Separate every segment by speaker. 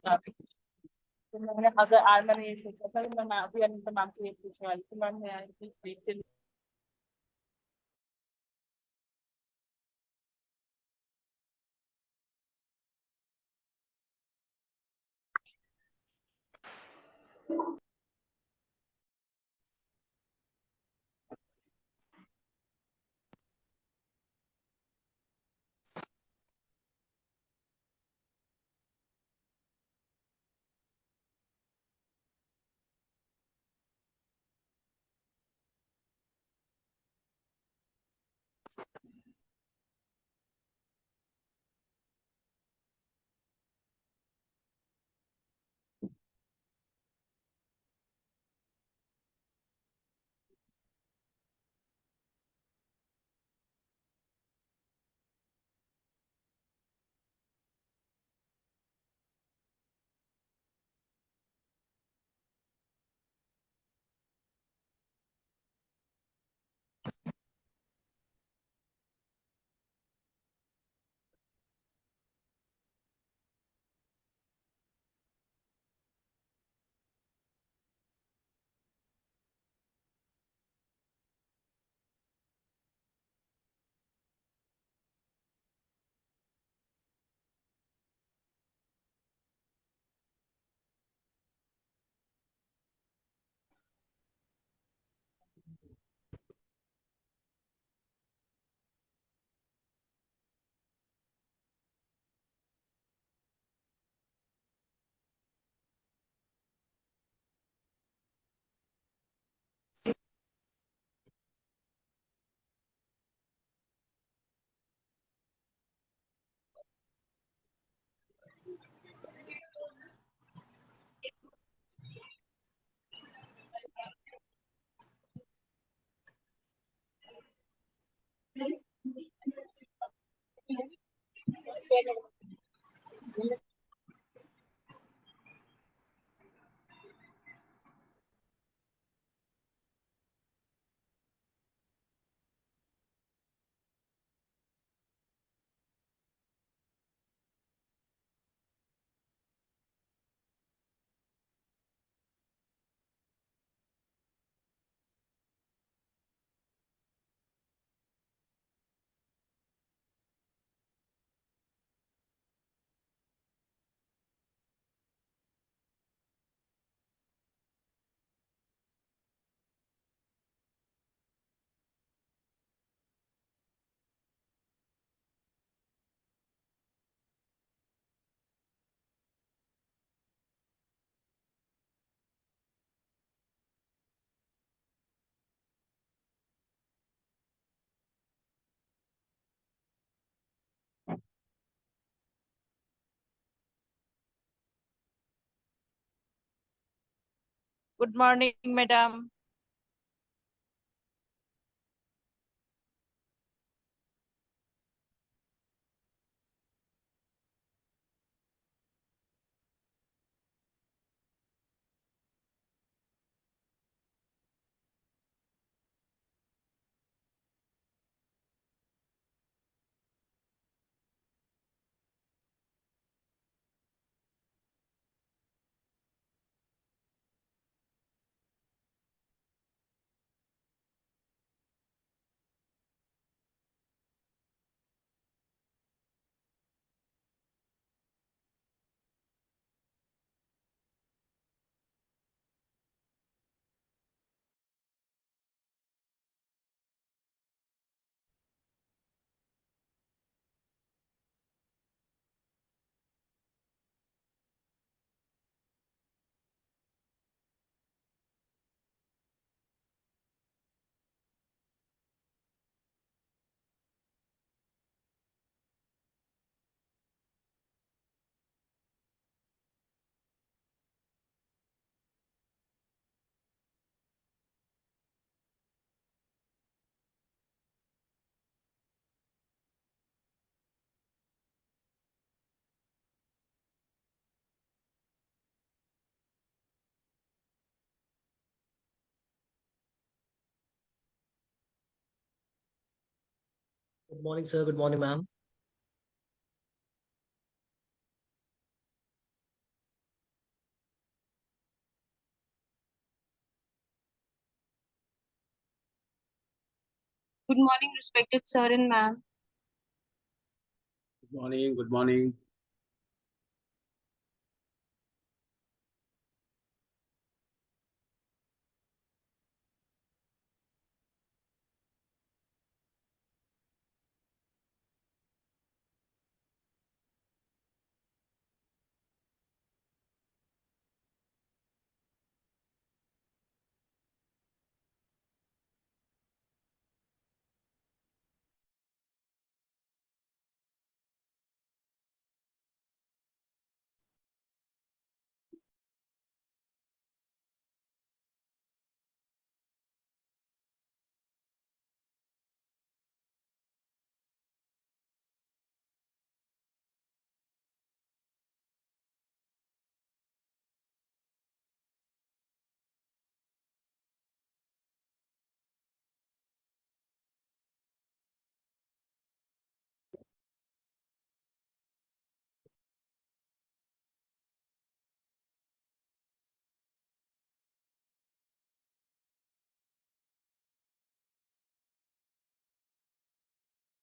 Speaker 1: तो मैंने अगर आज मैंने ये सोचा था कि मैं अभी अनिता मैम से ये पूछने वाली थी, मैम मैं देखते good morning madam.
Speaker 2: Good morning, sir. Good morning, ma'am.
Speaker 3: Good morning, respected sir and ma'am.
Speaker 4: Good morning. Good morning.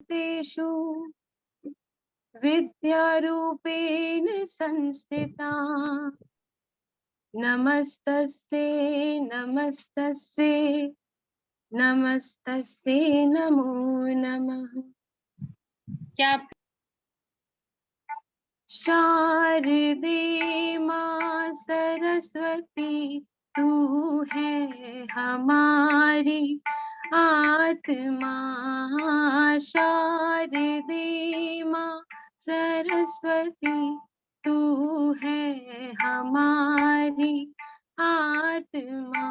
Speaker 3: तेषु विद्यारूपेण संस्थिता नमस्तस्यै नमस्तस्यै नमस्तस्यै नमो नमः। क्या शारदे माँ सरस्वती तू है हमारी आत्मा। शारदे माँ सरस्वती तू है हमारी आत्मा।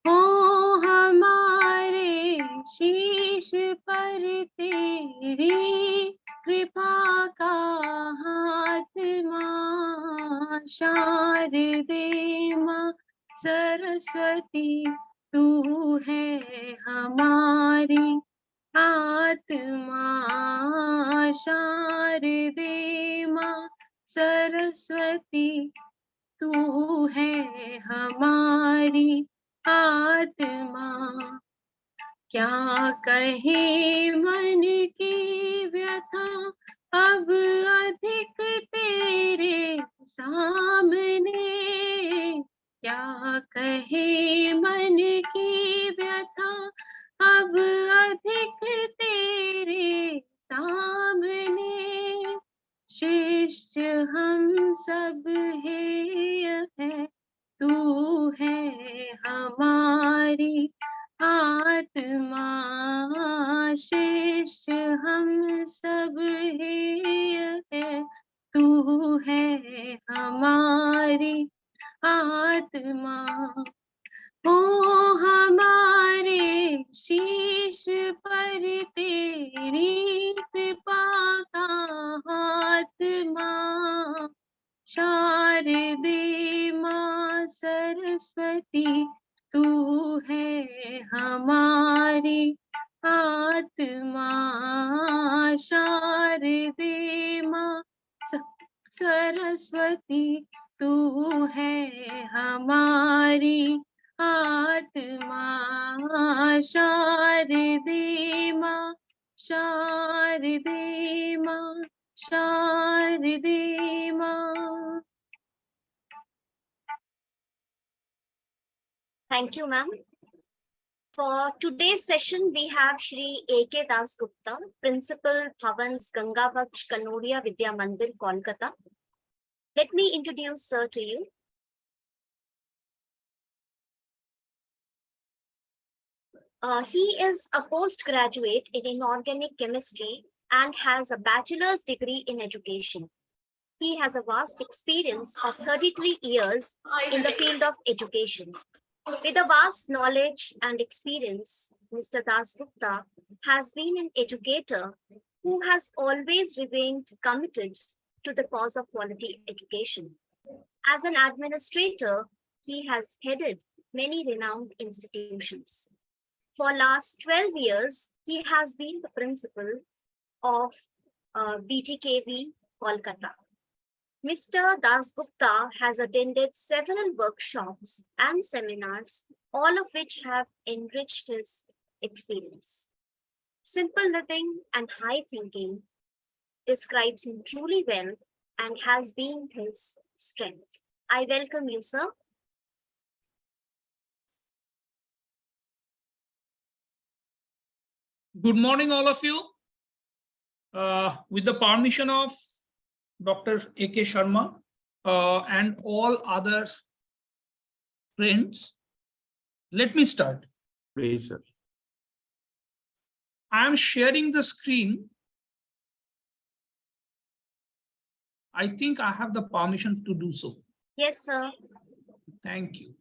Speaker 3: हो हमारे शीश पर तेरी कृपा का हाथ माँ। शारदे माँ सरस्वती तू है हमारी आत्मा। शारदे माँ सरस्वती तू है हमारी आत्मा। क्या कहे मन की व्यथा अब अधिक तेरे सामने। क्या कहे मन की व्यथा अब अधिक तेरे सामने। शिष्य हम सब है तू है हमारी आत्मा। शिष्य हम सब है तू है हमारी आत्मा। ओ हमारे शीश पर तेरी कृपा का हाथ माँ। शारदे माँ सरस्वती तू है हमारी आत्मा। शारदे माँ सरस्वती तू है हमारी आत्मा। शारदे माँ शारदे माँ शारदे माँ।
Speaker 5: Thank you, ma'am. For today's session, we have Shri A.K. Das Gupta, Principal Bhavans Gangavaksh Kanodia Vidya Mandir, Kolkata. Let me introduce sir to you. He is a postgraduate in inorganic chemistry and has a bachelor's degree in education. He has a vast experience of 33 years in the field of education. With a vast knowledge and experience, Mr. Das Gupta has been an educator who has always remained committed to the cause of quality education. As an administrator, he has headed many renowned institutions. For last 12 years, he has been the principal of BTKV, Kolkata. Mr. Das Gupta has attended several workshops and seminars, all of which have enriched his experience. Simple living and high thinking describes him truly well and has been his strength. I welcome you, sir.
Speaker 4: Good morning, all of you. With the permission of Dr. A.K. Sharma and all other friends, let me start.
Speaker 6: Please, sir.
Speaker 4: I am sharing the screen. I think I have the permission to do so.
Speaker 5: Yes, sir.
Speaker 4: Thank you.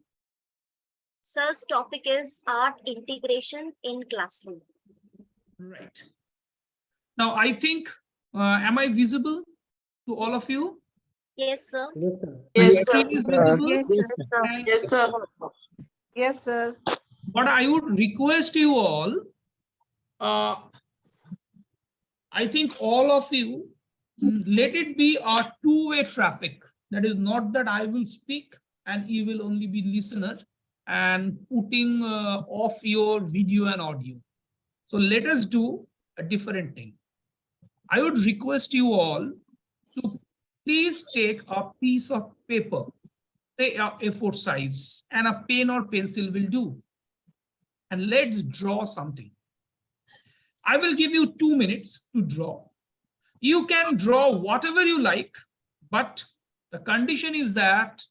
Speaker 5: Sir's topic is art integration in classroom.
Speaker 4: Right. Now, I think, am I visible to all of you?
Speaker 5: Yes, sir.
Speaker 2: Yes,
Speaker 1: Yes,
Speaker 2: sir.
Speaker 4: My screen is visible?
Speaker 2: Yes, sir.
Speaker 4: Thank
Speaker 1: Yes,
Speaker 4: you.
Speaker 1: sir. Yes, sir.
Speaker 4: But I would request you all, I think all of you, let it be a two-way traffic. That is not that I will speak and you will only be listener and putting off your video and audio. So let us do a different thing. I would request you all to please take a piece of paper, say a A4 size, and a pen or pencil will do. And let's draw something. I will give you 2 minutes to draw. You can draw whatever you like, but the condition is that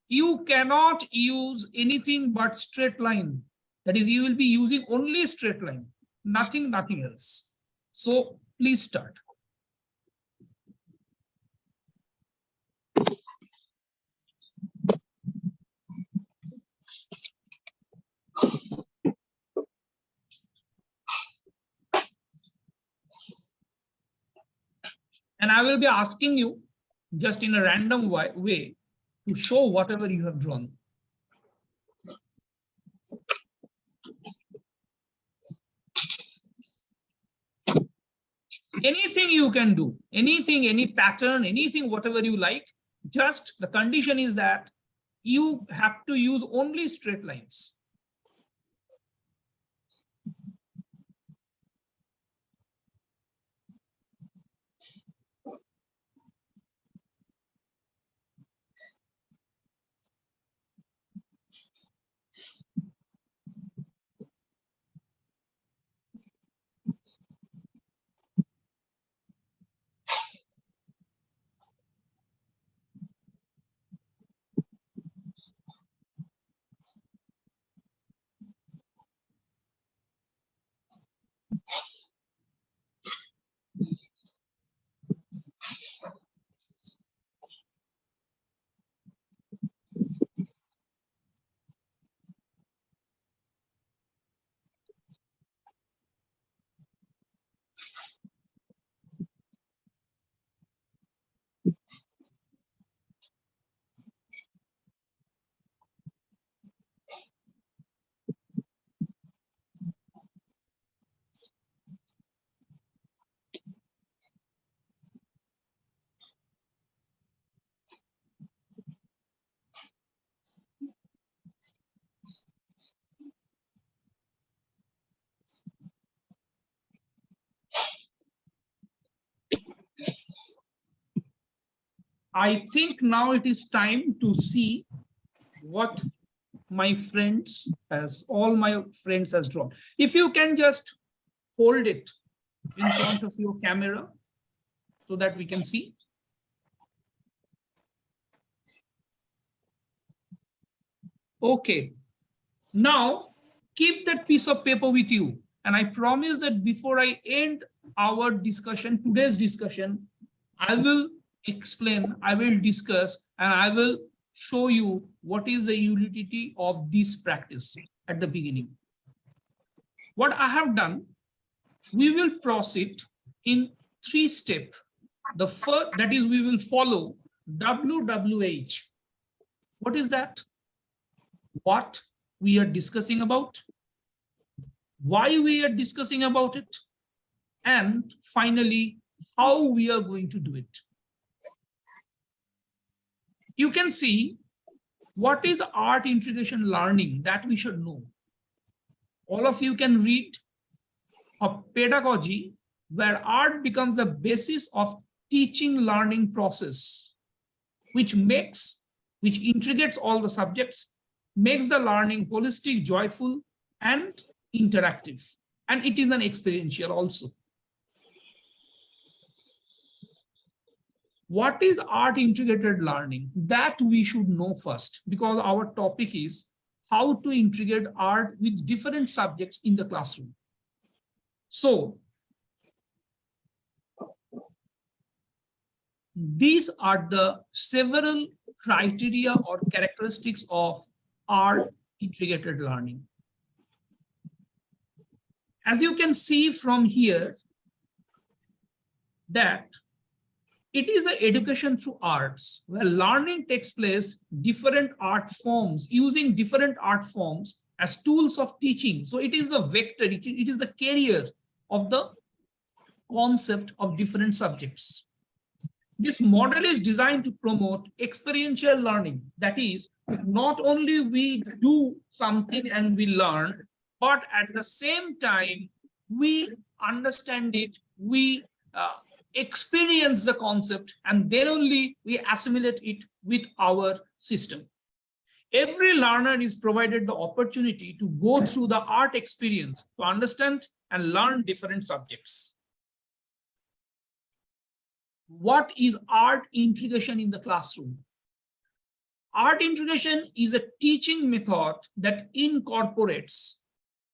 Speaker 4: you cannot use anything but straight line. That is, you will be using only straight line, nothing else. So please start. And I will be asking you just in a random way to show whatever you have drawn. Anything you can do, anything, any pattern, anything, whatever you like. Just the condition is that you have to use only straight lines. I think now it is time to see what my friends all my friends has drawn. If you can just hold it in front of your camera so that we can see. Okay. Now keep that piece of paper with you. And I promise that before I end our discussion, today's discussion, I will explain, I will discuss, and I will show you what is the utility of this practice at the beginning. What I have done, we will proceed in 3 steps. The first, that is, we will follow WWH. What is that? What we are discussing about, why we are discussing about it, and finally, how we are going to do it. You can see what is art integration learning that we should know. all of you can read a pedagogy where art becomes the basis of teaching learning process, which integrates all the subjects, makes the learning holistic, joyful, and interactive. And it is an experiential also. What is art integrated learning? That we should know first, because our topic is how to integrate art with different subjects in the classroom. So these are the several criteria or characteristics of art integrated learning. As you can see from here, that it is an education through arts where learning takes place different art forms, using different art forms as tools of teaching. So it is a vector, it is the carrier of the concept of different subjects. This model is designed to promote experiential learning. That is, not only we do something and we learn, but at the same time, we understand it, we experience the concept, and then only we assimilate it with our system. Every learner is provided the opportunity to go through the art experience to understand and learn different subjects. What is art integration in the classroom? Art integration is a teaching method that incorporates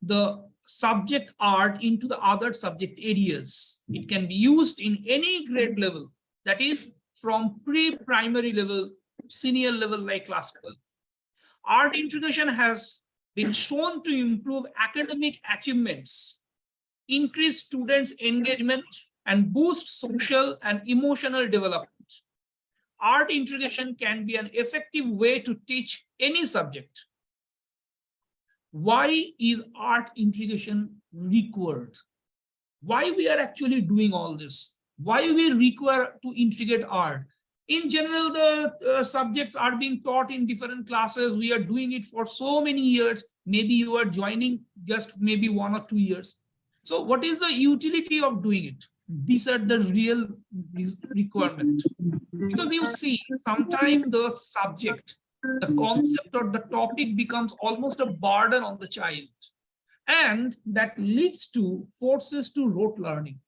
Speaker 4: the subject art into the other subject areas. It can be used in any grade level, that is from pre-primary level, senior level like class 12. Art integration has been shown to improve academic achievements, increase students' engagement, and boost social and emotional development. Art integration can be an effective way to teach any subject. Why is art integration required? Why we are actually doing all this? Why we require to integrate art? In general, the subjects are being taught in different classes. We are doing it for so many years. Maybe you are joining just maybe 1 or 2 years. So what is the utility of doing it? These are the real requirements. Because you see, sometimes the subject, the concept or the topic becomes almost a burden on the child. And that leads to forces to rote learning.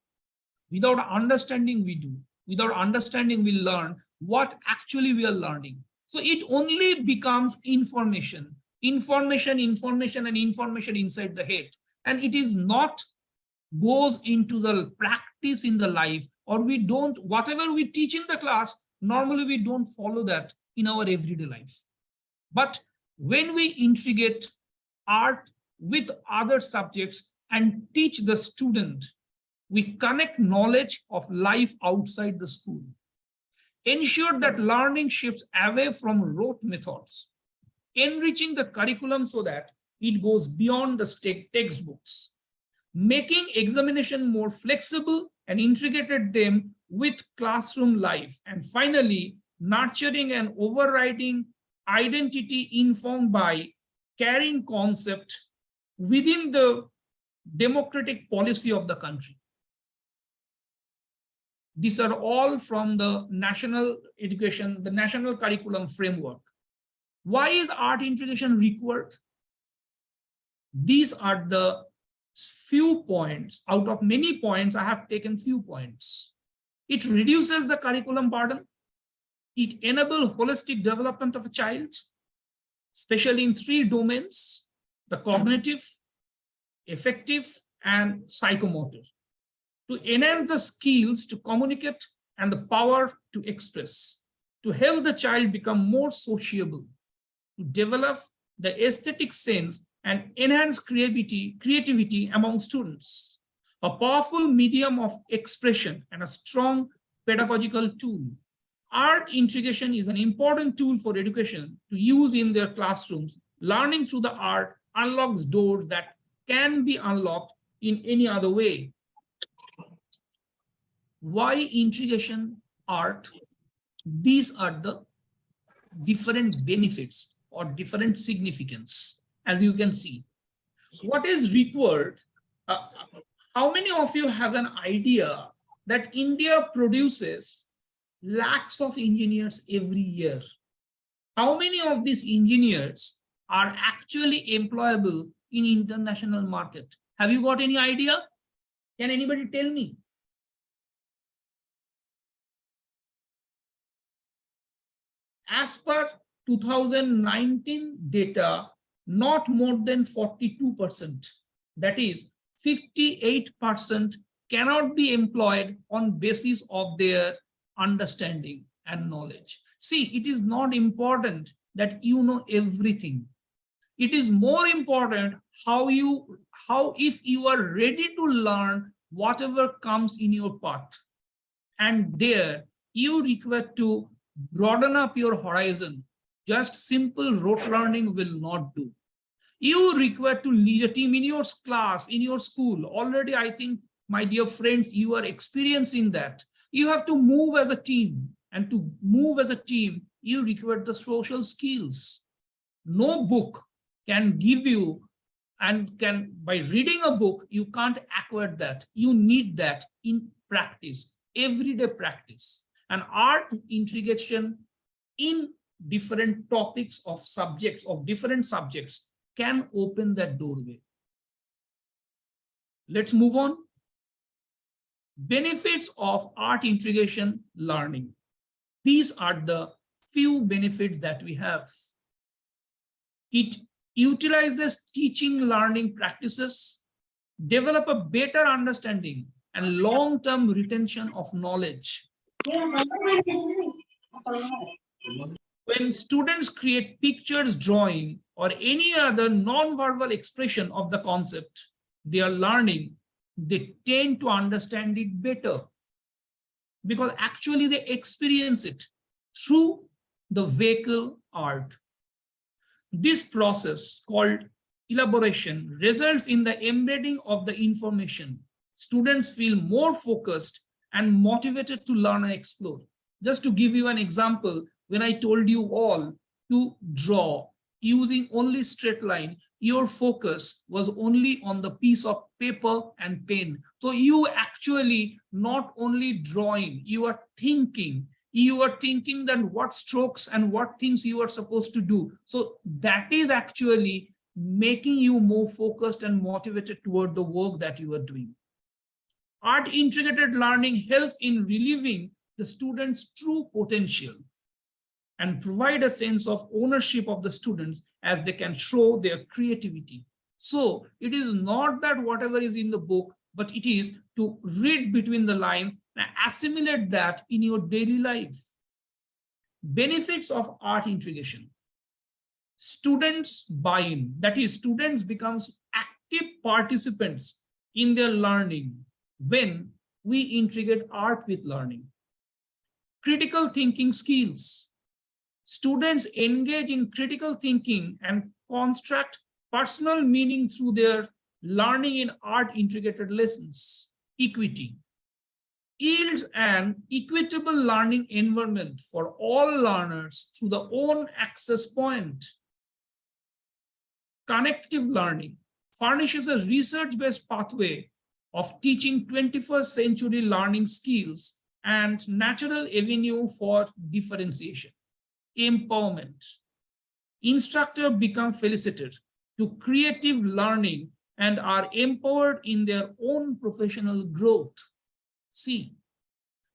Speaker 4: Without understanding, we do. Without understanding, we learn what actually we are learning. So it only becomes information inside the head. And it is not goes into the practice in the life, or we don't, whatever we teach in the class, normally we don't follow that in our everyday life. But when we integrate art with other subjects and teach the student, we connect knowledge of life outside the school. Ensure that learning shifts away from rote methods, enriching the curriculum so that it goes beyond the textbooks, making examination more flexible and integrated them with classroom life. And finally, nurturing and overriding identity informed by carrying concept within the democratic policy of the country. These are all from the national education, the national curriculum framework. Why is art integration required? These are the few points. Out of many points, I have taken few points. It reduces the curriculum burden. It enables holistic development of a child, especially in 3 domains: the cognitive, affective, and psychomotor, to enhance the skills to communicate and the power to express, to help the child become more sociable, to develop the aesthetic sense and enhance creativity among students, a powerful medium of expression and a strong pedagogical tool. Art integration is an important tool for education to use in their classrooms. Learning through the art unlocks doors that can be unlocked in any other way. Why integration art? These are the different benefits or different significance. As you can see, what is required? How many of you have an idea that India produces lakhs of engineers every year? How many of these engineers are actually employable in international market? Have you got any idea? Can anybody tell me? As per 2019 data, not more than 42%, that is 58% cannot be employed on basis of their understanding and knowledge. See, it is not important that you know everything. It is more important how if you are ready to learn whatever comes in your path. And there you require to broaden up your horizon. Just simple rote learning will not do. You require to lead a team in your class, in your school. Already, I think, my dear friends, you are experiencing that. You have to move as a team. And to move as a team, you require the social skills. No book can give you, and can, by reading a book, you can't acquire that. You need that in practice, everyday practice. And art integration in different topics of subjects, of different subjects, can open that doorway. Let's move on. Benefits of art integration learning. These are the few benefits that we have. It utilizes teaching learning practices, develop a better understanding and long-term retention of knowledge. When students create pictures, drawing, or any other non-verbal expression of the concept they are learning, they tend to understand it better because actually they experience it through the vehicle art. This process, called elaboration, results in the embedding of the information. Students feel more focused and motivated to learn and explore. Just to give you an example, when I told you all to draw using only straight line, your focus was only on the piece of paper and pen. So you actually not only drawing, you are thinking. You are thinking that what strokes and what things you are supposed to do. So that is actually making you more focused and motivated toward the work that you are doing. Art integrated learning helps in relieving the students' true potential and provide a sense of ownership of the students as they can show their creativity. So it is not that whatever is in the book, but it is to read between the lines and assimilate that in your daily life. Benefits of art integration. Students buy in, that is, students becomes active participants in their learning when we integrate art with learning. Critical thinking skills. Students engage in critical thinking and construct personal meaning through their learning in art integrated lessons. Equity. Yields an equitable learning environment for all learners through the own access point. Connective learning furnishes a research-based pathway of teaching 21st century learning skills and natural avenue for differentiation. Empowerment. Instructors become facilitated to creative learning and are empowered in their own professional growth. See,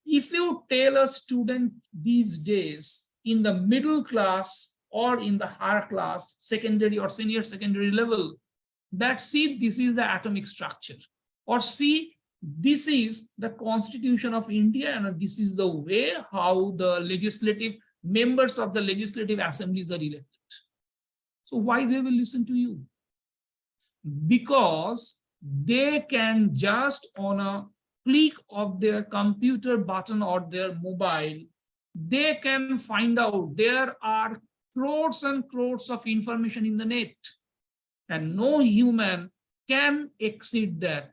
Speaker 4: if you tell a student these days in the middle class or in the higher class, secondary or senior secondary level, that see, this is the atomic structure, or see, this is the Constitution of India, and this is the way how the legislative members of the legislative assemblies are elected. So why they will listen to you? Because they can just on a click of their computer button or their mobile, they can find out there are crores and crores of information in the net, and no human can exceed that.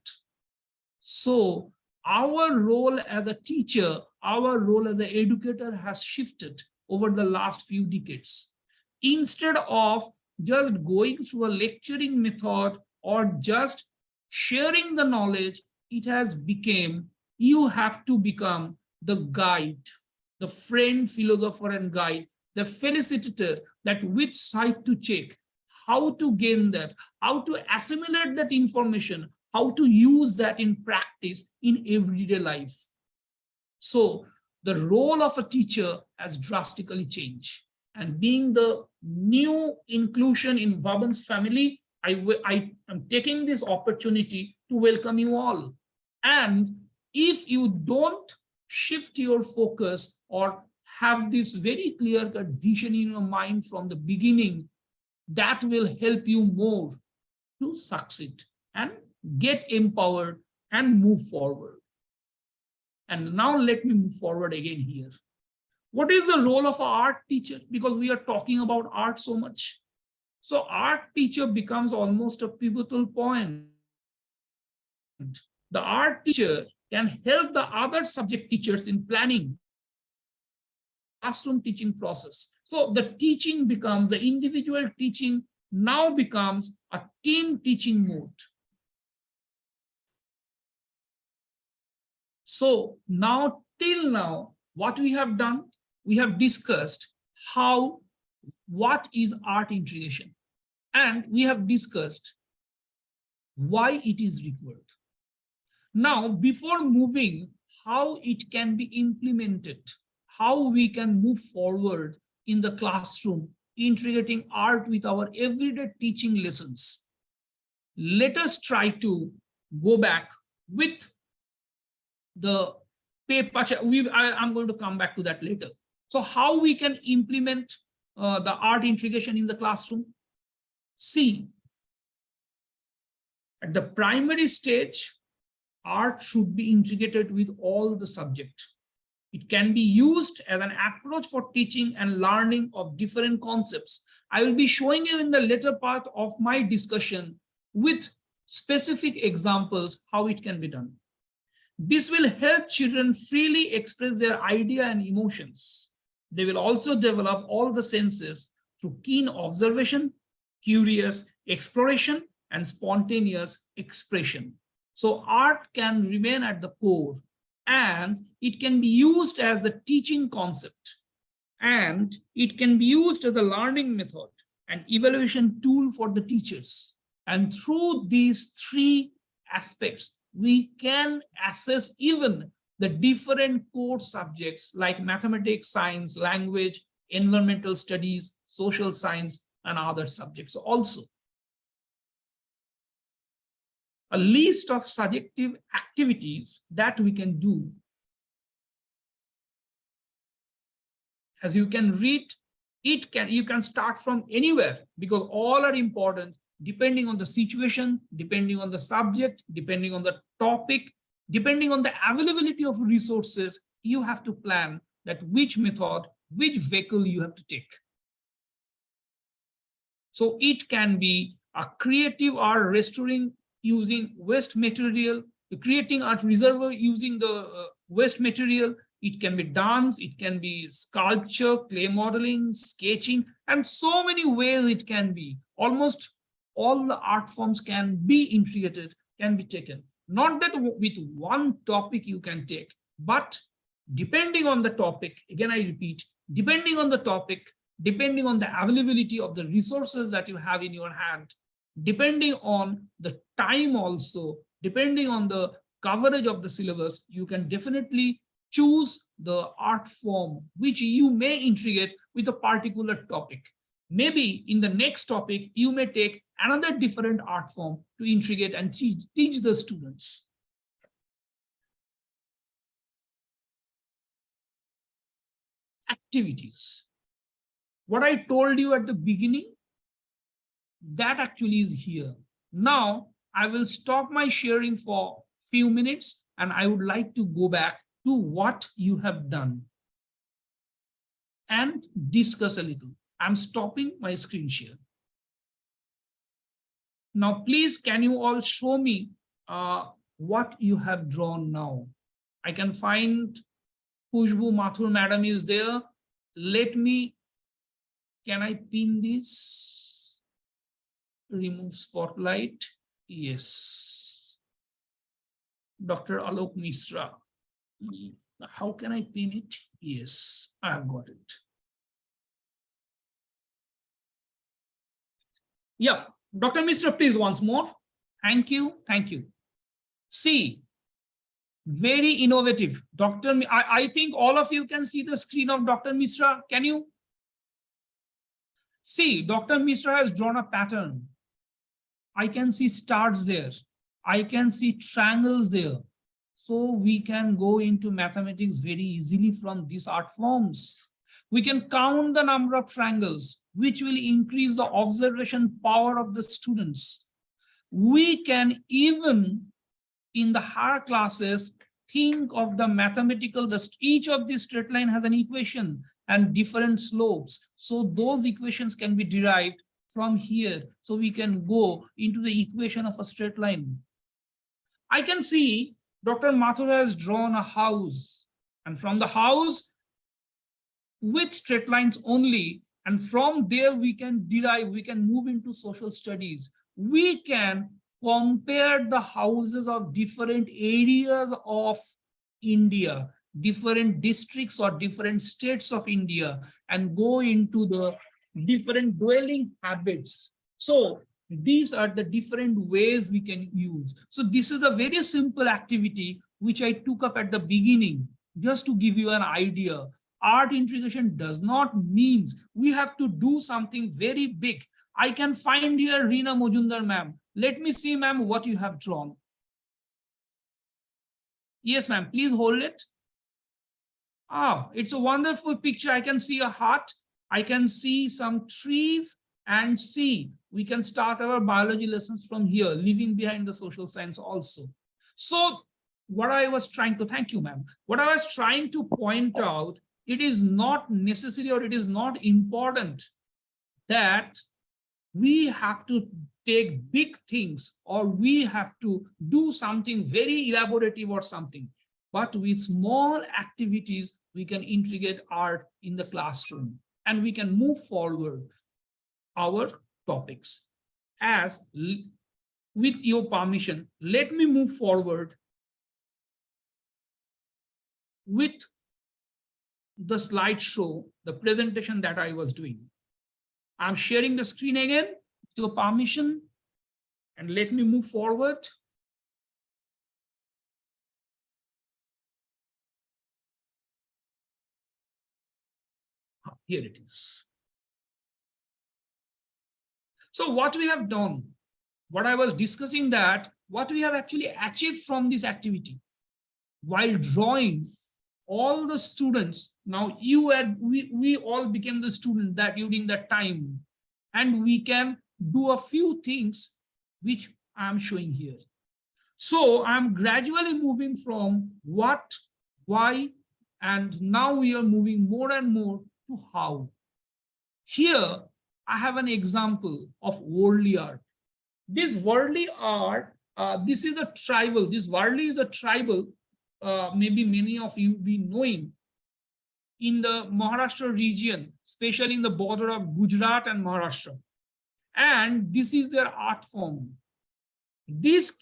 Speaker 4: So our role as a teacher, our role as an educator has shifted over the last few decades. Instead of just going through a lecturing method or just sharing the knowledge. It has become, you have to become the guide, the friend, philosopher and guide, the felicitator, that which side to check, how to gain that, how to assimilate that information, how to use that in practice in everyday life. So the role of a teacher has drastically changed. And being the new inclusion in Vaban's family, I am taking this opportunity to welcome you all. And if you don't shift your focus or have this very clear-cut vision in your mind from the beginning, that will help you more to succeed and get empowered and move forward. And now let me move forward again here. What is the role of an art teacher? Because we are talking about art so much. So art teacher becomes almost a pivotal point. The art teacher can help the other subject teachers in planning classroom teaching process. So the teaching becomes, the individual teaching now becomes a team teaching mode. So now, till now, what we have done, we have discussed what is art integration, and we have discussed why it is required. Now, before moving, how it can be implemented, how we can move forward in the classroom, integrating art with our everyday teaching lessons. Let us try to go back with the paper. I'm going to come back to that later. So how we can implement the art integration in the classroom? See, at the primary stage, art should be integrated with all the subjects. It can be used as an approach for teaching and learning of different concepts. I will be showing you in the later part of my discussion with specific examples how it can be done. This will help children freely express their idea and emotions. They will also develop all the senses through keen observation, curious exploration, and spontaneous expression. So art can remain at the core, and it can be used as the teaching concept, and it can be used as a learning method and evaluation tool for the teachers. And through these three aspects, we can assess even the different core subjects like mathematics, science, language, environmental studies, social science, and other subjects also. A list of subjective activities that we can do. As you can read, you can start from anywhere, because all are important depending on the situation, depending on the subject, depending on the topic, depending on the availability of resources. You have to plan that which method, which vehicle you have to take. So it can be a creative art restoring using waste material, creating art reservoir using the waste material. It can be dance, it can be sculpture, clay modeling, sketching, and so many ways it can be. Almost all the art forms can be integrated, can be taken. Not that with one topic you can take, but depending on the topic, again I repeat, depending on the topic, depending on the availability of the resources that you have in your hand, depending on the time also, depending on the coverage of the syllabus, you can definitely choose the art form which you may integrate with a particular topic. Maybe in the next topic, you may take another different art form to integrate and teach the students. Activities. What I told you at the beginning, that actually is here. Now, I will stop my sharing for a few minutes, and I would like to go back to what you have done and discuss a little. I'm stopping my screen share. Now, please, can you all show me what you have drawn now? I can find Khushbu Mathur madam is there. Can I pin this? Remove spotlight. Yes. Dr. Alok Misra. How can I pin it? Yes, I have got it. Yeah, Dr. Misra, please once more. Thank you. Thank you. See, very innovative. I think all of you can see the screen of Dr. Misra. Can you? See, Dr. Misra has drawn a pattern. I can see stars there. I can see triangles there. So we can go into mathematics very easily from these art forms. We can count the number of triangles, which will increase the observation power of the students. We can even, in the higher classes, think of the mathematical, each of these straight line has an equation and different slopes. So those equations can be derived from here. So we can go into the equation of a straight line. I can see Dr. Mathur has drawn a house, and from the house with straight lines only, and from there we can derive, we can move into social studies. We can compare the houses of different areas of India, different districts or different states of India, and go into the different dwelling habits. So these are the different ways we can use. So this is a very simple activity which I took up at the beginning, just to give you an idea. Art integration does not mean we have to do something very big. I can find here Reena Mojumdar ma'am. Let me see, ma'am, what you have drawn. Yes, ma'am, please hold it. Ah, it's a wonderful picture. I can see a hut. I can see some trees, and see, we can start our biology lessons from here, leaving behind the social science also. So what I was trying to, thank you, ma'am. What I was trying to point out, it is not necessary or it is not important that we have to take big things or we have to do something very elaborative or something. But with small activities, we can integrate art in the classroom and we can move forward our topics. As with your permission, let me move forward with the slideshow, the presentation that I was doing. I'm sharing the screen again with your permission, and let me move forward. Here it is. So what we have done, what I was discussing, that what we have actually achieved from this activity while drawing, all the students, now you and we all became the student that during that time, and we can do a few things which I'm showing here. So I'm gradually moving from what, why, and now we are moving more and more to how. Here I have an example of worldly art. This worldly art, this is a tribal, this worldly is a tribal, maybe many of you be knowing, in the Maharashtra region, especially in the border of Gujarat and Maharashtra. And this is their art form. This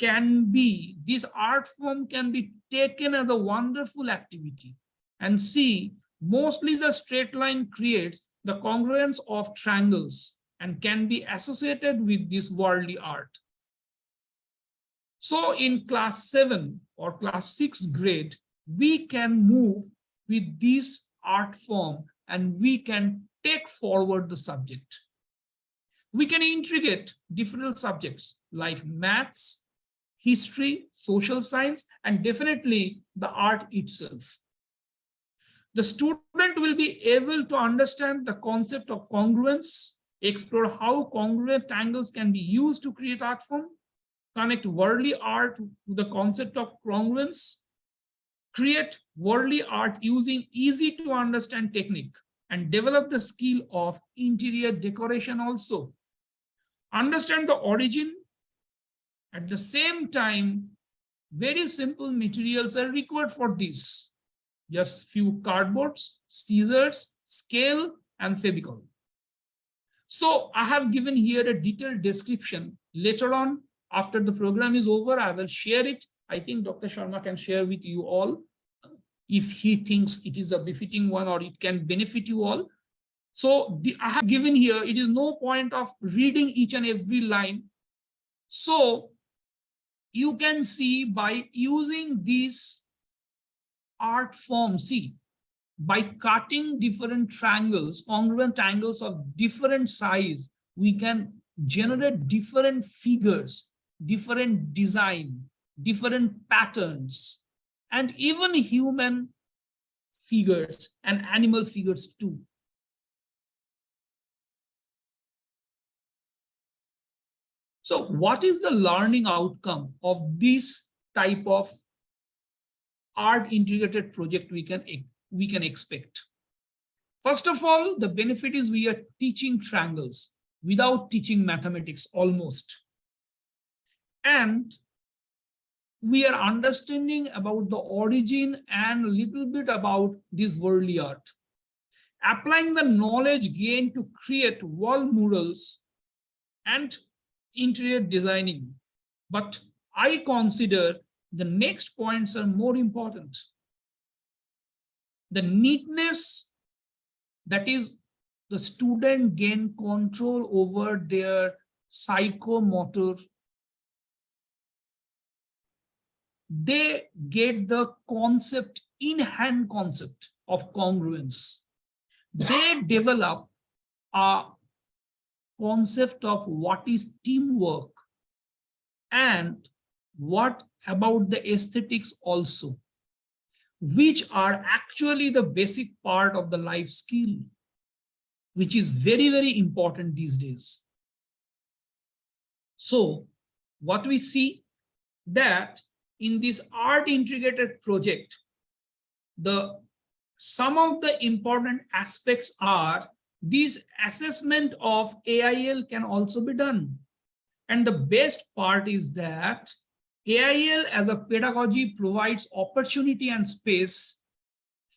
Speaker 4: art form can be taken as a wonderful activity. And see, mostly the straight line creates the congruence of triangles and can be associated with this worldly art. So in class 7 or class 6th grade, we can move with this art form and we can take forward the subject. We can integrate different subjects like maths, history, social science, and definitely the art itself. The student will be able to understand the concept of congruence, explore how congruent angles can be used to create art form, connect worldly art to the concept of congruence, create worldly art using easy to understand technique, and develop the skill of interior decoration also. Understand the origin. At the same time, very simple materials are required for this. Just few cardboards, scissors, scale, and Fevicol. So I have given here a detailed description. Later on, After the program is over, I will share it. I think Dr. Sharma can share with you all if he thinks it is a befitting one or it can benefit you all. So I have given here, it is no point of reading each and every line. So you can see by using these art forms, see, by cutting different triangles, congruent angles of different size, we can generate different figures, different design, different patterns, and even human figures and animal figures too. So what is the learning outcome of this type of art integrated project we can expect? First of all, the benefit is we are teaching triangles without teaching mathematics almost. And we are understanding about the origin and a little bit about this worldly art. Applying the knowledge gained to create wall murals and interior designing. But I consider the next points are more important. The neatness, that is, the student gain control over their psychomotor. They get the concept, in-hand concept of congruence. They develop a concept of what is teamwork and what about the aesthetics also, which are actually the basic part of the life skill, which is very, very important these days. So what we see that in this art integrated project, some of the important aspects are this assessment of AIL can also be done. And the best part is that AIL as a pedagogy provides opportunity and space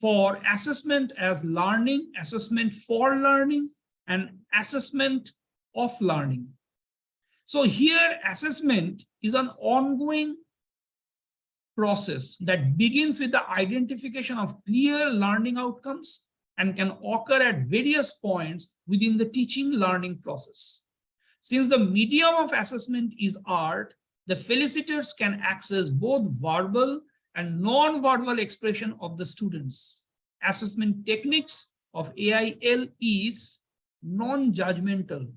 Speaker 4: for assessment as learning, assessment for learning, and assessment of learning. So here assessment is an ongoing process that begins with the identification of clear learning outcomes and can occur at various points within the teaching learning process. Since the medium of assessment is art, the facilitators can access both verbal and non-verbal expression of the students. Assessment techniques of AIL is non-judgmental.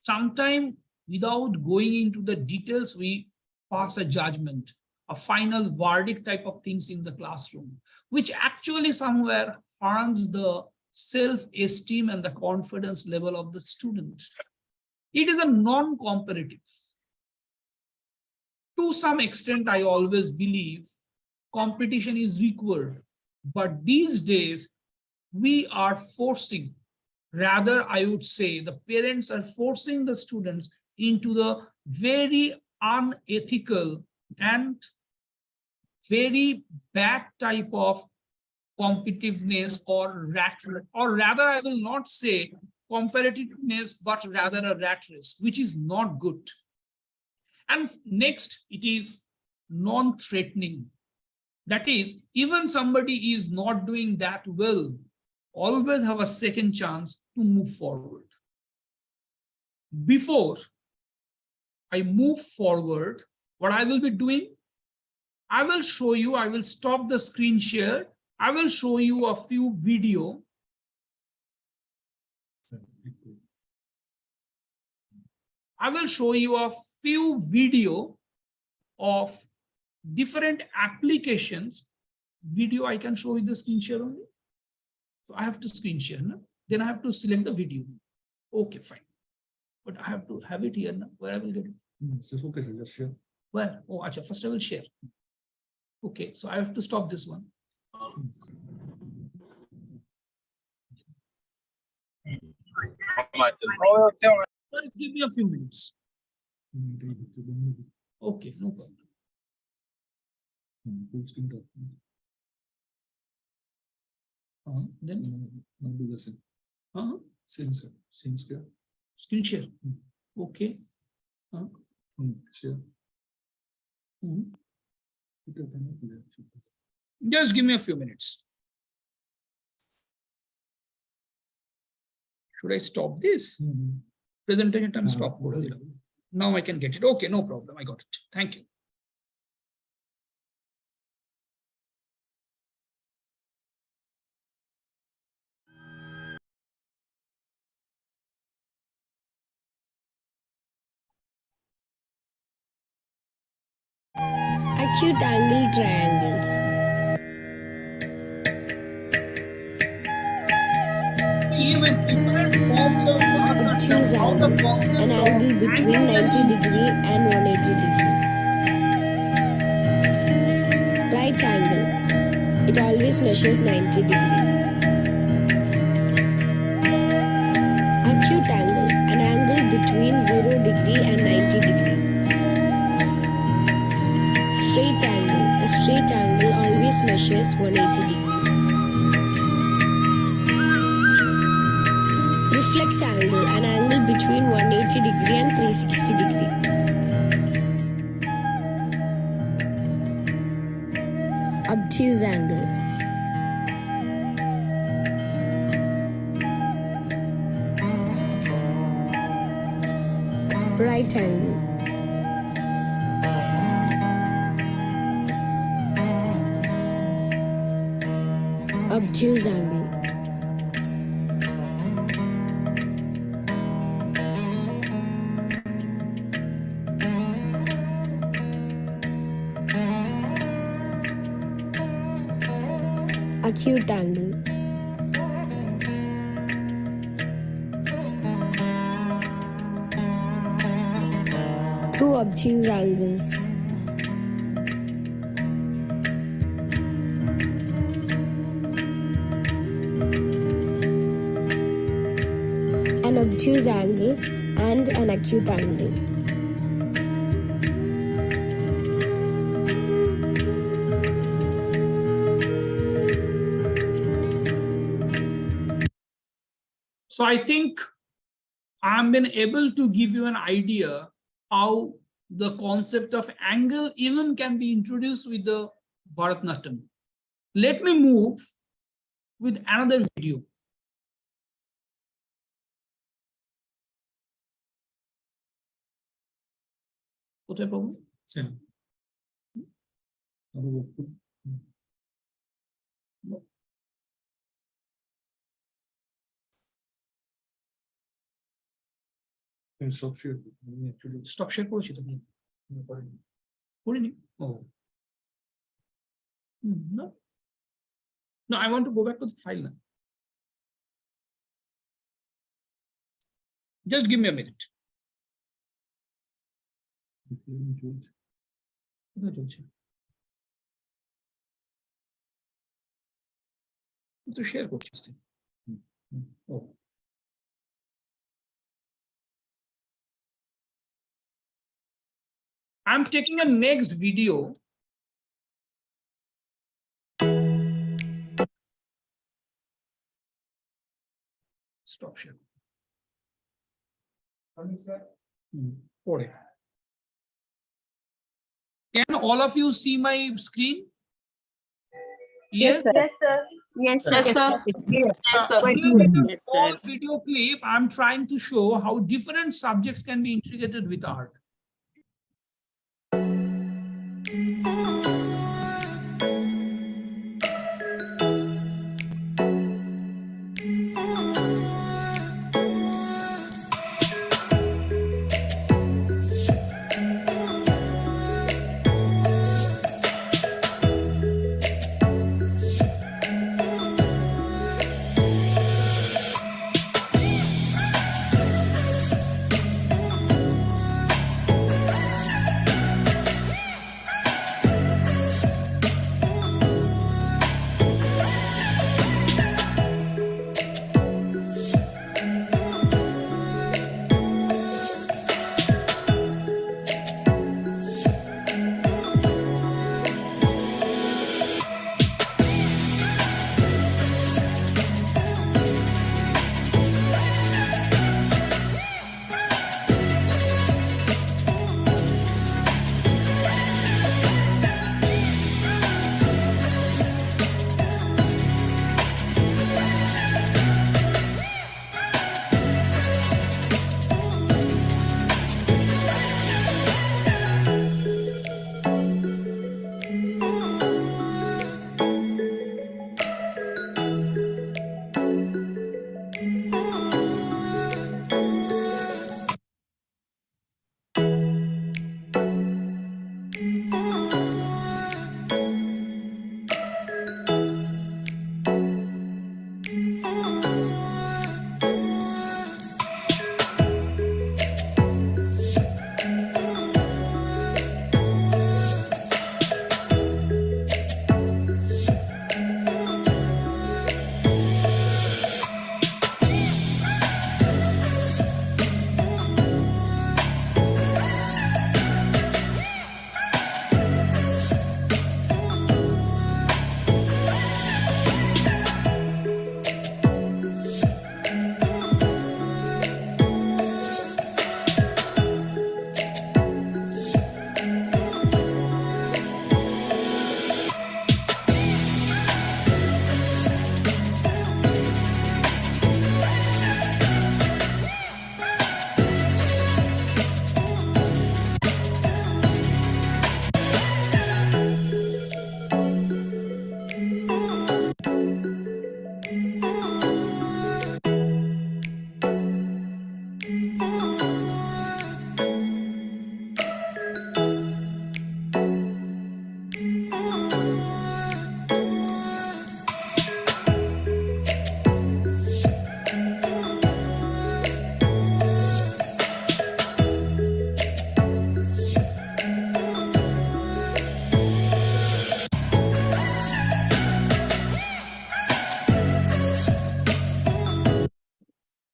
Speaker 4: Sometimes without going into the details, we pass a judgment, a final verdict type of things in the classroom, which actually somewhere harms the self-esteem and the confidence level of the student. It is a non-comparative. To some extent, I always believe competition is required, but these days we are forcing, rather I would say the parents are forcing the students into the very unethical and very bad type of competitiveness or rat race, or rather I will not say competitiveness, but rather a rat race, which is not good. And next, it is non-threatening. That is, even somebody is not doing that well, always have a second chance to move forward. Before I move forward, what I will be doing, I will show you, I will stop the screen share. I will show you a few video. I will show you a few video of different applications. Video I can show you the screen share only. So I have to screen share, no? Then I have to select the video. Okay, fine. But I have to have it here now. Where I will get it?
Speaker 2: It's okay, just share.
Speaker 4: Where? Oh, acha, first I will share. Okay, so I have to stop this one. Just give me a few minutes. Okay, no problem. Then
Speaker 2: do the same.
Speaker 4: uh-huh.
Speaker 2: Same, sir. Same scale.
Speaker 4: Screen share. Okay.
Speaker 2: Share.
Speaker 4: Mhm.
Speaker 2: You can do that.
Speaker 4: Just give me a few minutes. Should I stop this? Presentation time stop. Now I can get it. Okay, no problem. I got it. Thank you.
Speaker 3: Acute angle triangles.
Speaker 4: Even different forms of
Speaker 3: Obtuse angle, an angle between 90 degree and 180 degree. Right angle, it always measures 90 degree. Acute angle, an angle between 0 degree and 90 degree. Straight angle, a straight angle always measures 180 degree. Reflex angle, an angle between 180 degree and 360 degree. Obtuse angle. Right angle. Obtuse angle. Acute angle. Two obtuse angles. An obtuse angle and an acute angle.
Speaker 4: So I think I've been able to give you an idea how the concept of angle even can be introduced with the Bharatanatyam. Let me move with another video. কোথায় পাবো?
Speaker 2: Same. Stop share. Actually,
Speaker 4: stop share করেছি তো করিনি ও no no I want to go back to the file now. Just give me a minute. কোথায় চলছে? তো share করছিস তুই। ও I'm taking a next video. Stop share. Okay. Can all of you see my screen? Yes,
Speaker 1: sir.
Speaker 3: Yes, sir.
Speaker 6: Yes, sir. Yes, sir.
Speaker 4: Here in a small video clip, I'm trying to show how different subjects can be integrated with art.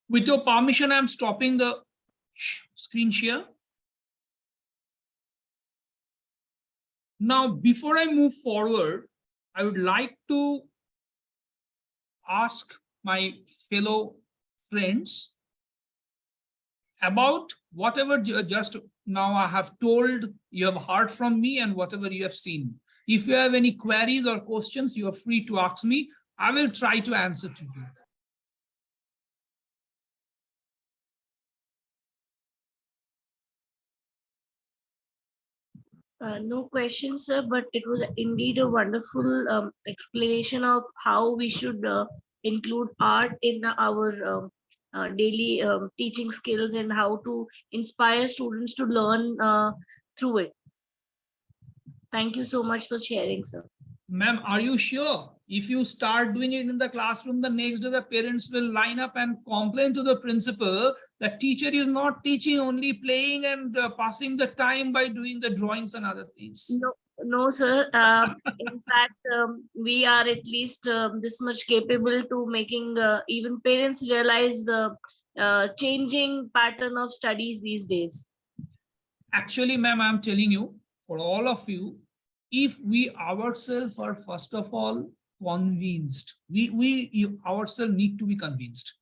Speaker 4: With your permission, I'm stopping the screen share. Now, before I move forward, I would like to ask my fellow friends about whatever just now I have told, you have heard from me, and whatever you have seen. If you have any queries or questions, you are free to ask me. I will try to answer to you.
Speaker 6: No question, sir, but it was indeed a wonderful explanation of how we should include art in our daily teaching skills and how to inspire students to learn through it. Thank you so much for sharing, sir.
Speaker 4: Ma'am, are you sure? If you start doing it in the classroom, the next day the parents will line up and complain to the principal that teacher is not teaching, only playing and passing the time by doing the drawings and other things.
Speaker 6: No, sir. In fact, we are at least this much capable to making even parents realize the changing pattern of studies these days.
Speaker 4: Actually, ma'am, I'm telling you, for all of you, if we ourselves are first of all convinced, we ourselves need to be convinced.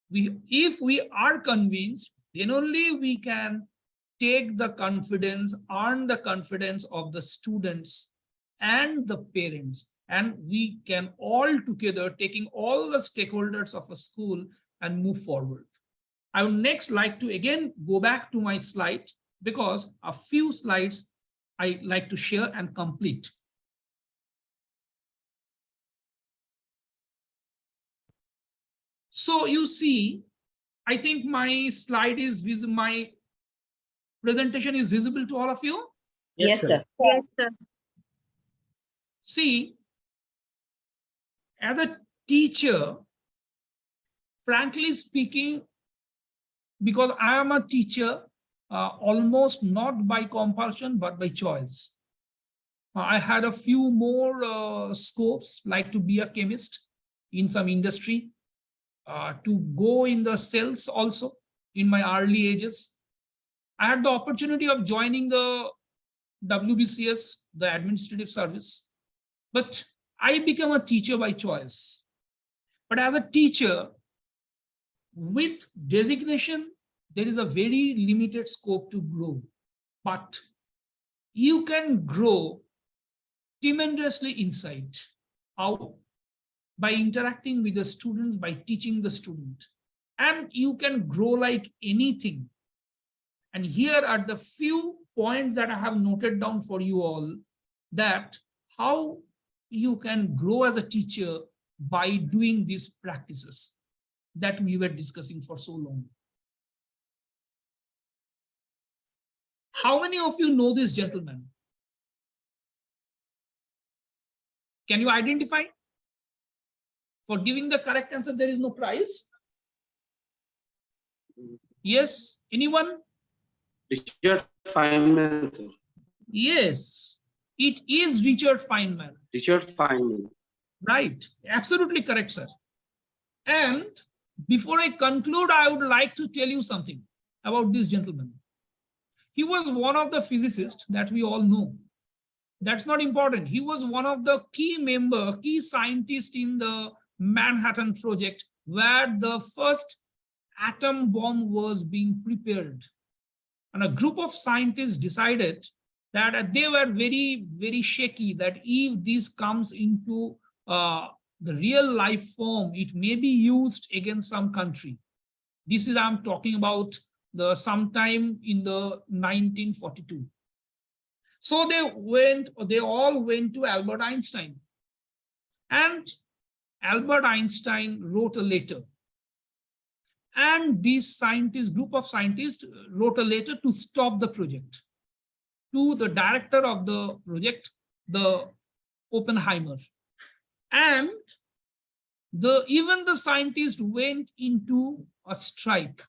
Speaker 4: If we are convinced, then only we can take the confidence, earn the confidence of the students and the parents, and we can all together taking all the stakeholders of a school and move forward. I would next like to again go back to my slide, because a few slides I like to share and complete. So you see, I think my slide is visible, my presentation is visible to all of you.
Speaker 7: Yes, sir.
Speaker 5: Yes, sir.
Speaker 4: See, as a teacher, frankly speaking, because I am a teacher, almost not by compulsion, but by choice. I had a few more scopes, like to be a chemist in some industry, to go in the sales also in my early ages. I had the opportunity of joining the WBCS, the administrative service, but I became a teacher by choice. But as a teacher, with designation, there is a very limited scope to grow, but you can grow tremendously inside. How? By interacting with the students, by teaching the student, and you can grow like anything. And here are the few points that I have noted down for you all, that how you can grow as a teacher by doing these practices that we were discussing for so long. How many of you know this gentleman? Can you identify? For giving the correct answer, there is no prize. Yes, anyone?
Speaker 7: Richard Feynman, sir.
Speaker 4: Yes, it is Richard Feynman.
Speaker 7: Richard Feynman.
Speaker 4: Right, absolutely correct, sir. And before I conclude, I would like to tell you something about this gentleman. He was one of the physicists that we all know. That's not important. He was one of the key scientists in the Manhattan Project, where the first atom bomb was being prepared. And a group of scientists decided that they were very, very shaky, that if this comes into the real life form, it may be used against some country. This is, I'm talking about the sometime in the 1942. So they all went to Albert Einstein, and Albert Einstein wrote a letter. And this group of scientists wrote a letter to stop the project to the director of the project, the Oppenheimer. And even the scientists went into a strike.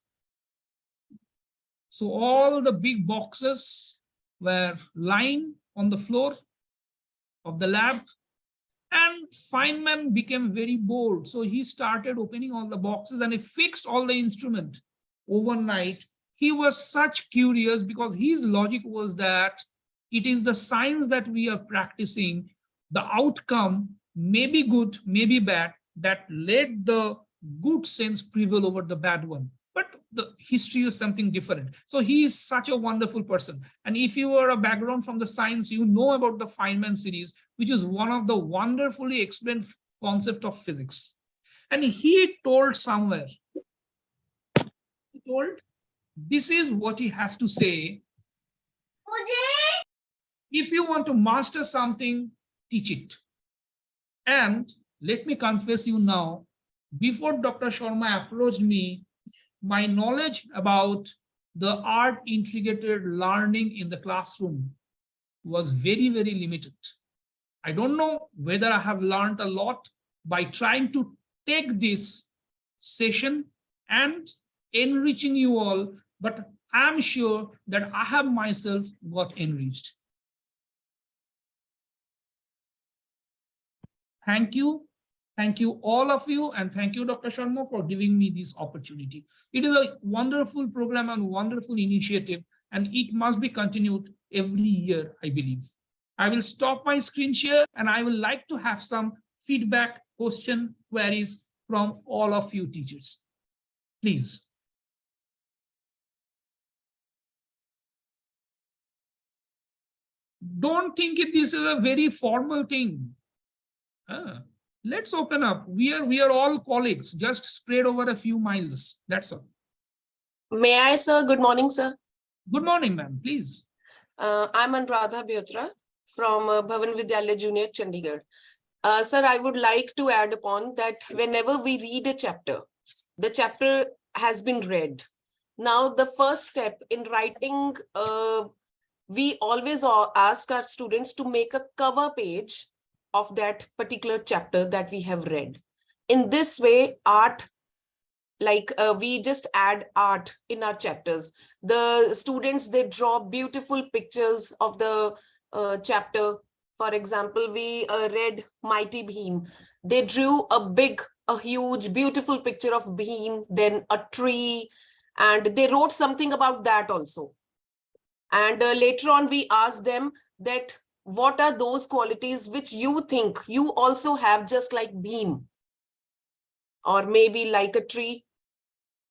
Speaker 4: So all the big boxes were lying on the floor of the lab, And Feynman became very bored. So he started opening all the boxes and he fixed all the instrument overnight. He was such curious because his logic was that it is the science that we are practicing. The outcome may be good, may be bad, that let the good sense prevail over the bad one. But the history is something different. So he is such a wonderful person. And if you are a background from the science, you know about the Feynman series, which is one of the wonderfully explained concept of physics. And he told somewhere, he told, this is what he has to say. If you want to master something, teach it. And let me confess you now, before Dr. Sharma approached me, my knowledge about the art integrated learning in the classroom was very, very limited. I don't know whether I have learned a lot by trying to take this session and enriching you all, but I'm sure that I have myself got enriched. Thank you. Thank you, all of you, and thank you, Dr. Sharma, for giving me this opportunity. It is a wonderful program and wonderful initiative, and it must be continued every year, I believe. I will stop my screen share, and I will like to have some feedback, question, queries from all of you teachers. Please. Don't think this is a very formal thing. Let's open up. We are all colleagues, just spread over a few miles. That's all.
Speaker 8: May I, sir? Good morning, sir.
Speaker 4: Good morning, ma'am. Please.
Speaker 8: I'm Anuradha Biotra from Bhavan Vidyalaya Junior, Chandigarh. Sir, I would like to add upon that whenever we read a chapter, the chapter has been read. Now, the first step in writing, we always ask our students to make a cover page of that particular chapter that we have read. In this way, art, like we just add art in our chapters. The students, they draw beautiful pictures of the chapter. For example, we read Mighty Bhim. They drew a huge, beautiful picture of Bhim, then a tree, and they wrote something about that also. And later on, we asked them that what are those qualities which you think you also have, just like Bhim, or maybe like a tree.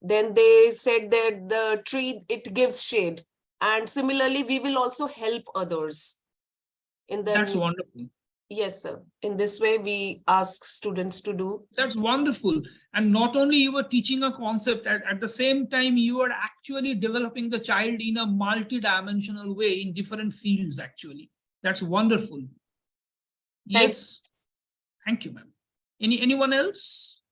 Speaker 8: Then they said that the tree, it gives shade. And similarly, we will also help others.
Speaker 4: That's wonderful.
Speaker 8: Yes, sir. In this way, we ask students to do.
Speaker 4: That's wonderful. And not only you were teaching a concept, at the same time, you are actually developing the child in a multi-dimensional way in different fields, actually. That's wonderful. Yes. Thank you, ma'am. Anyone else?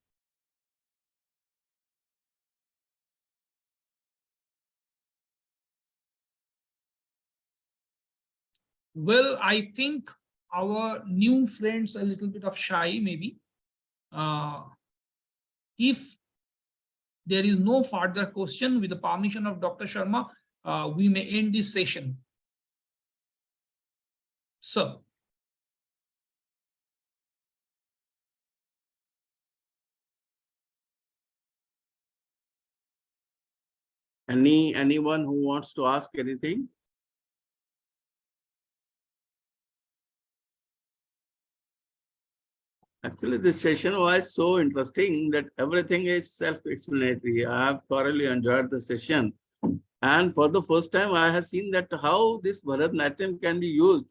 Speaker 4: Well, I think our new friends are a little bit of shy, maybe. If there is no further question, with the permission of Dr. Sharma, we may end this session. So.
Speaker 9: Anyone who wants to ask anything? Actually, this session was so interesting that everything is self-explanatory. I have thoroughly enjoyed the session. And for the first time, I have seen that how this Bharatanatyam can be used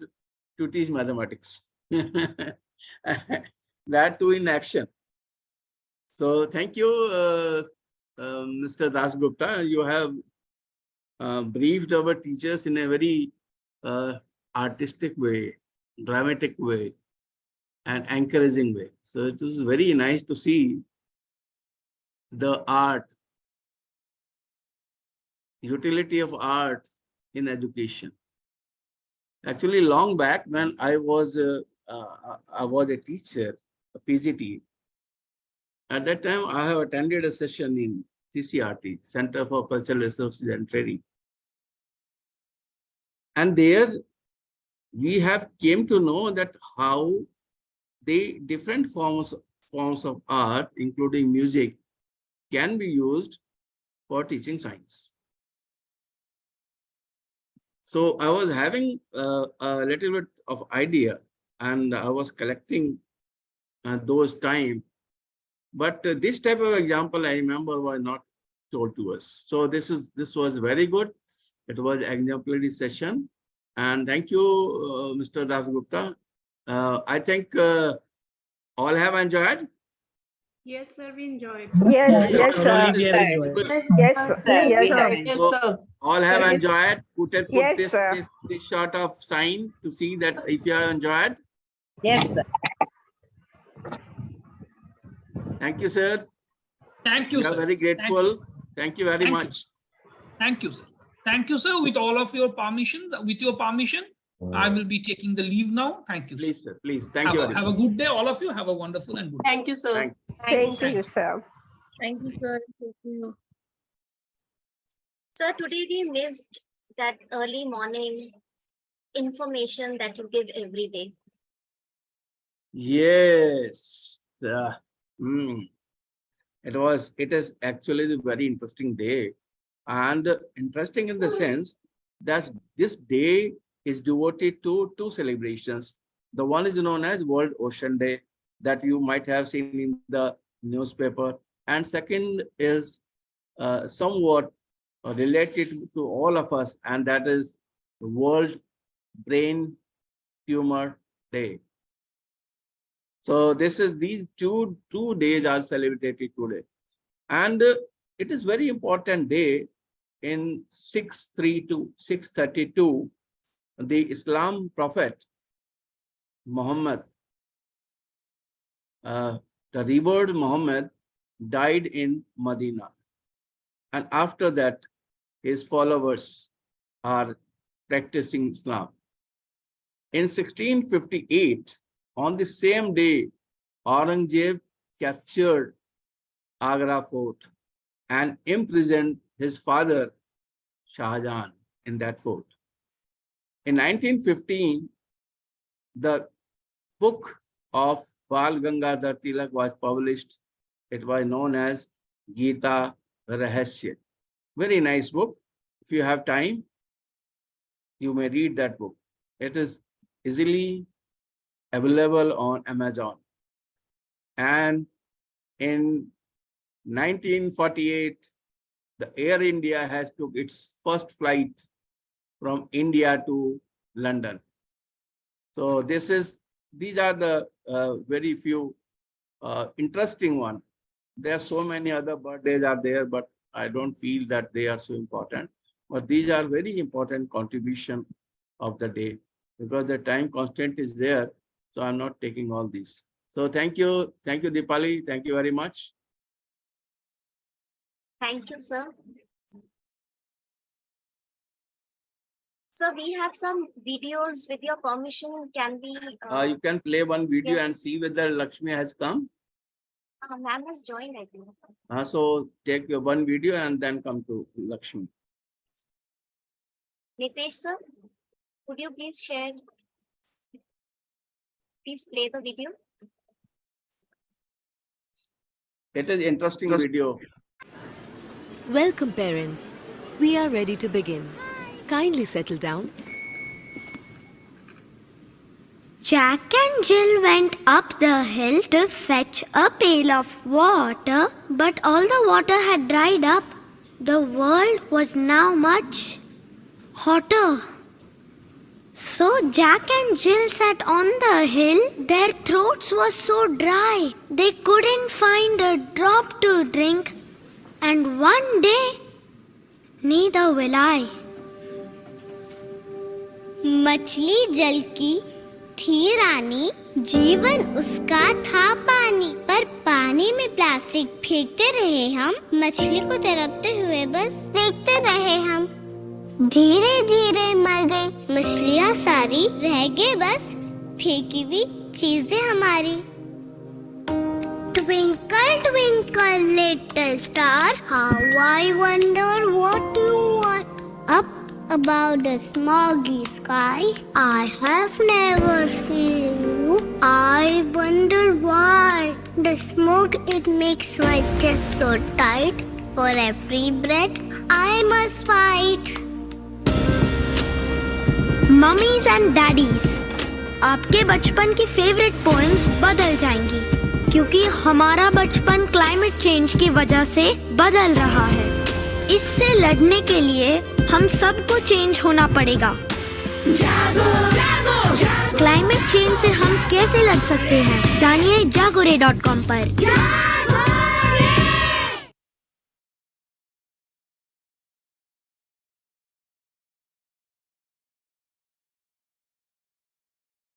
Speaker 9: to teach mathematics. That too in action. So thank you, Mr. Das Gupta. You have briefed our teachers in a very artistic way, dramatic way, and encouraging way. So it was very nice to see the art, utility of art in education. Actually, long back when I was a teacher, a PGT, at that time I have attended a session in CCRT, Center for Cultural Resources and Training. And there we have came to know that how the different forms of art, including music, can be used for teaching science. So I was having a little bit of idea, and I was collecting those time. But this type of example, I remember, was not told to us. So this was very good. It was exemplary session, and thank you, Mr. Dasgupta. I think all have enjoyed.
Speaker 6: Yes, sir, we enjoyed.
Speaker 10: Yes, yes,
Speaker 9: Thoroughly
Speaker 10: sir.
Speaker 9: we have enjoyed.
Speaker 10: Yes, sir. Yes, sir.
Speaker 8: Yes,
Speaker 9: So
Speaker 8: sir.
Speaker 9: all have
Speaker 10: Yes.
Speaker 9: enjoyed. Put
Speaker 10: Yes,
Speaker 9: this,
Speaker 10: sir.
Speaker 9: this sort of sign to see that if you have enjoyed.
Speaker 10: Yes, sir.
Speaker 9: Thank you, sir.
Speaker 4: Thank you,
Speaker 9: We are
Speaker 4: sir.
Speaker 9: very grateful. Thank you very
Speaker 4: Thank you.
Speaker 9: much.
Speaker 4: Thank you, sir. Thank you, sir. With all of your permission, I will be taking the leave now. Thank you, sir.
Speaker 9: Please, sir. Please. Thank you very
Speaker 4: Have a
Speaker 9: much.
Speaker 4: good day, all of you. Have a wonderful and good day.
Speaker 8: Thank you, sir.
Speaker 9: Thanks.
Speaker 10: Same to you, sir.
Speaker 6: Thank you, sir. Thank you.
Speaker 5: Sir, today we missed that early morning information that you give every day.
Speaker 9: Yes. It is actually a very interesting day, and interesting in the sense that this day is devoted to two celebrations. The one is known as World Ocean Day, that you might have seen in the newspaper, and second is somewhat related to all of us, and that is World Brain Tumor Day. So these two days are celebrated today, and it is very important day. In 632, the Islam prophet Muhammad, the revered Muhammad, died in Medina, and after that his followers are practicing Islam. In 1658, on the same day, Aurangzeb captured Agra fort and imprisoned his father Shah Jahan in that fort. In 1915, the book of Bal Gangadhar Tilak was published. It was known as Gita Rahasya. Very nice book. If you have time, you may read that book. It is easily available on Amazon. And in 1948, the Air India has took its first flight from India to London. So these are the very few interesting one. There are so many other birthdays are there, but I don't feel that they are so important. But these are very important contribution of the day, because the time constant is there. So I'm not taking all these. So thank you, Deepali. Thank you very much.
Speaker 5: Thank you, sir. So we have some videos. With your permission, can we?
Speaker 9: You can play one video and
Speaker 5: yes.
Speaker 9: see whether Lakshmi has come.
Speaker 5: Ma'am has joined, I think.
Speaker 9: So take your one video and then come to Lakshmi.
Speaker 5: Nitesh, sir, would you please share? Please play the video.
Speaker 9: It is interesting video.
Speaker 11: Welcome, parents. We are ready to begin. Kindly settle down.
Speaker 12: Jack and Jill went up the hill to fetch a pail of water, but all the water had dried up. The world was now much hotter. So Jack and Jill sat on the hill. Their throats were so dry, they couldn't find a drop to drink. And one day, neither will I. मछली जल की थी रानी, जीवन उसका था पानी, पर पानी में प्लास्टिक फेंकते रहे हम, मछली को तरपते हुए बस देखते रहे हम। धीरे धीरे मर गई मछलियाँ सारी, रह गए बस फेंकी हुई चीजें हमारी। Twinkle, twinkle, little star, how I wonder what you are. Up about the smoggy sky. I have never seen you. I wonder why. The smoke, it makes my chest so tight. For every breath, I must fight. Mummies and daddies, आपके बचपन की favourite poems बदल जाएंगी क्योंकि हमारा बचपन climate change की वजह से बदल रहा है। इससे लड़ने के लिए हम सबको चेंज होना पड़ेगा। जागो, जागो, जागो। क्लाइमेट चेंज से हम कैसे लड़ सकते हैं, जानिए jagore.com पर।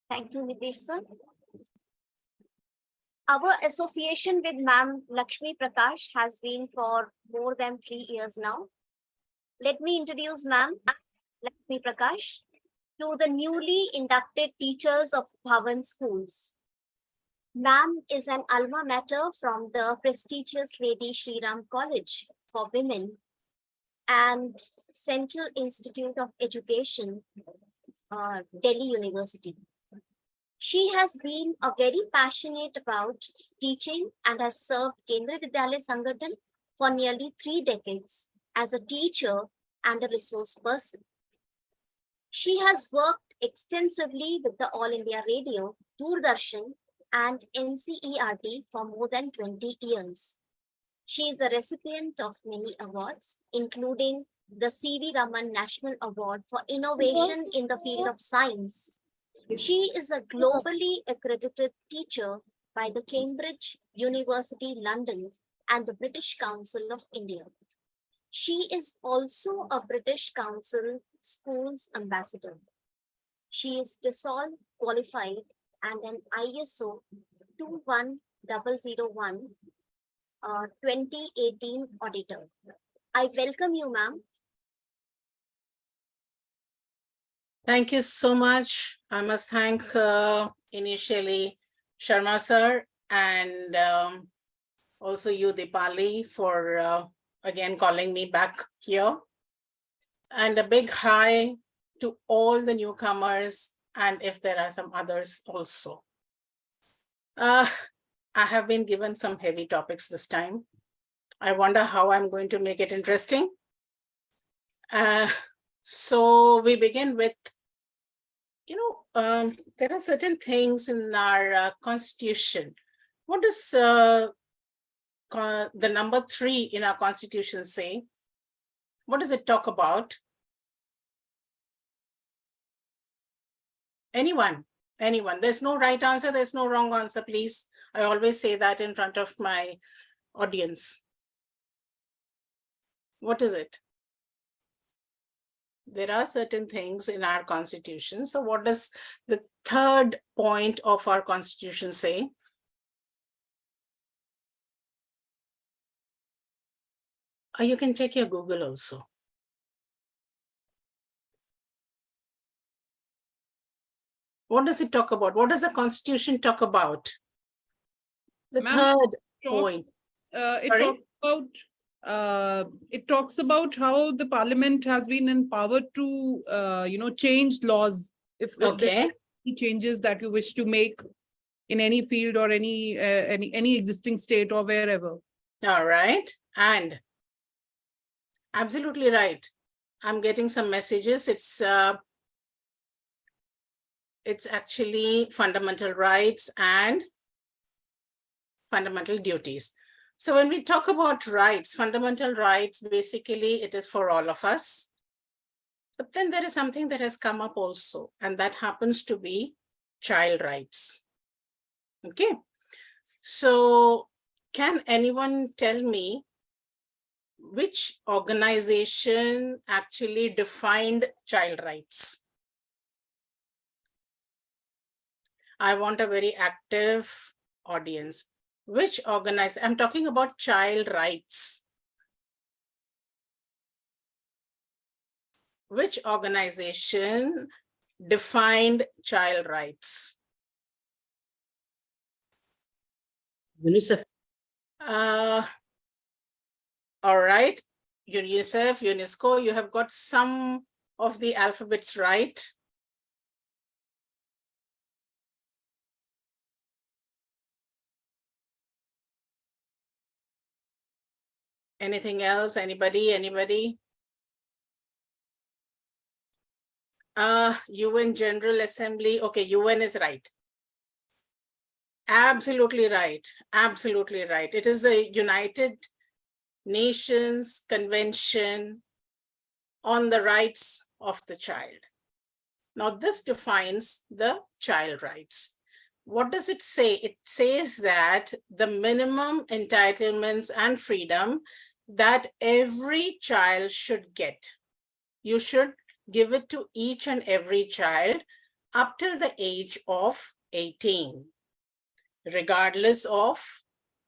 Speaker 5: Thank you, Nitish sir. Our association with Ma'am Lakshmi Prakash has been for more than 3 years now. Let me introduce Ma'am Lakshmi Prakash to the newly inducted teachers of Bhavan schools. Ma'am is an alma mater from the prestigious Lady Shri Ram College for Women and Central Institute of Education, Delhi University. She has been very passionate about teaching and has served Kendriya Vidyalaya Sangathan for nearly 3 decades as a teacher and a resource person. She has worked extensively with the All India Radio, Doordarshan, and NCERT for more than 20 years. She is a recipient of many awards, including the C.V. Raman National Award for Innovation in the Field of Science. She is a globally accredited teacher by the Cambridge University London and the British Council of India. She is also a British Council Schools Ambassador. She is DISOL qualified and an ISO 21001 2018 auditor. I welcome you, ma'am.
Speaker 13: Thank you so much. I must thank initially Sharma sir and also you, Dipali, for again calling me back here. And a big hi to all the newcomers, and if there are some others also. I have been given some heavy topics this time. I wonder how I'm going to make it interesting. So we begin with, there are certain things in our constitution. What does the number 3 in our constitution say? What does it talk about? Anyone? There's no right answer, there's no wrong answer, please. I always say that in front of my audience. What is it? There are certain things in our constitution. So what does the 3rd point of our constitution say? You can check your Google also. What does it talk about? What does the constitution talk about? The 3rd point.
Speaker 14: It talks about how the parliament has been empowered to, change laws if there are any changes that you wish to make in any field or any existing state or wherever.
Speaker 13: All right, and absolutely right. I'm getting some messages. It's actually fundamental rights and fundamental duties. So when we talk about rights, fundamental rights, basically it is for all of us. But then there is something that has come up also, and that happens to be child rights. Okay. So can anyone tell me which organization actually defined child rights? I want a very active audience. Which organization? I'm talking about child rights. Which organization defined child rights?
Speaker 7: UNICEF.
Speaker 13: All right, UNICEF, UNESCO, you have got some of the alphabets right? Anything else? Anybody? UN General Assembly. Okay, UN is right. Absolutely right. Absolutely right. It is the United Nations Convention on the Rights of the Child. Now, this defines the child rights. What does it say? It says that the minimum entitlements and freedom that every child should get. You should give it to each and every child up till the age of 18, regardless of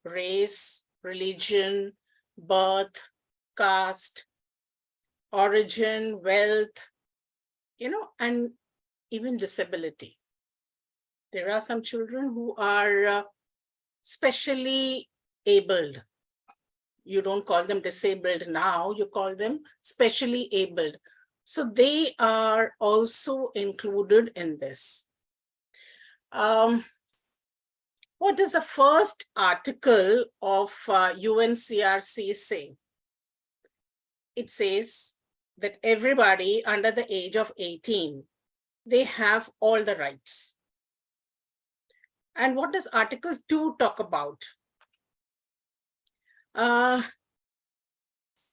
Speaker 13: race, religion, birth, caste, origin, wealth, and even disability. There are some children who are specially abled. You don't call them disabled now, you call them specially abled. So they are also included in this. What does the first article of UNCRC say? It says that everybody under the age of 18, they have all the rights. And what does Article 2 talk about?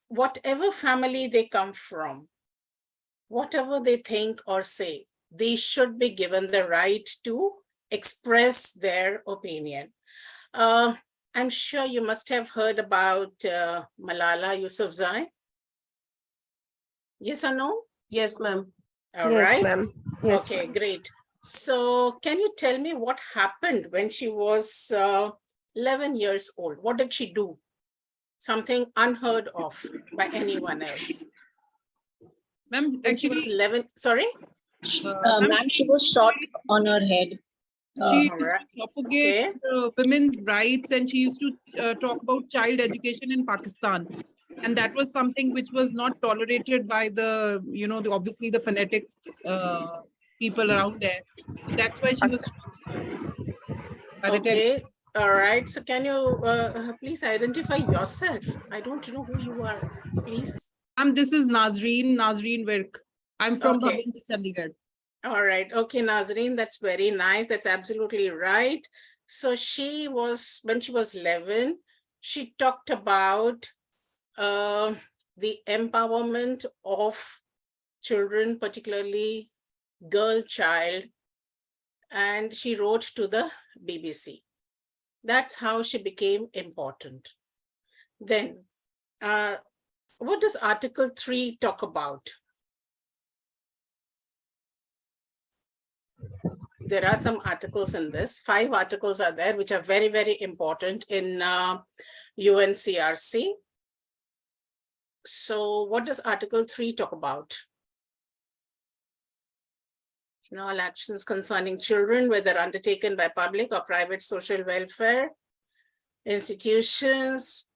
Speaker 13: Whatever family they come from, whatever they think or say, they should be given the right to express their opinion. I'm sure you must have heard about Malala Yousafzai. Yes or no?
Speaker 8: Yes, ma'am.
Speaker 13: All
Speaker 10: Yes,
Speaker 13: right.
Speaker 10: ma'am. Yes,
Speaker 13: Okay, great. So can you tell me what happened when she was 11 years old? What did she do? Something unheard of by anyone else.
Speaker 14: Ma'am,
Speaker 13: When she was 11, sorry?
Speaker 7: Ma'am, she was shot on her head.
Speaker 14: She used
Speaker 13: Alright.
Speaker 14: to propagate women's rights, and she used to talk about child education in Pakistan. And that was something which was not tolerated by the, obviously the fanatic people around there. So that's why she was by the
Speaker 13: Okay, all right. So can you please identify yourself? I don't know who you are, please.
Speaker 14: This is Nazreen Virk. I'm from
Speaker 13: Okay.
Speaker 14: Bhavan, Chandigarh.
Speaker 13: All right. Okay, Nazreen, that's very nice. That's absolutely right. So she was, when she was 11, she talked about the empowerment of children, particularly girl child, and she wrote to the BBC. That's how she became important. Then, what does Article 3 talk about? There are some articles in this. 5 articles are there, which are very, very important in UNCRC. So what does Article 3 talk about? In all actions concerning children, whether undertaken by public or private social welfare institutions.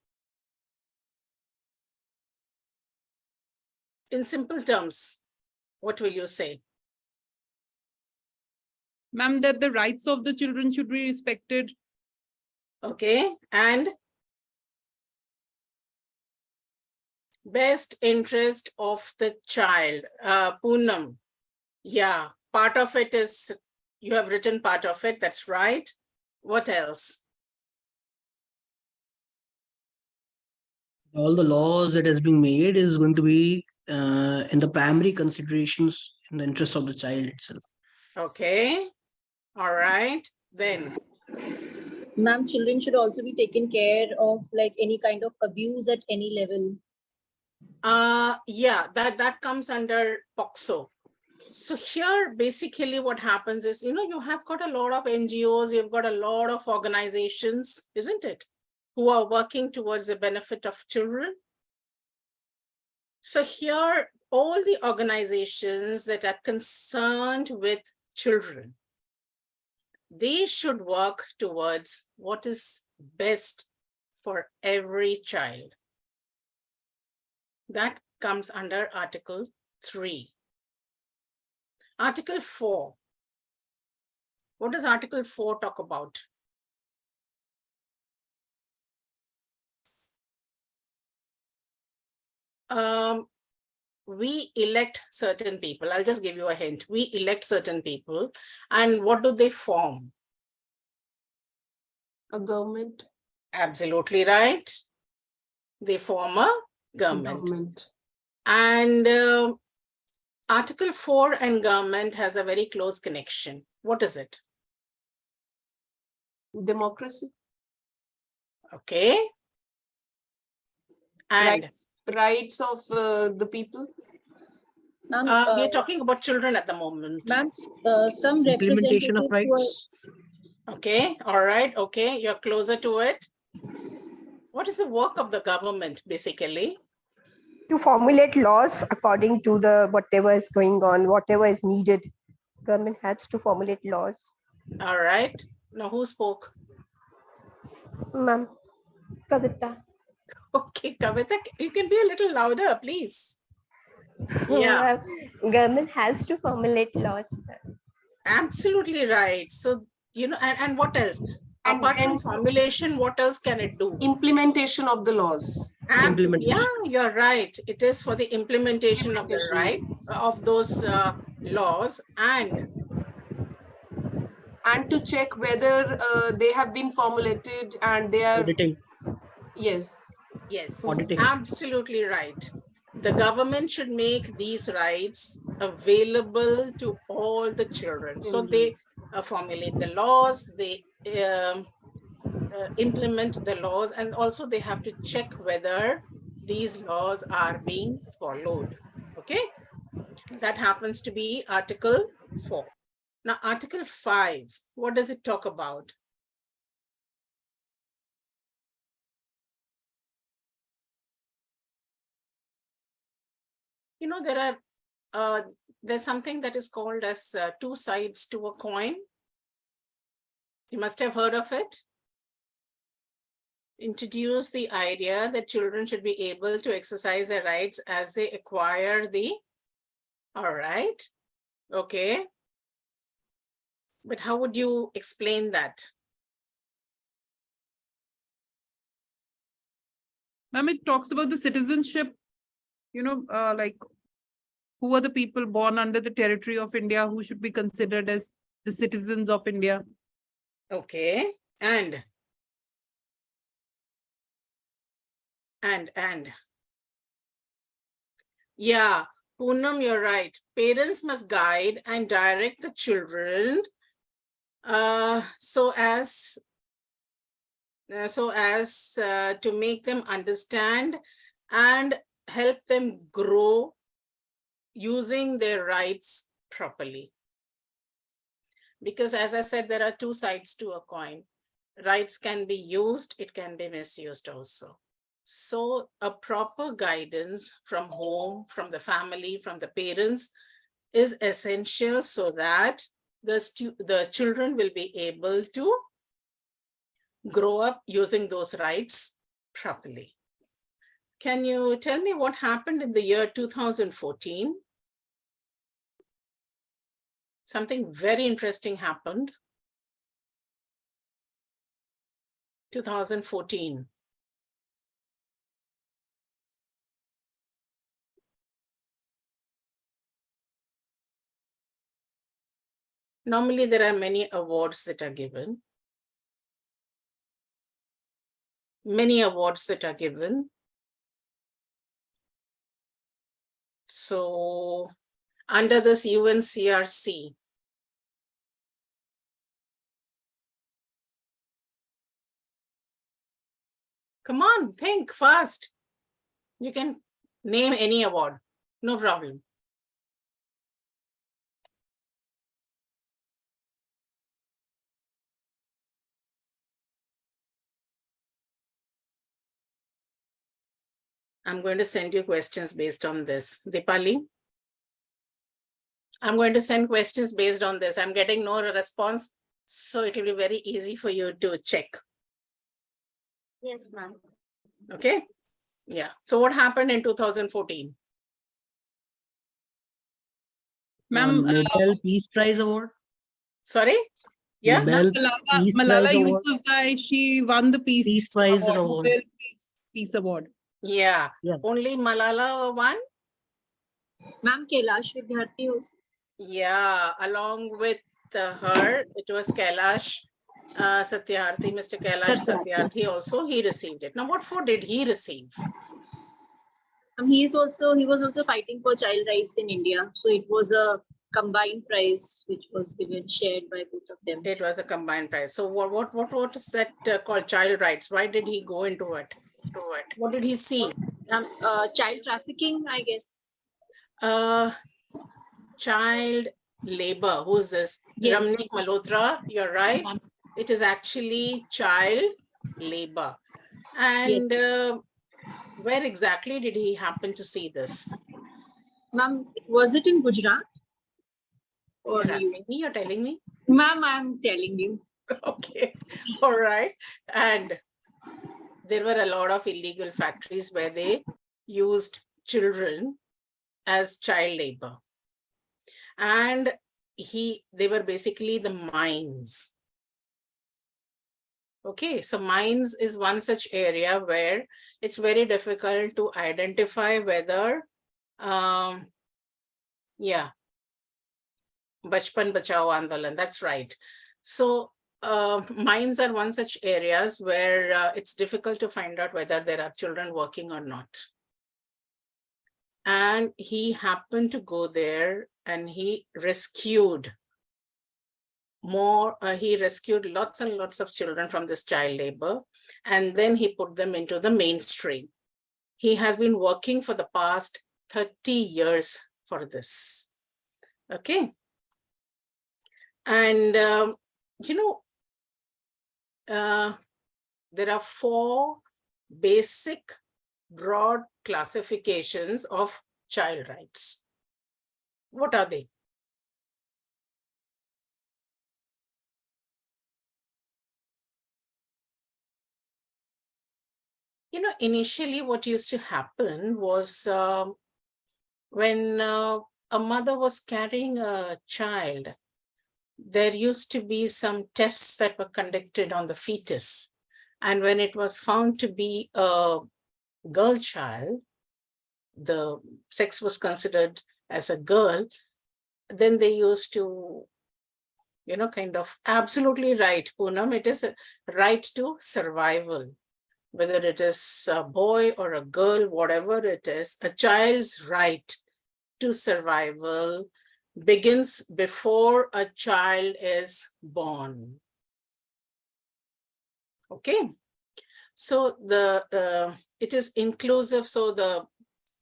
Speaker 13: In simple terms, what will you say?
Speaker 14: Ma'am, that the rights of the children should be respected.
Speaker 13: Okay, and best interest of the child. Poonam, yeah, part of it is, you have written part of it, that's right. What else?
Speaker 7: All the laws that has been made is going to be in the primary considerations in the interest of the child itself.
Speaker 13: Okay, all right, then.
Speaker 15: Ma'am, children should also be taken care of, like any kind of abuse at any level.
Speaker 13: Yeah, that comes under POCSO. So here, basically what happens is, you have got a lot of NGOs, you've got a lot of organizations, isn't it? Who are working towards the benefit of children. So here, all the organizations that are concerned with children, they should work towards what is best for every child. That comes under Article 3. Article 4. What does Article 4 talk about? We elect certain people. I'll just give you a hint. We elect certain people. And what do they form?
Speaker 8: A government.
Speaker 13: Absolutely right. They form a government. And Article 4 and government has a very close connection. What is it?
Speaker 8: Democracy.
Speaker 13: Okay. And
Speaker 8: rights of the people.
Speaker 13: we are talking about children at the moment.
Speaker 15: Ma'am, some
Speaker 7: Implementation of
Speaker 15: representatives were.
Speaker 13: Okay, all right, okay, you're closer to it. What is the work of the government, basically?
Speaker 10: To formulate laws according to the whatever is going on, whatever is needed. Government helps to formulate laws.
Speaker 13: All right. Now, who spoke?
Speaker 10: Ma'am, Kavita.
Speaker 13: Okay, Kavita, you can be a little louder, please. Yeah.
Speaker 10: Government has to formulate laws.
Speaker 13: Absolutely right. So, you know, and what else? Apart from formulation, what else can it do?
Speaker 8: Implementation of the laws.
Speaker 13: Yeah, you're right. It is for the implementation of the right of those laws and
Speaker 8: to check whether they have been formulated and they are
Speaker 7: auditing.
Speaker 8: Yes.
Speaker 13: Yes,
Speaker 7: Auditing.
Speaker 13: absolutely right. The government should make these rights available to all the children. So they formulate the laws, they implement the laws, and also they have to check whether these laws are being followed. Okay, that happens to be Article 4. Now, Article 5, what does it talk about? You know, there's something that is called as two sides to a coin. You must have heard of it. Introduce the idea that children should be able to exercise their rights as they acquire the, all right, okay. But how would you explain that?
Speaker 14: Ma'am, it talks about the citizenship, you know, like who are the people born under the territory of India who should be considered as the citizens of India.
Speaker 13: Okay, and yeah, Poonam, you're right. Parents must guide and direct the children so as to make them understand and help them grow using their rights properly. Because as I said, there are two sides to a coin. Rights can be used, it can be misused also. So a proper guidance from home, from the family, from the parents is essential so that the children will be able to grow up using those rights properly. Can you tell me what happened in the year 2014? Something very interesting happened. 2014. Normally, there are many awards that are given. Many awards that are given. So, under this UNCRC, come on, think fast. You can name any award, no problem. I'm going to send you questions based on this. Dipali, I'm going to send questions based on this. I'm getting no response, so it will be very easy for you to check.
Speaker 5: Yes, ma'am.
Speaker 13: Okay. Yeah. So what happened in 2014?
Speaker 14: Ma'am,
Speaker 7: Nobel Peace Prize Award.
Speaker 13: Sorry? Yeah.
Speaker 7: Nobel Peace Prize
Speaker 14: Malala
Speaker 7: Award.
Speaker 14: Yousafzai, she won the
Speaker 7: Peace Prize
Speaker 14: Award,
Speaker 7: Award.
Speaker 14: Nobel Peace Award.
Speaker 13: Yeah.
Speaker 7: Yeah.
Speaker 13: Only Malala won?
Speaker 15: Ma'am, Kailash Vidyarthi also.
Speaker 13: Yeah, along with her, it was Kailash Satyarthi, Mr. Kailash Satyarthi also, he received it. Now, what for did he receive?
Speaker 15: He was also fighting for child rights in India. So it was a combined prize which was shared by both of them.
Speaker 13: It was a combined prize. So what is that called, child rights? Why did he go into it? What did he see?
Speaker 15: Child trafficking, I guess.
Speaker 13: Child labor. Who's this?
Speaker 15: Yes.
Speaker 13: Ramnik Malhotra, you're right. It is actually child labor. And where exactly did he happen to see this?
Speaker 15: Ma'am, was it in Gujarat? Or
Speaker 13: You're asking me, you're telling me?
Speaker 15: Ma'am, I'm telling you.
Speaker 13: Okay, all right. And there were a lot of illegal factories where they used children as child labor. And they were basically the mines. Okay, so mines is one such area where it's very difficult to identify whether, Bachpan Bachao Andolan, that's right. So mines are one such areas where it's difficult to find out whether there are children working or not. And he happened to go there and he rescued lots and lots of children from this child labor, and then he put them into the mainstream. He has been working for the past 30 years for this. Okay. And, there are 4 basic broad classifications of child rights. What are they? Initially what used to happen was when a mother was carrying a child, there used to be some tests that were conducted on the fetus. And when it was found to be a girl child, the sex was considered as a girl, then they used to, kind of absolutely right, Poonam, it is a right to survival. Whether it is a boy or a girl, whatever it is, a child's right to survival begins before a child is born. Okay, so it is inclusive. So the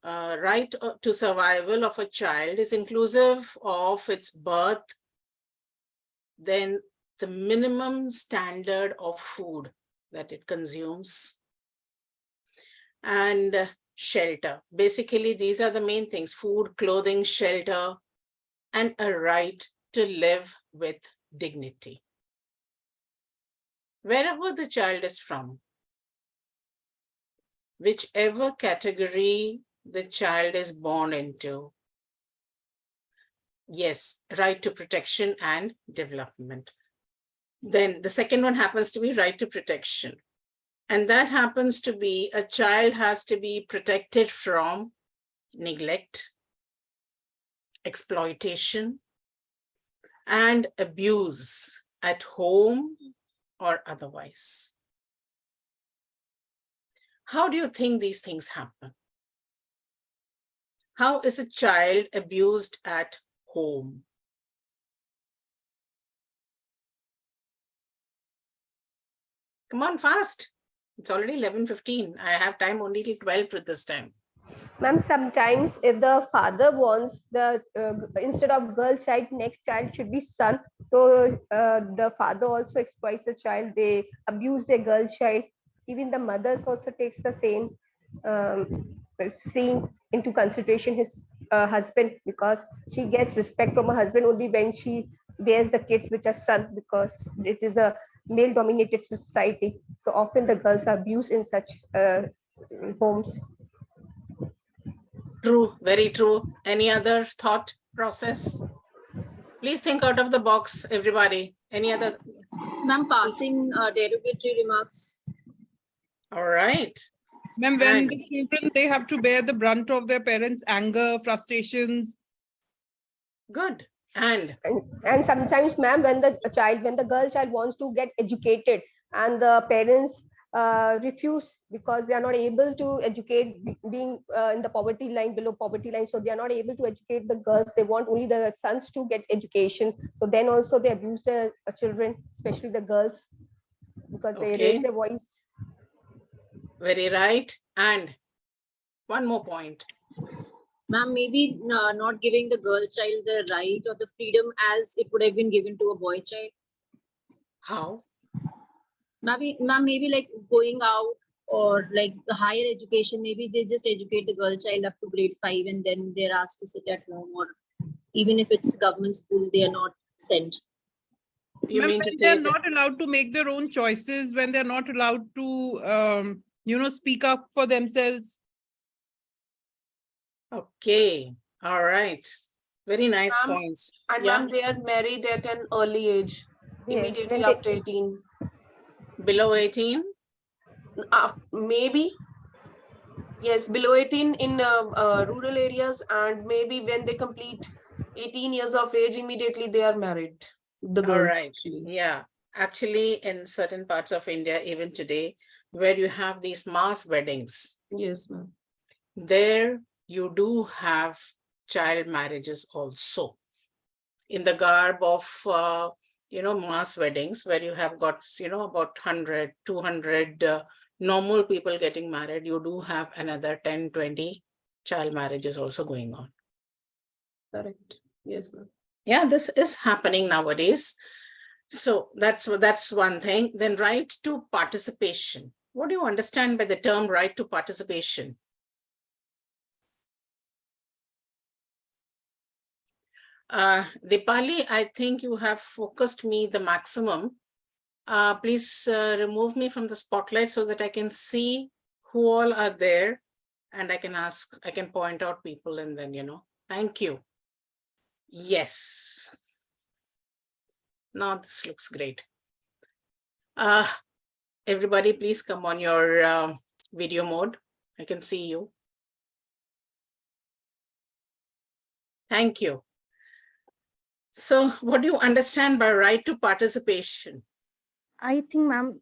Speaker 13: right to survival of a child is inclusive of its birth, then the minimum standard of food that it consumes, and shelter. Basically, these are the main things: food, clothing, shelter, and a right to live with dignity. Wherever the child is from, whichever category the child is born into, yes, right to protection and development. Then the second one happens to be right to protection. And that happens to be a child has to be protected from neglect, exploitation, and abuse at home or otherwise. How do you think these things happen? How is a child abused at home? Come on, fast. It's already 11:15. I have time only till 12 for this time.
Speaker 10: Ma'am, sometimes if the father wants the instead of girl child, next child should be son. So the father also exploits the child. They abuse their girl child. Even the mothers also takes the same, seeing into consideration his husband, because she gets respect from her husband only when she bears the kids which are son, because it is a male dominated society. So often the girls are abused in such homes.
Speaker 13: True, very true. Any other thought process? Please think out of the box, everybody. Any other?
Speaker 15: Ma'am, passing derogatory remarks.
Speaker 13: All right.
Speaker 14: Ma'am, when
Speaker 13: And-
Speaker 14: the children, they have to bear the brunt of their parents' anger, frustrations.
Speaker 13: Good. And
Speaker 10: sometimes, ma'am, when the girl child wants to get educated and the parents refuse because they are not able to educate, being in the poverty line, below poverty line, so they are not able to educate the girls. They want only the sons to get education. So then also they abuse the children, especially the girls, because they
Speaker 13: Okay.
Speaker 10: raise their voice.
Speaker 13: very right. And one more point.
Speaker 15: Ma'am, maybe not giving the girl child the right or the freedom as it would have been given to a boy child.
Speaker 13: How?
Speaker 15: Ma'am, maybe like going out or like the higher education, maybe they just educate the girl child up to grade 5 and then they're asked to sit at home, or even if it's government school, they are not sent.
Speaker 13: You
Speaker 14: Ma'am,
Speaker 13: mean to
Speaker 14: when
Speaker 13: say
Speaker 14: they're
Speaker 13: that-
Speaker 14: not allowed to make their own choices, when they're not allowed to, speak up for themselves.
Speaker 13: Okay. All right. Very nice
Speaker 8: Ma'am,
Speaker 13: points.
Speaker 8: And
Speaker 13: Yeah.
Speaker 8: ma'am, they are married at an early age,
Speaker 10: Yes,
Speaker 8: immediately
Speaker 10: when they-
Speaker 8: after 18.
Speaker 13: Below 18?
Speaker 8: Maybe. Yes, below 18 in rural areas, and maybe when they complete 18 years of age, immediately they are married. The
Speaker 13: All
Speaker 8: girls,
Speaker 13: right.
Speaker 8: actually.
Speaker 13: Yeah. Actually, in certain parts of India, even today, where you have these mass weddings,
Speaker 8: Yes, ma'am.
Speaker 13: there you do have child marriages also. In the garb of, mass weddings, where you have got, about 100, 200 normal people getting married, you do have another 10, 20 child marriages also going on.
Speaker 8: Correct. Yes, ma'am.
Speaker 13: Yeah, this is happening nowadays. So that's one thing. Then right to participation. What do you understand by the term right to participation? Dipali, I think you have focused me the maximum. Please remove me from the spotlight so that I can see who all are there, and I can point out people, and then, thank you. Yes. Now this looks great. Everybody, please come on your video mode. I can see you. Thank you. So what do you understand by right to participation?
Speaker 16: I think, ma'am,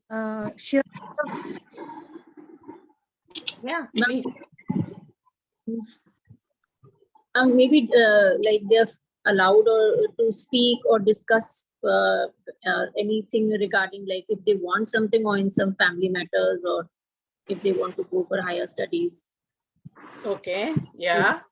Speaker 16: sure.
Speaker 13: Yeah, please.
Speaker 15: Maybe like they're allowed or to speak or discuss anything regarding like if they want something or in some family matters, or if they want to go for higher studies.
Speaker 13: Okay, yeah.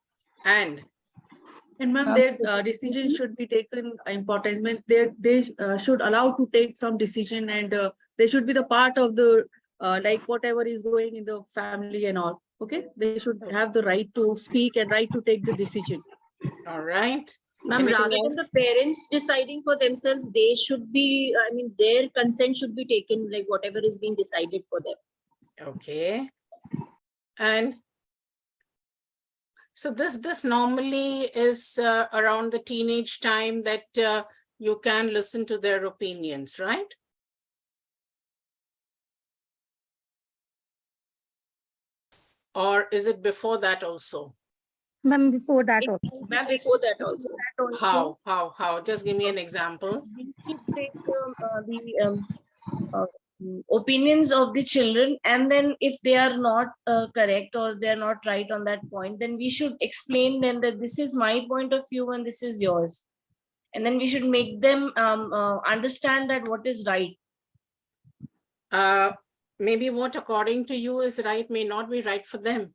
Speaker 13: And
Speaker 17: ma'am, their decision should be taken important. Mean they should allow to take some decision, and they should be the part of the like whatever is going in the family and all. Okay, they should have the right to speak and right to take the decision.
Speaker 13: All right.
Speaker 15: Ma'am, rather than the parents deciding for themselves, they should be, I mean, their consent should be taken, like whatever is being decided for them.
Speaker 13: Okay. And so this normally is around the teenage time that you can listen to their opinions, right? Or is it before that also?
Speaker 16: Ma'am, before that also.
Speaker 15: Ma'am, before that also.
Speaker 13: How? Just give me an example.
Speaker 6: We should take opinions of the children, and then if they are not correct or they are not right on that point, then we should explain them that this is my point of view and this is yours, and then we should make them understand that what is right.
Speaker 13: Maybe what according to you is right may not be right for them.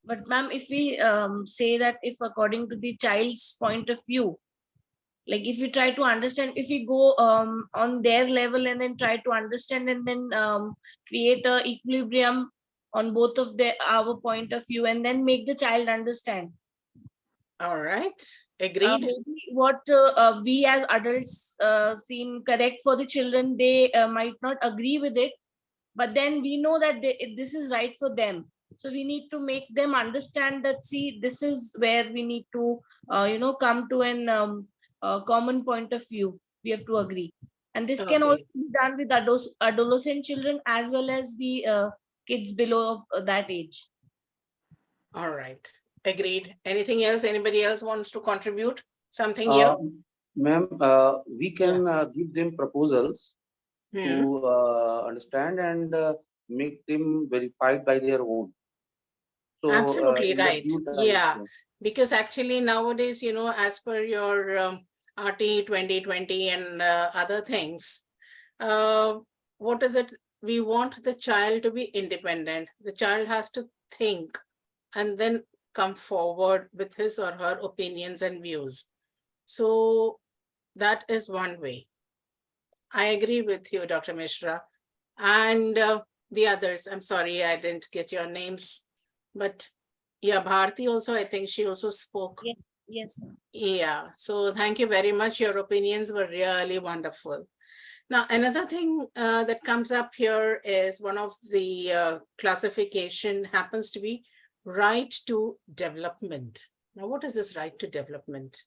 Speaker 6: But ma'am, if we say that if according to the child's point of view, like if we try to understand, if we go on their level and then try to understand and then create a equilibrium on both of our point of view and then make the child understand.
Speaker 13: All right, agreed.
Speaker 6: Maybe what we as adults seem correct for the children, they might not agree with it, but then we know that this is right for them. So we need to make them understand that, see, this is where we need to, come to an common point of view. We have to agree. And this can also be done with adolescent children as well as the kids below that age.
Speaker 13: All right, agreed. Anything else? Anybody else wants to contribute something here?
Speaker 18: Ma'am, we can give them proposals to understand and make them verified by their own. So,
Speaker 13: absolutely
Speaker 18: in the
Speaker 13: right.
Speaker 18: due time,
Speaker 13: Yeah, because actually nowadays, as per your RT 2020 and other things, what is it? We want the child to be independent. The child has to think and then come forward with his or her opinions and views. So that is one way. I agree with you, Dr. Mishra. And the others, I'm sorry, I didn't get your names. But yeah, Bharti also, I think she also spoke.
Speaker 6: Yes.
Speaker 13: Yeah, so thank you very much. Your opinions were really wonderful. Now, another thing that comes up here is one of the classification happens to be right to development. Now, what is this right to development?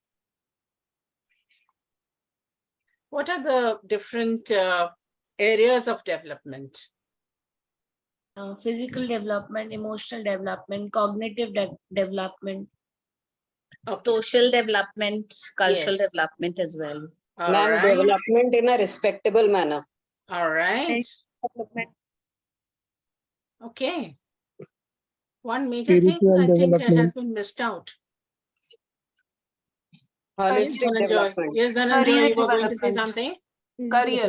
Speaker 13: What are the different areas of development?
Speaker 6: Physical development, emotional development, cognitive development.
Speaker 19: Social development, cultural
Speaker 13: Yes.
Speaker 19: development as well.
Speaker 13: Ma'am,
Speaker 20: development in a respectable manner.
Speaker 13: All right. Okay. One major thing
Speaker 2: Spiritual
Speaker 13: I think has
Speaker 2: development.
Speaker 13: been missed out.
Speaker 20: Holistic
Speaker 13: Dhananjoy.
Speaker 20: development.
Speaker 13: Yes, Dhananjoy,
Speaker 8: Career
Speaker 13: you were going to say
Speaker 8: development.
Speaker 13: something?
Speaker 8: Career.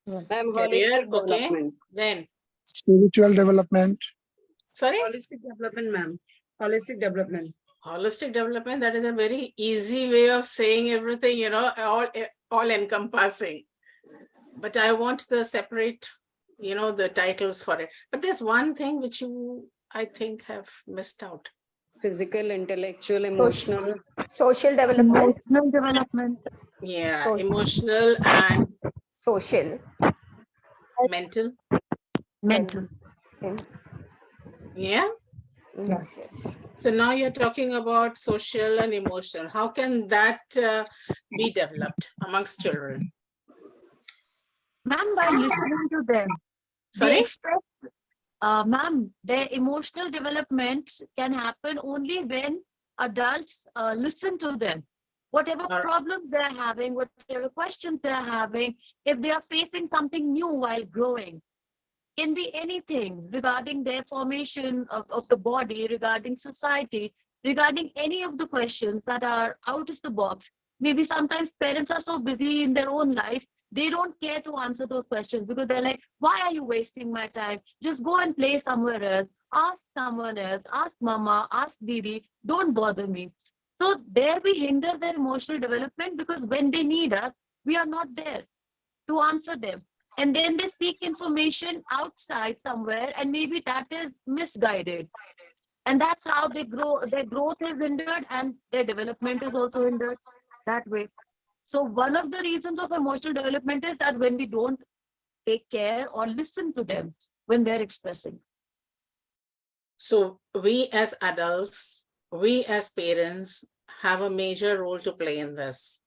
Speaker 20: Ma'am,
Speaker 13: Career,
Speaker 20: holistic
Speaker 13: okay.
Speaker 20: development.
Speaker 13: Then,
Speaker 2: Spiritual development.
Speaker 13: sorry?
Speaker 20: Holistic development, ma'am. Holistic development.
Speaker 13: Holistic development, that is a very easy way of saying everything, all encompassing. But I want the separate, the titles for it. But there's one thing which you, I think, have missed out.
Speaker 20: Physical, intellectual, emotional.
Speaker 10: Social development.
Speaker 16: Emotional development.
Speaker 13: Yeah,
Speaker 10: Social.
Speaker 13: emotional and
Speaker 10: Social.
Speaker 13: mental.
Speaker 16: Mental.
Speaker 13: Yeah.
Speaker 10: Yes.
Speaker 13: So now you're talking about social and emotional. How can that be developed amongst children?
Speaker 16: Ma'am, by listening to them. They
Speaker 13: Sorry?
Speaker 16: express, ma'am, their emotional development can happen only when adults listen to them. Whatever problems they're having, whatever questions they're having, if they are facing something new while growing, can be anything regarding their formation of the body, regarding society, regarding any of the questions that are out of the box. Maybe sometimes parents are so busy in their own life, they don't care to answer those questions because they're like, why are you wasting my time? Just go and play somewhere else. Ask someone else. Ask mama, ask Didi. Don't bother me. So there we hinder their emotional development because when they need us, we are not there to answer them. And then they seek information outside somewhere, and maybe that is misguided. And that's how they grow. Their growth is hindered and their development is also hindered that way. So one of the reasons of emotional development is that when we don't take care or listen to them when they're expressing.
Speaker 13: So we as adults, we as parents have a major role to play in this.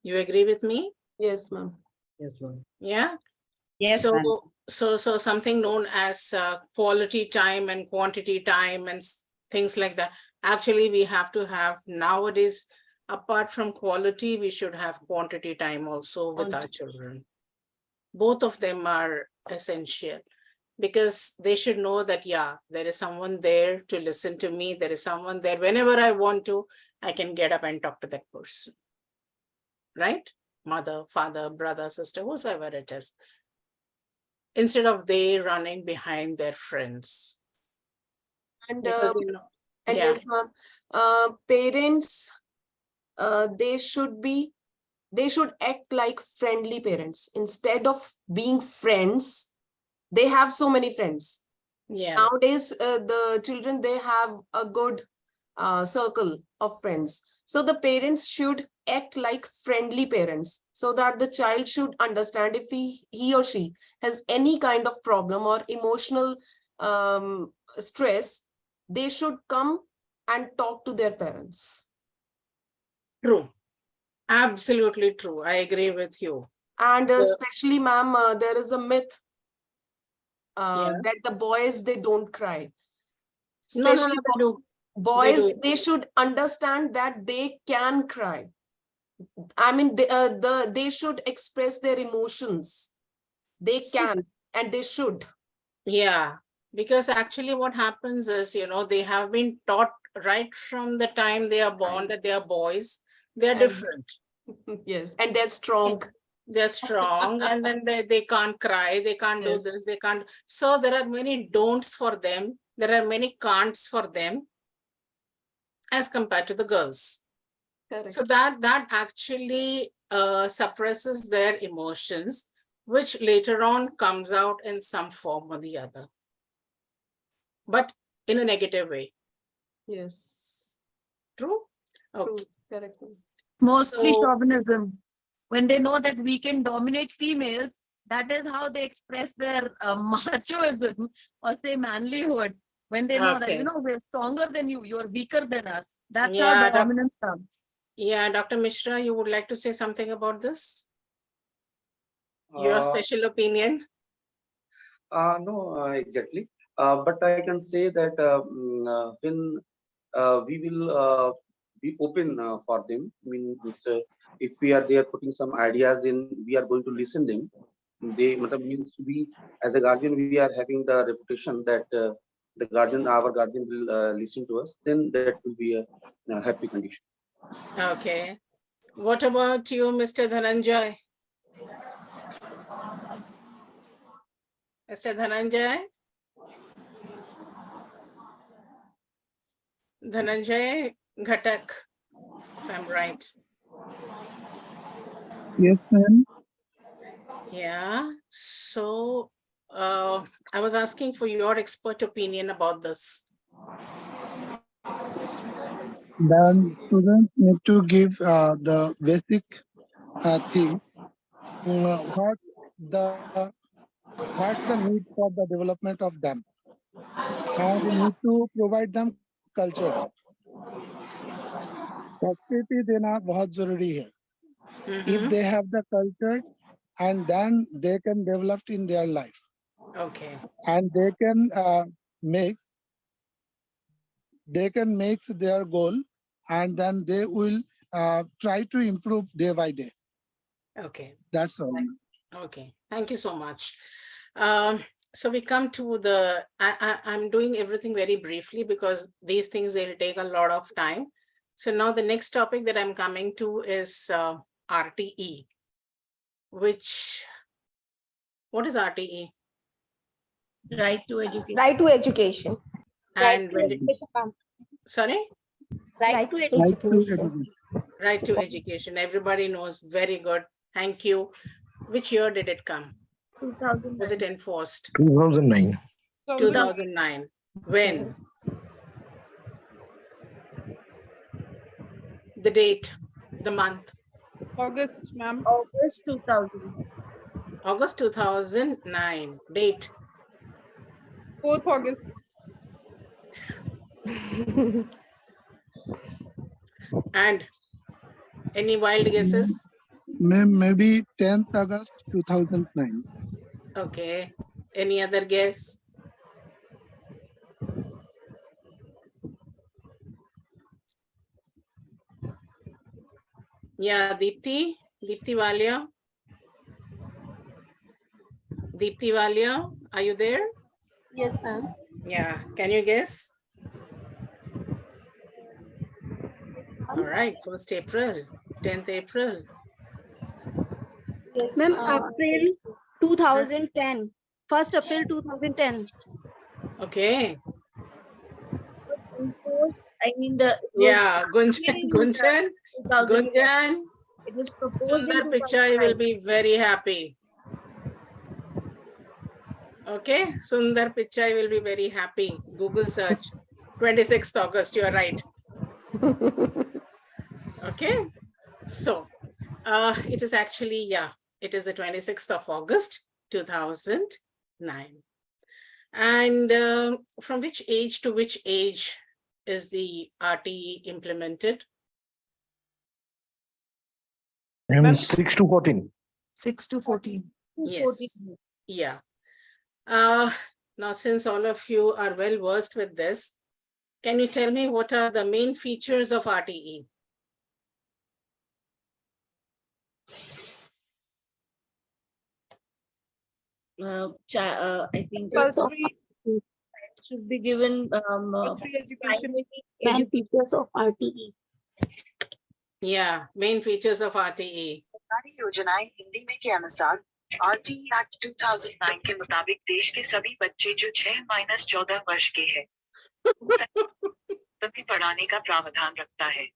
Speaker 13: You agree with me?
Speaker 8: Yes, ma'am.
Speaker 18: Yes, ma'am.
Speaker 13: Yeah.
Speaker 19: Yes,
Speaker 13: So,
Speaker 19: ma'am.
Speaker 13: so something known as quality time and quantity time and things like that. Actually, we have to have nowadays, apart from quality, we should have quantity time also with our children. Both of them are essential because they should know that, yeah, there is someone there to listen to me. There is someone there. Whenever I want to, I can get up and talk to that person. Right? Mother, father, brother, sister, whosoever it is. Instead of they running behind their friends.
Speaker 8: And,
Speaker 13: Because, yeah.
Speaker 8: yes, ma'am, parents, they should act like friendly parents. Instead of being friends, they have so many friends.
Speaker 13: Yeah.
Speaker 8: Nowadays, the children, they have a good circle of friends. So the parents should act like friendly parents so that the child should understand if he or she has any kind of problem or emotional stress, they should come and talk to their parents.
Speaker 13: True. Absolutely true. I agree with you.
Speaker 8: And especially, ma'am, there is a myth
Speaker 13: Yeah.
Speaker 8: that the boys, they don't cry.
Speaker 13: No,
Speaker 8: Especially
Speaker 13: they do.
Speaker 8: boys,
Speaker 13: do.
Speaker 8: they should understand that they can cry. I mean, they should express their emotions. They can and they should.
Speaker 13: Yeah, because actually what happens is, they have been taught right from the time they are born that they are boys. They are
Speaker 8: And-
Speaker 13: different.
Speaker 8: Yes, and they're strong.
Speaker 13: They're strong, and then they can't cry, they can't do this, they can't. So there are many don'ts for them. There are many can'ts for them as compared to the girls.
Speaker 8: Correct.
Speaker 13: So that actually suppresses their emotions, which later on comes out in some form or the other, but in a negative way.
Speaker 8: Yes.
Speaker 13: True? Okay.
Speaker 8: True. Correct.
Speaker 16: Mostly
Speaker 13: So-
Speaker 16: chauvinism. When they know that we can dominate females, that is how they express their machoism or say manlyhood. When they know that,
Speaker 13: Okay.
Speaker 16: we're stronger than you, you're weaker than us. That's
Speaker 13: Yeah,
Speaker 16: how dominance comes.
Speaker 13: Yeah, Dr. Mishra, you would like to say something about this? Your special opinion?
Speaker 18: No, exactly. But I can say that when we will be open for them, I mean, if we are there putting some ideas, then we are going to listen them. Means we, as a guardian, we are having the reputation that our guardian will listen to us. Then that will be a happy condition.
Speaker 13: Okay. What about you, Mr. Dhananjay? Mr. Dhananjay? Dhananjay Ghatak, if I'm right.
Speaker 2: Yes, ma'am.
Speaker 13: Yeah. So I was asking for your expert opinion about this.
Speaker 2: Then students need to give the basic thing. What's the need for the development of them? And we need to provide them culture. संस्कृति देना बहुत जरूरी है. If they have the culture, and then they can develop in their life.
Speaker 13: Okay.
Speaker 2: And they can make their goal, and then they will try to improve day by day.
Speaker 13: Okay.
Speaker 2: That's all.
Speaker 13: Okay. Thank you so much. So we come to I'm doing everything very briefly because these things, they'll take a lot of time. So now the next topic that I'm coming to is RTE, what is RTE?
Speaker 6: Right to education.
Speaker 10: Right to education.
Speaker 13: And sorry?
Speaker 10: Right to education.
Speaker 13: Right to education. Everybody knows. Very good. Thank you. Which year did it come?
Speaker 6: 2009.
Speaker 13: Was it enforced?
Speaker 21: 2009.
Speaker 13: 2009. When? The date, the month.
Speaker 14: August, ma'am.
Speaker 6: August 2000.
Speaker 13: August 2009. Date.
Speaker 14: 4th August.
Speaker 13: And any wild guesses?
Speaker 2: Maybe 10th August 2009.
Speaker 13: Okay. Any other guess? Yeah, Deepti Walia. Deepti Walia, are you there?
Speaker 22: Yes, ma'am.
Speaker 13: Yeah, can you guess? All right, 1st April, 10th April.
Speaker 22: Yes, ma'am. April 2010. 1st April 2010.
Speaker 13: Okay.
Speaker 6: I mean
Speaker 13: Yeah, Gunjan.
Speaker 6: It was proposed
Speaker 13: Sundar
Speaker 6: in
Speaker 13: Pichai will be very happy. Okay, Sundar Pichai will be very happy. Google search. 26th August, you are right. Okay. So it is actually, yeah, it is the 26th of August, 2009. And from which age to which age is the RTE implemented?
Speaker 1: 6 to 14.
Speaker 16: 6 to 14.
Speaker 13: Yes. Yeah. Now, since all of you are well versed with this, can you tell me what are the main features of RTE?
Speaker 6: I think
Speaker 22: Compulsory
Speaker 6: should be given
Speaker 22: education.
Speaker 6: primary
Speaker 12: features of RTE.
Speaker 13: Yeah, main features of RTE.
Speaker 21: सरकारी योजनाएं हिंदी में के अनुसार RTE act 2009 के मुताबिक देश के सभी बच्चे जो 6-14 वर्ष के हैं तभी पढ़ाने का प्रावधान रखता है।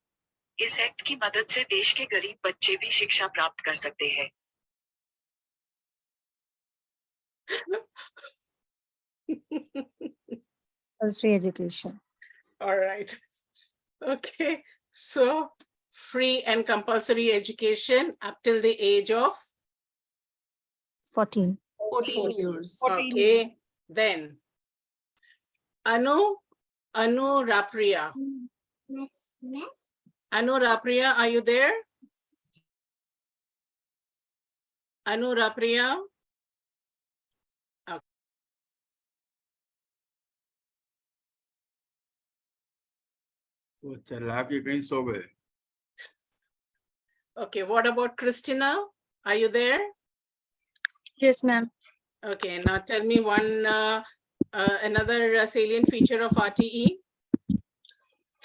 Speaker 21: इस एक्ट की मदद से देश के गरीब बच्चे भी शिक्षा प्राप्त कर सकते हैं।
Speaker 16: Compulsory education.
Speaker 13: All right. Okay. So free and compulsory education up till the age of
Speaker 16: 14.
Speaker 21: 14 years.
Speaker 13: Okay. Then Anu Rapriya. Anu Rapriya, are you there? Anu Rapriya?
Speaker 9: वो चला के कहीं सो गए.
Speaker 13: Okay, what about Christina? Are you there?
Speaker 23: Yes, ma'am.
Speaker 13: Okay, now tell me one another salient feature of RTE.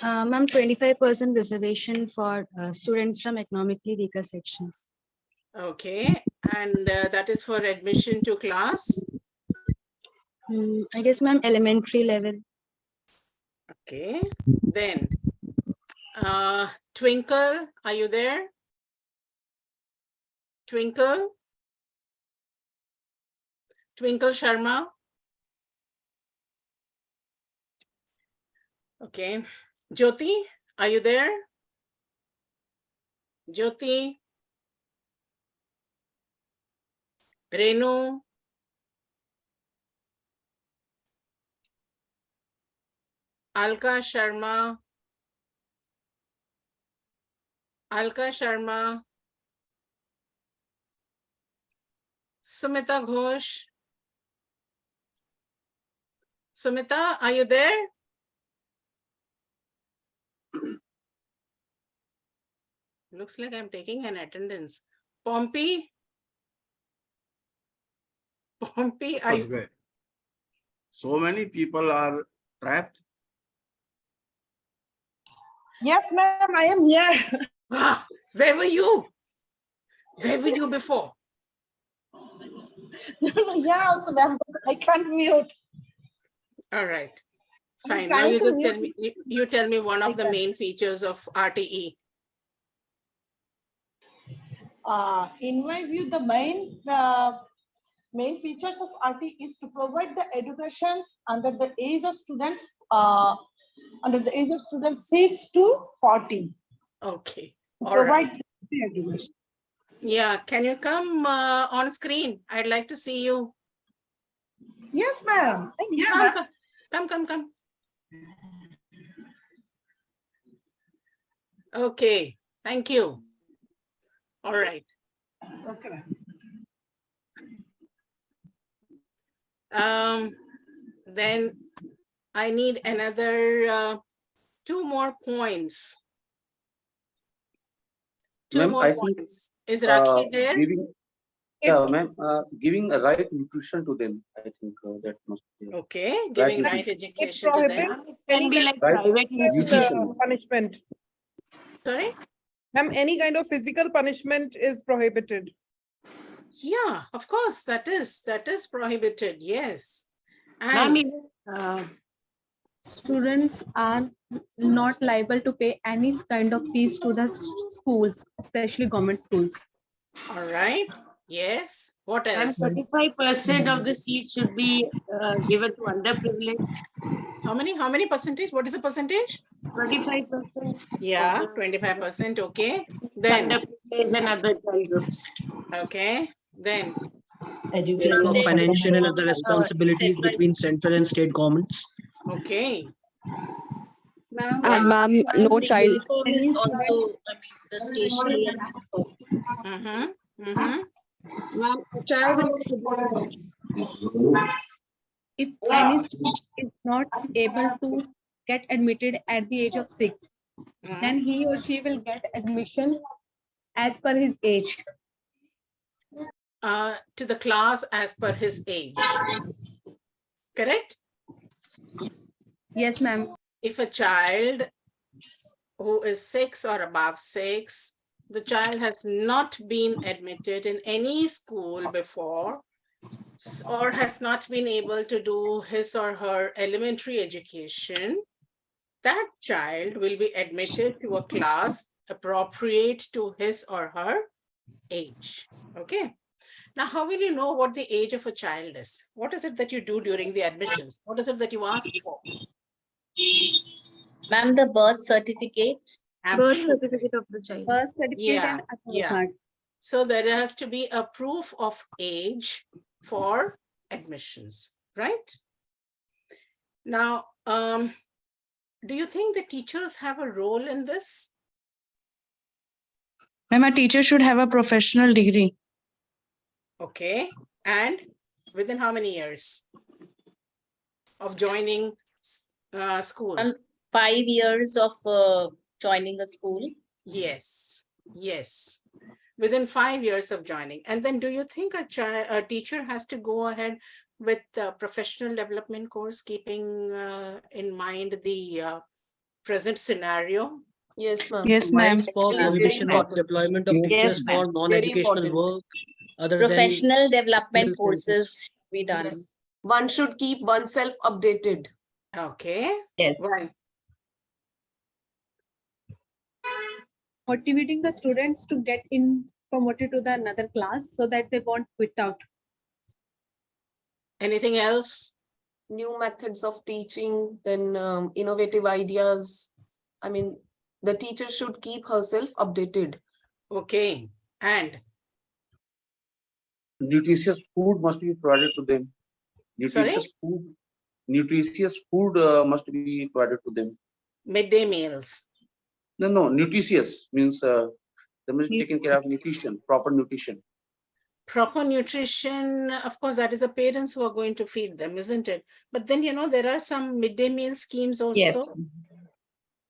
Speaker 23: Ma'am, 25% reservation for students from economically weaker sections.
Speaker 13: Okay, and that is for admission to class?
Speaker 23: I guess, ma'am, elementary level.
Speaker 13: Okay, then Twinkle, are you there? Twinkle? Twinkle Sharma? Okay, Jyoti, are you there? Jyoti? Renu? Alka Sharma? Alka Sharma? Sumita Ghosh? Sumita, are you there? Looks like I'm taking an attendance. Pompey? Pompey, are you?
Speaker 9: So many people are trapped.
Speaker 24: Yes, ma'am, I am here.
Speaker 13: Ah, where were you? Where were you before?
Speaker 24: Yeah, also, ma'am, I can't mute.
Speaker 13: All right.
Speaker 24: I'm
Speaker 13: Fine. Now
Speaker 24: trying
Speaker 13: you
Speaker 24: to
Speaker 13: just
Speaker 24: mute.
Speaker 13: tell me, you tell me one of
Speaker 24: I
Speaker 13: the
Speaker 24: can.
Speaker 13: main features of RTE.
Speaker 24: In my view, the main features of RT is to provide the educations under the age of students 6 to 14.
Speaker 13: Okay.
Speaker 24: To
Speaker 13: All
Speaker 24: provide
Speaker 13: right.
Speaker 24: the education.
Speaker 13: Yeah. Can you come on screen? I'd like to see you.
Speaker 24: Yes, ma'am. I'm here, ma'am.
Speaker 13: Come. Okay. Thank you. All right.
Speaker 24: Okay.
Speaker 13: Then I need another 2 more points. Two
Speaker 18: Ma'am,
Speaker 13: more
Speaker 18: I think
Speaker 13: points. Is Rakhi there?
Speaker 18: Giving a right nutrition to them. I think that must be.
Speaker 13: Okay, giving right education to them.
Speaker 14: Can be like
Speaker 18: Right
Speaker 14: private
Speaker 18: nutrition.
Speaker 14: punishment.
Speaker 13: Sorry?
Speaker 14: Ma'am, any kind of physical punishment is prohibited.
Speaker 13: Yeah, of course, that is prohibited. Yes.
Speaker 23: Ma'am,
Speaker 13: And
Speaker 23: students are not liable to pay any kind of fees to the schools, especially government schools.
Speaker 13: all right. Yes. What
Speaker 6: And
Speaker 13: else?
Speaker 6: 35% of the seats should be given to underprivileged.
Speaker 13: How many percentage? What is the percentage?
Speaker 6: 25%.
Speaker 13: Yeah, 25%. Okay. Then,
Speaker 6: Underprivileged and other child groups.
Speaker 13: okay. Then,
Speaker 7: Sharing of financial and other responsibilities
Speaker 19: Central.
Speaker 7: between central and state governments.
Speaker 13: okay.
Speaker 22: Ma'am,
Speaker 8: And ma'am, no child.
Speaker 15: Uniform is also, I mean, the stationery and uniform.
Speaker 22: ma'am, a child with disability.
Speaker 23: If any student is not able to get admitted at the age of 6, then he or she will get admission as per his age.
Speaker 13: To the class as per his age. Correct?
Speaker 23: Yes, ma'am.
Speaker 13: If a child who is 6 or above 6, the child has not been admitted in any school before, or has not been able to do his or her elementary education, that child will be admitted to a class appropriate to his or her age. Okay. Now, how will you know what the age of a child is? What is it that you do during the admissions? What is it that you ask for?
Speaker 19: Ma'am, the birth certificate.
Speaker 22: Birth
Speaker 13: Absolutely.
Speaker 22: certificate of the child.
Speaker 23: Birth certificate and Aadhaar card.
Speaker 13: So there has to be a proof of age for admissions, right? Now, do you think the teachers have a role in this?
Speaker 3: Ma'am, a teacher should have a professional degree.
Speaker 13: Okay. And within how many years of joining school?
Speaker 19: 5 years of joining a school.
Speaker 13: Yes. Yes. Within 5 years of joining. And then do you think a teacher has to go ahead with the professional development course, keeping in mind the present scenario?
Speaker 8: Yes, ma'am.
Speaker 3: Yes, ma'am.
Speaker 7: For prohibition of deployment of teachers for non-educational work other
Speaker 19: Professional
Speaker 7: than
Speaker 19: development
Speaker 7: census.
Speaker 19: courses should be done.
Speaker 8: Yes. One should keep oneself updated.
Speaker 13: Okay.
Speaker 19: Yes.
Speaker 13: Why?
Speaker 23: Motivating the students to get in promoted to the another class so that they won't quit out.
Speaker 13: Anything else?
Speaker 8: New methods of teaching, then innovative ideas. I mean, the teacher should keep herself updated.
Speaker 13: Okay. And?
Speaker 18: Nutritious food must be provided to them. Nutritious food must be provided to them.
Speaker 13: Midday meals.
Speaker 18: No, nutritious means they must be taken care of nutrition, proper nutrition.
Speaker 13: Proper nutrition, of course, that is the parents who are going to feed them, isn't it? But then, there are some midday meal schemes also.
Speaker 19: Yes.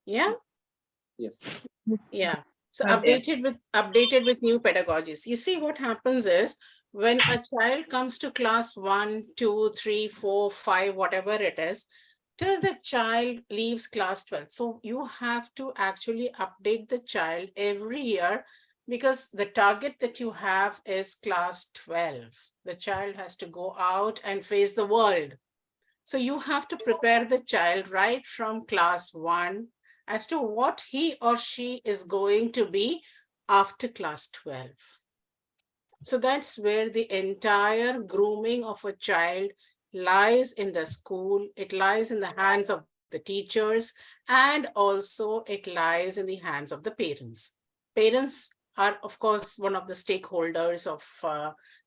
Speaker 13: Yeah?
Speaker 18: Yes.
Speaker 13: Yeah. So
Speaker 19: Okay.
Speaker 13: updated with new pedagogies. You see, what happens is when a child comes to class 1, 2, 3, 4, 5, whatever it is, till the child leaves class 12. So you have to actually update the child every year, because the target that you have is class 12. The child has to go out and face the world. So you have to prepare the child right from class 1 as to what he or she is going to be after class 12. So that's where the entire grooming of a child lies in the school. It lies in the hands of the teachers, and also it lies in the hands of the parents. Parents are, of course, one of the stakeholders of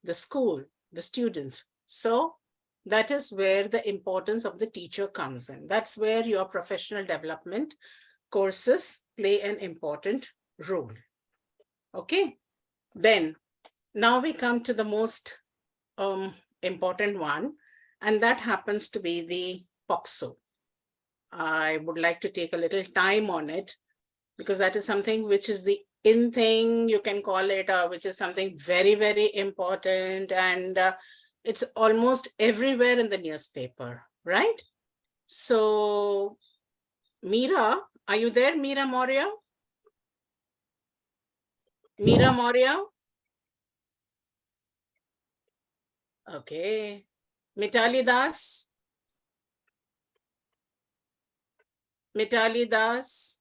Speaker 13: the school, the students. So that is where the importance of the teacher comes in. That's where your professional development courses play an important role. Okay, then now we come to the most important one, and that happens to be the POXO. I would like to take a little time on it, because that is something which is the in thing, you can call it, which is something very, very important, and it's almost everywhere in the newspaper, right? So, Meera, are you there, Meera Maurya? Meera Maurya? Okay. Mitali Das? Mitali Das?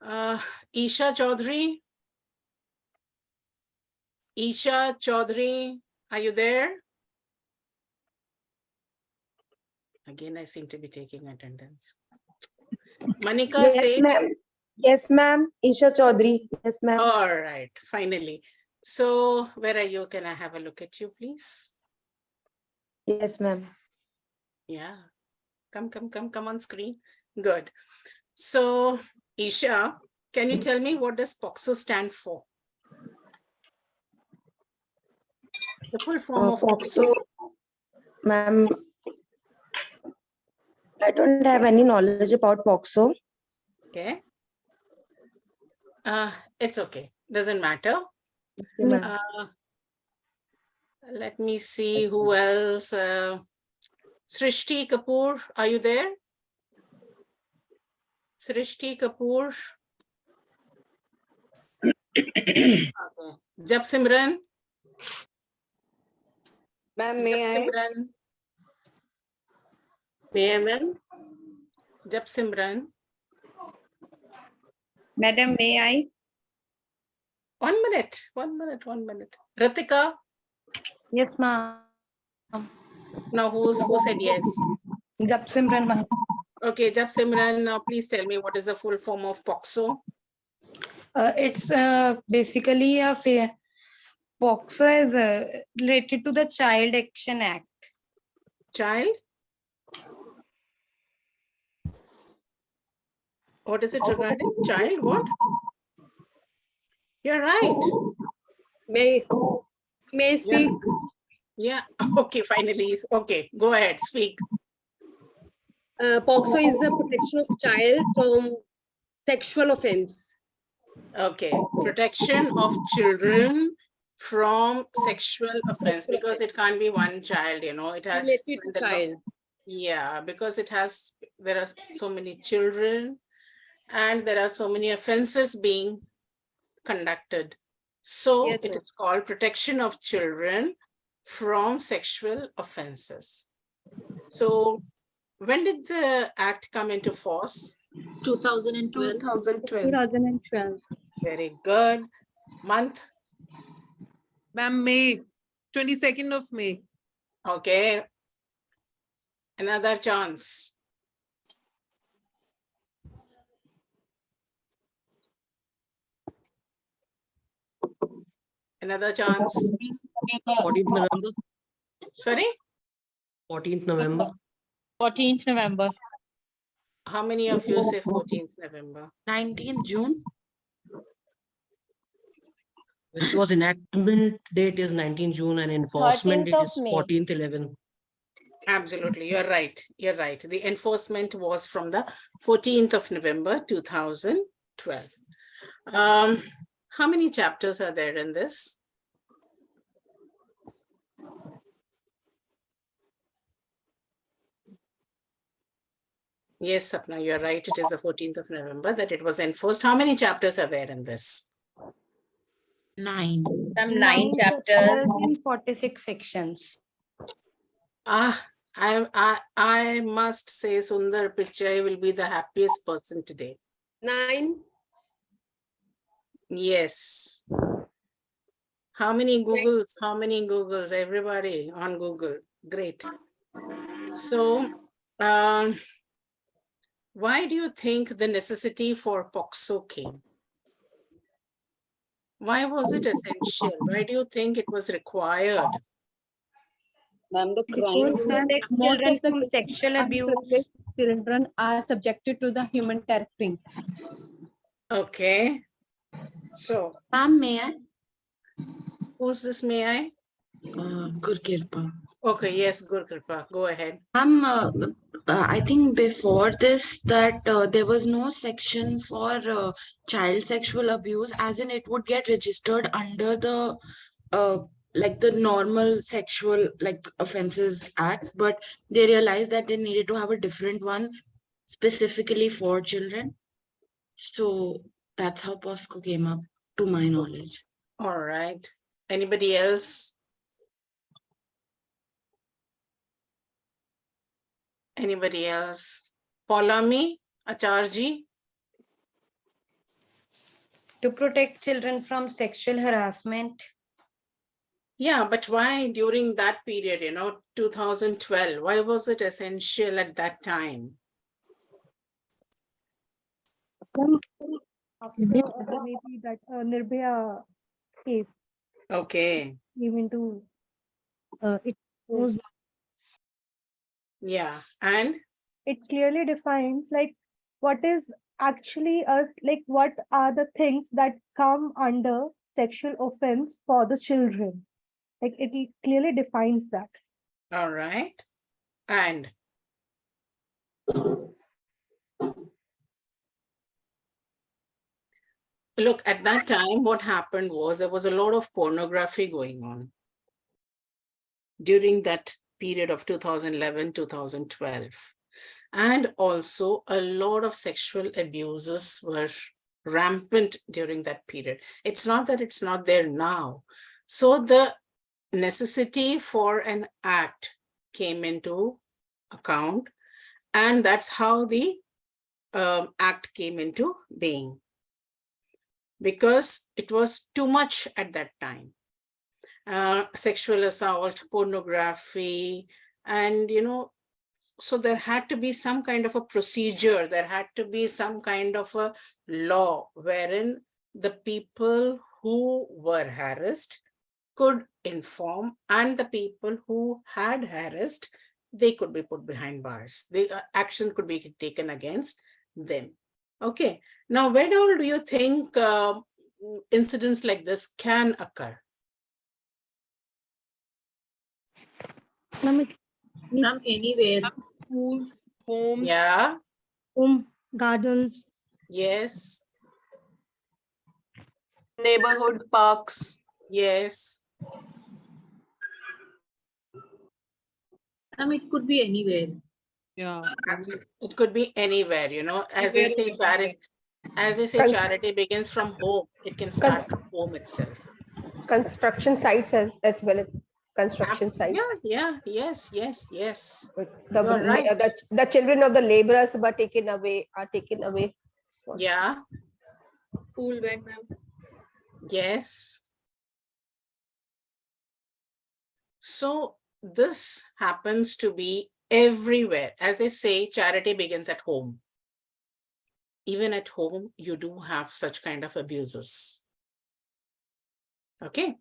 Speaker 13: Isha Chaudhary. Isha Chaudhary, are you there? Again, I seem to be taking attendance. Manika
Speaker 4: Yes,
Speaker 13: Seth.
Speaker 4: ma'am. Yes, ma'am. Isha Chaudhary. Yes, ma'am.
Speaker 13: All right, finally. So where are you? Can I have a look at you, please?
Speaker 4: Yes, ma'am.
Speaker 13: Yeah. Come on screen. Good. So, Isha, can you tell me what does POXO stand for? The full form of
Speaker 4: POXO, ma'am. I don't have any knowledge about POXO.
Speaker 13: Okay. It's okay. Doesn't matter.
Speaker 4: ma'am.
Speaker 13: Let me see who else. Srishti Kapoor, are you there? Srishti Kapoor. Okay. Jab Simran.
Speaker 20: Ma'am, may I?
Speaker 13: Simran.
Speaker 20: May I, ma'am?
Speaker 13: Jab Simran.
Speaker 23: Madam, may I?
Speaker 13: 1 minute. Ratika.
Speaker 16: Yes, ma'am.
Speaker 13: Now who said yes?
Speaker 16: Jab Simran, ma'am.
Speaker 13: Okay, Jab Simran, now please tell me what is the full form of POXO?
Speaker 3: It's basically POXO is related to the Child Action Act.
Speaker 13: Child? What is it regarding? Child what? You're right.
Speaker 20: May I speak?
Speaker 13: Yeah, okay, finally. Okay, go ahead, speak.
Speaker 20: POXO is the protection of child from sexual offense.
Speaker 13: Okay, protection of children from sexual offense, because it can't be one child, you know, it has
Speaker 20: Related to child.
Speaker 13: Yeah, because there are so many children and there are so many offenses being conducted. So
Speaker 20: Yes,
Speaker 13: it
Speaker 20: ma'am.
Speaker 13: is called protection of children from sexual offenses. So when did the act come into force?
Speaker 20: 2012.
Speaker 10: 2012.
Speaker 13: Very good. Month?
Speaker 14: Ma'am, May, 22nd of May.
Speaker 13: Okay. Another chance. Another chance.
Speaker 7: 14th November.
Speaker 13: Sorry?
Speaker 7: 14th November.
Speaker 19: 14th November.
Speaker 13: How many of you say 14th November?
Speaker 3: 19th June.
Speaker 7: It was enactment date is 19 June and enforcement
Speaker 10: 13th
Speaker 7: date
Speaker 10: of
Speaker 7: is
Speaker 10: May.
Speaker 7: 14th 11.
Speaker 13: Absolutely, you're right. You're right. The enforcement was from the 14th of November 2012. How many chapters are there in this? Yes, Sapna, you're right. It is the 14th of November that it was enforced. How many chapters are there in this?
Speaker 3: 9.
Speaker 19: Some 9 chapters.
Speaker 3: And 46 sections.
Speaker 13: I must say Sundar Pichai will be the happiest person today.
Speaker 20: 9.
Speaker 13: Yes. How many Googles? How many Googles? Everybody on Google. Great. So, why do you think the necessity for POXO came? Why was it essential? Why do you think it was required?
Speaker 20: Ma'am, the
Speaker 23: Because, ma'am, most of the
Speaker 3: sexual
Speaker 23: abuse. Children are subjected to the human trafficking.
Speaker 13: Okay. So,
Speaker 3: Ma'am, may I?
Speaker 13: who's this, may I?
Speaker 3: Gurkirpa.
Speaker 13: Okay, yes, Gurkripa, go ahead.
Speaker 3: Ma'am, I think before this that there was no section for child sexual abuse, as in it would get registered under the like the normal sexual like offenses act, but they realized that they needed to have a different one specifically for children. So that's how POSCO came up, to my knowledge.
Speaker 13: All right. Anybody else? Anybody else? Paulami, Acharji?
Speaker 2: To protect children from sexual harassment.
Speaker 13: Yeah, but why during that period, 2012, why was it essential at that time?
Speaker 5: Maybe that Nirbhaya case
Speaker 13: Okay.
Speaker 5: came into it was
Speaker 13: Yeah, and
Speaker 5: it clearly defines like what is actually like what are the things that come under sexual offense for the children. Like it clearly defines that.
Speaker 13: all right. And look, at that time, what happened was there was a lot of pornography going on during that period of 2011, 2012. And also a lot of sexual abuses were rampant during that period. It's not that it's not there now. So the necessity for an act came into account, and that's how the act came into being, because it was too much at that time. Sexual assault, pornography, and so there had to be some kind of a procedure, there had to be some kind of a law wherein the people who were harassed could inform, and the people who had harassed, they could be put behind bars. The action could be taken against them. Okay, now when all do you think incidents like this can occur?
Speaker 15: From anywhere.
Speaker 5: Schools, homes.
Speaker 13: Yeah.
Speaker 5: Home, gardens.
Speaker 13: Yes.
Speaker 8: Neighborhood parks.
Speaker 13: Yes.
Speaker 15: It could be anywhere.
Speaker 14: Yeah.
Speaker 13: It could be anywhere, as they say, charity begins from home. It can start from home itself.
Speaker 10: Construction sites as well as construction sites.
Speaker 13: Yeah, yes.
Speaker 10: The children of the laborers are taken away.
Speaker 13: Yeah.
Speaker 15: School van, ma'am.
Speaker 13: Yes. So this happens to be everywhere. As they say, charity begins at home. Even at home, you do have such kind of abuses. Okay.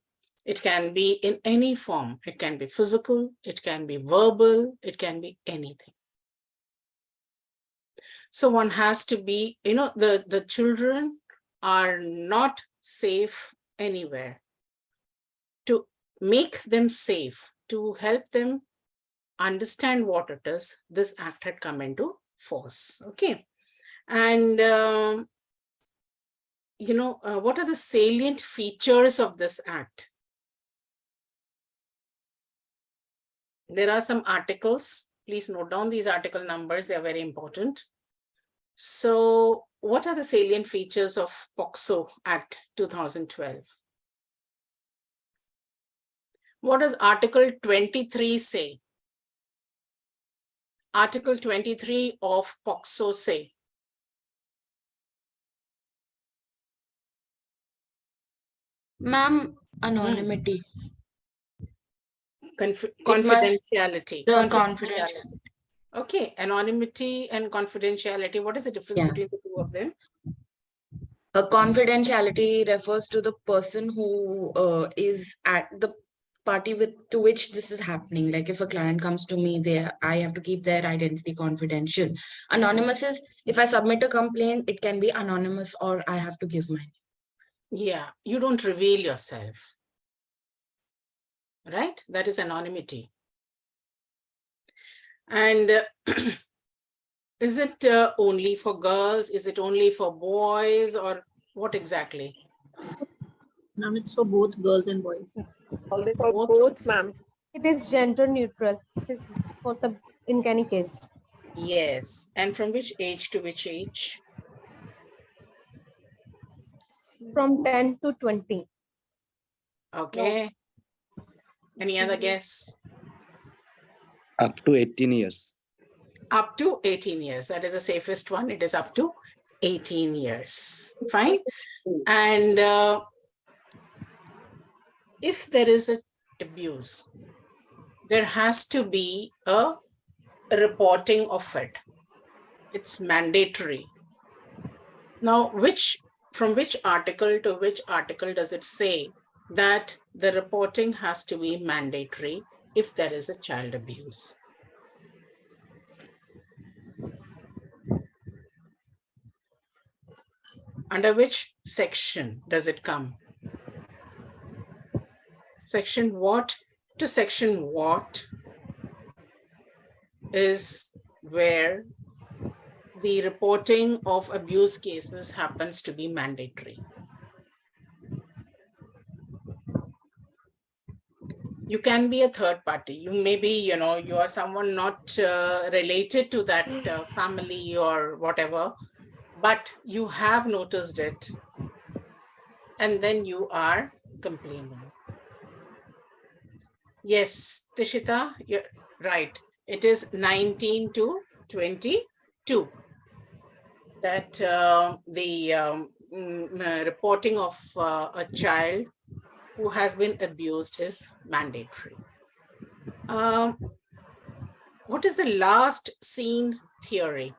Speaker 13: It can be in any form. It can be physical, it can be verbal, it can be anything. So one has to be, the children are not safe anywhere. To make them safe, to help them understand what it is, this act had come into force. Okay. And, what are the salient features of this act? There are some articles. Please note down these article numbers. They are very important. So what are the salient features of POCSO Act 2012? What does Article 23 say? Article 23 of POCSO say?
Speaker 3: Ma'am, anonymity.
Speaker 13: Confidentiality.
Speaker 3: The confidentiality.
Speaker 13: Okay, anonymity and confidentiality. What is the difference between the two of them?
Speaker 3: A confidentiality refers to the person who is at the party to which this is happening. Like if a client comes to me, I have to keep their identity confidential. Anonymous is if I submit a complaint, it can be anonymous or I have to give mine.
Speaker 13: Yeah, you don't reveal yourself. Right? That is anonymity. And is it only for girls? Is it only for boys, or what exactly?
Speaker 15: Ma'am, it's for both girls and boys.
Speaker 10: For both, ma'am.
Speaker 22: It is gender neutral. It is for in any case.
Speaker 13: Yes. And from which age to which age?
Speaker 22: From 10 to 20.
Speaker 13: Okay. Any other guess?
Speaker 11: Up to 18 years.
Speaker 13: Up to 18 years. That is the safest one. It is up to 18 years. Fine. And if there is a abuse, there has to be a reporting of it. It's mandatory. Now, from which article to which article does it say that the reporting has to be mandatory if there is a child abuse? Under which section does it come? Section what to section what is where the reporting of abuse cases happens to be mandatory? You can be a third party. You may be, you are someone not related to that family or whatever, but you have noticed it and then you are complaining. Yes, Tishita, you're right. It is 19 to 22 that the reporting of a child who has been abused is mandatory. What is the last seen theory?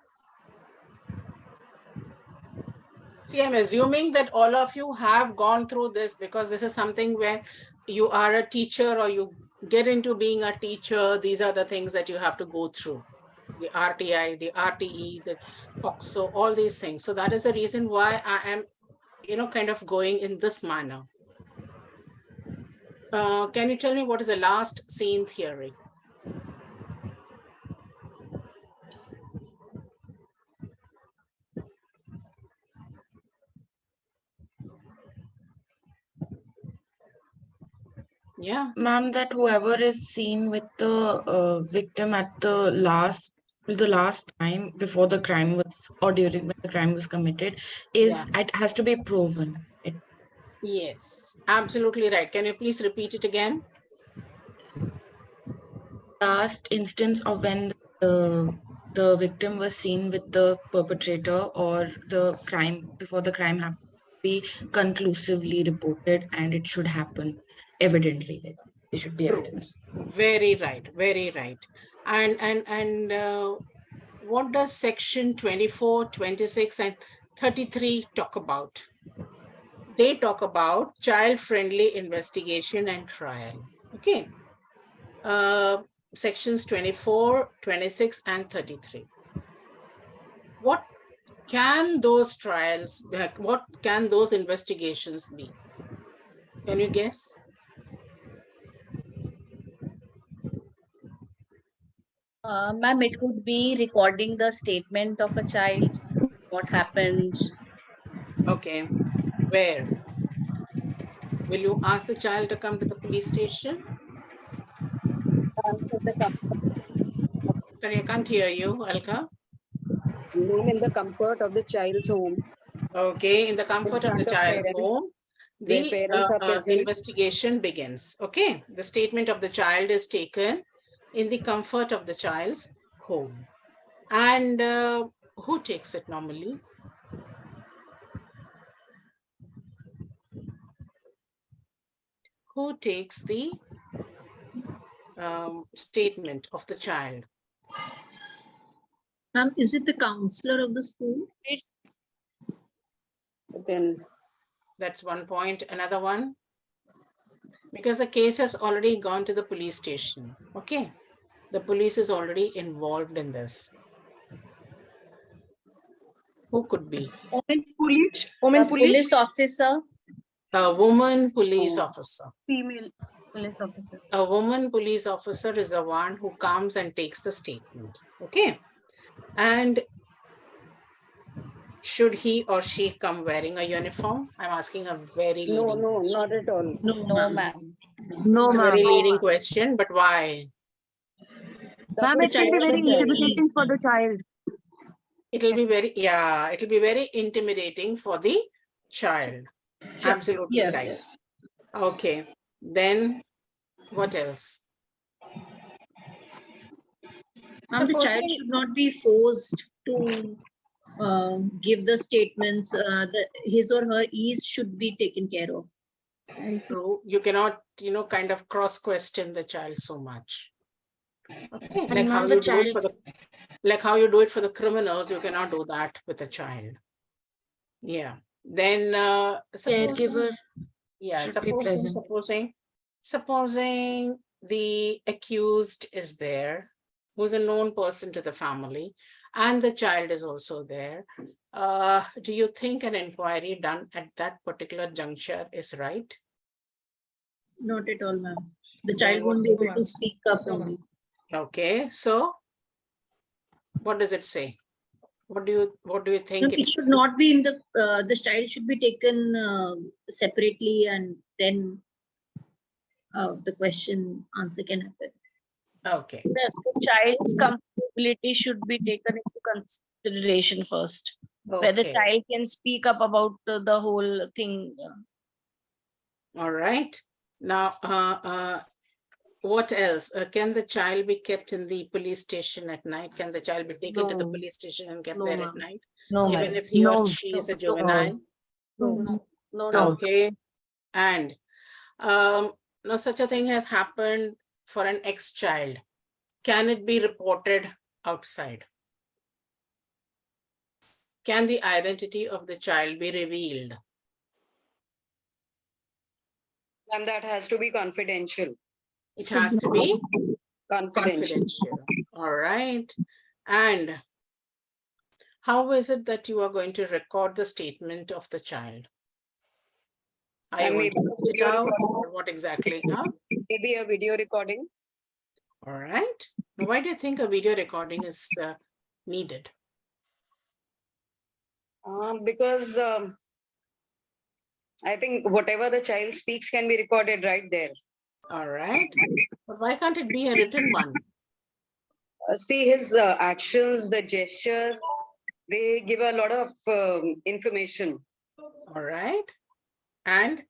Speaker 13: See, I'm assuming that all of you have gone through this because this is something where you are a teacher or you get into being a teacher. These are the things that you have to go through. The RTI, the RTE, the POCSO, all these things. So that is the reason why I am, kind of going in this manner. Can you tell me what is the last seen theory? Yeah.
Speaker 3: Ma'am, that whoever is seen with the victim at the last time before the crime was or during when the crime was committed it has to be proven.
Speaker 13: Yes, absolutely right. Can you please repeat it again?
Speaker 3: Last instance of when the victim was seen with the perpetrator or the crime before the crime happened be conclusively reported, and it should happen evidently. There should be evidence.
Speaker 13: Very right, very right. And what does section 24, 26 and 33 talk about? They talk about child-friendly investigation and trial. Okay. Sections 24, 26 and 33. What can those trials, what can those investigations be? Can you guess?
Speaker 19: Ma'am, it could be recording the statement of a child, what happened.
Speaker 13: Okay, where? Will you ask the child to come to the police station? Sorry, I can't hear you, Alka.
Speaker 20: In the comfort of the child's home.
Speaker 13: Okay, in the comfort of the child's home,
Speaker 20: Their
Speaker 13: the
Speaker 20: parents are present.
Speaker 13: investigation begins. Okay, the statement of the child is taken in the comfort of the child's home. And who takes it normally? Who takes the statement of the child?
Speaker 15: Is it the counselor of the school?
Speaker 20: Then
Speaker 13: that's one point. Another one, because the case has already gone to the police station. Okay, the police is already involved in this. Who could be?
Speaker 19: Woman police officer.
Speaker 13: A woman police officer.
Speaker 15: Female police officer.
Speaker 13: A woman police officer is the one who comes and takes the statement. Okay. And should he or she come wearing a uniform? I'm asking a very leading question.
Speaker 20: not at all.
Speaker 19: No, ma'am.
Speaker 16: No,
Speaker 13: It's a
Speaker 16: ma'am.
Speaker 13: very leading question, but why?
Speaker 16: Ma'am, it will be very intimidating for the child.
Speaker 13: It'll be very, it'll be very intimidating for the child. Absolutely right. Yes. Okay, then what else?
Speaker 15: The child should not be forced to give the statements, that his or her ease should be taken care of.
Speaker 13: True. You cannot, kind of cross-question the child so much. Okay.
Speaker 3: And
Speaker 13: Like how
Speaker 3: ma'am, the
Speaker 13: you do it
Speaker 3: child,
Speaker 13: for like how you do it for the criminals, you cannot do that with a child. Yeah. Then
Speaker 3: caregiver
Speaker 13: yeah,
Speaker 3: should be present.
Speaker 13: supposing the accused is there, who's a known person to the family, and the child is also there. Do you think an inquiry done at that particular juncture is right?
Speaker 15: Not at all, ma'am. The
Speaker 13: Then
Speaker 15: child won't be
Speaker 13: what-
Speaker 15: able to speak up only.
Speaker 13: Okay, so what does it say? What do you think?
Speaker 15: Ma'am, it should not be in the child should be taken separately, and then the question answer can happen.
Speaker 13: Okay.
Speaker 6: The child's comfortability should be taken into consideration first. Where the
Speaker 13: Okay.
Speaker 6: child can speak up about the whole thing.
Speaker 13: All right. Now, what else? Can the child be kept in the police station at night? Can the child be taken to the
Speaker 3: No.
Speaker 13: police station and kept
Speaker 3: No,
Speaker 13: there at
Speaker 3: ma'am.
Speaker 13: night?
Speaker 6: No,
Speaker 13: Even
Speaker 6: ma'am.
Speaker 13: if he or
Speaker 6: No.
Speaker 13: she is a
Speaker 3: No.
Speaker 13: juvenile?
Speaker 3: No, no.
Speaker 13: Okay. And no such a thing has happened for an ex-child. Can it be reported outside? Can the identity of the child be revealed?
Speaker 1: And that has to be confidential.
Speaker 13: It has to be
Speaker 1: Confidential.
Speaker 13: confidential. All right. And how is it that you are going to record the statement of the child? Are you going to put it out or what exactly? Huh?
Speaker 1: Maybe a video recording.
Speaker 13: All right. Now, why do you think a video recording is needed?
Speaker 1: Because I think whatever the child speaks can be recorded right there.
Speaker 13: All right. But why can't it be a written one?
Speaker 1: See his actions, the gestures, they give a lot of information.
Speaker 13: All right. And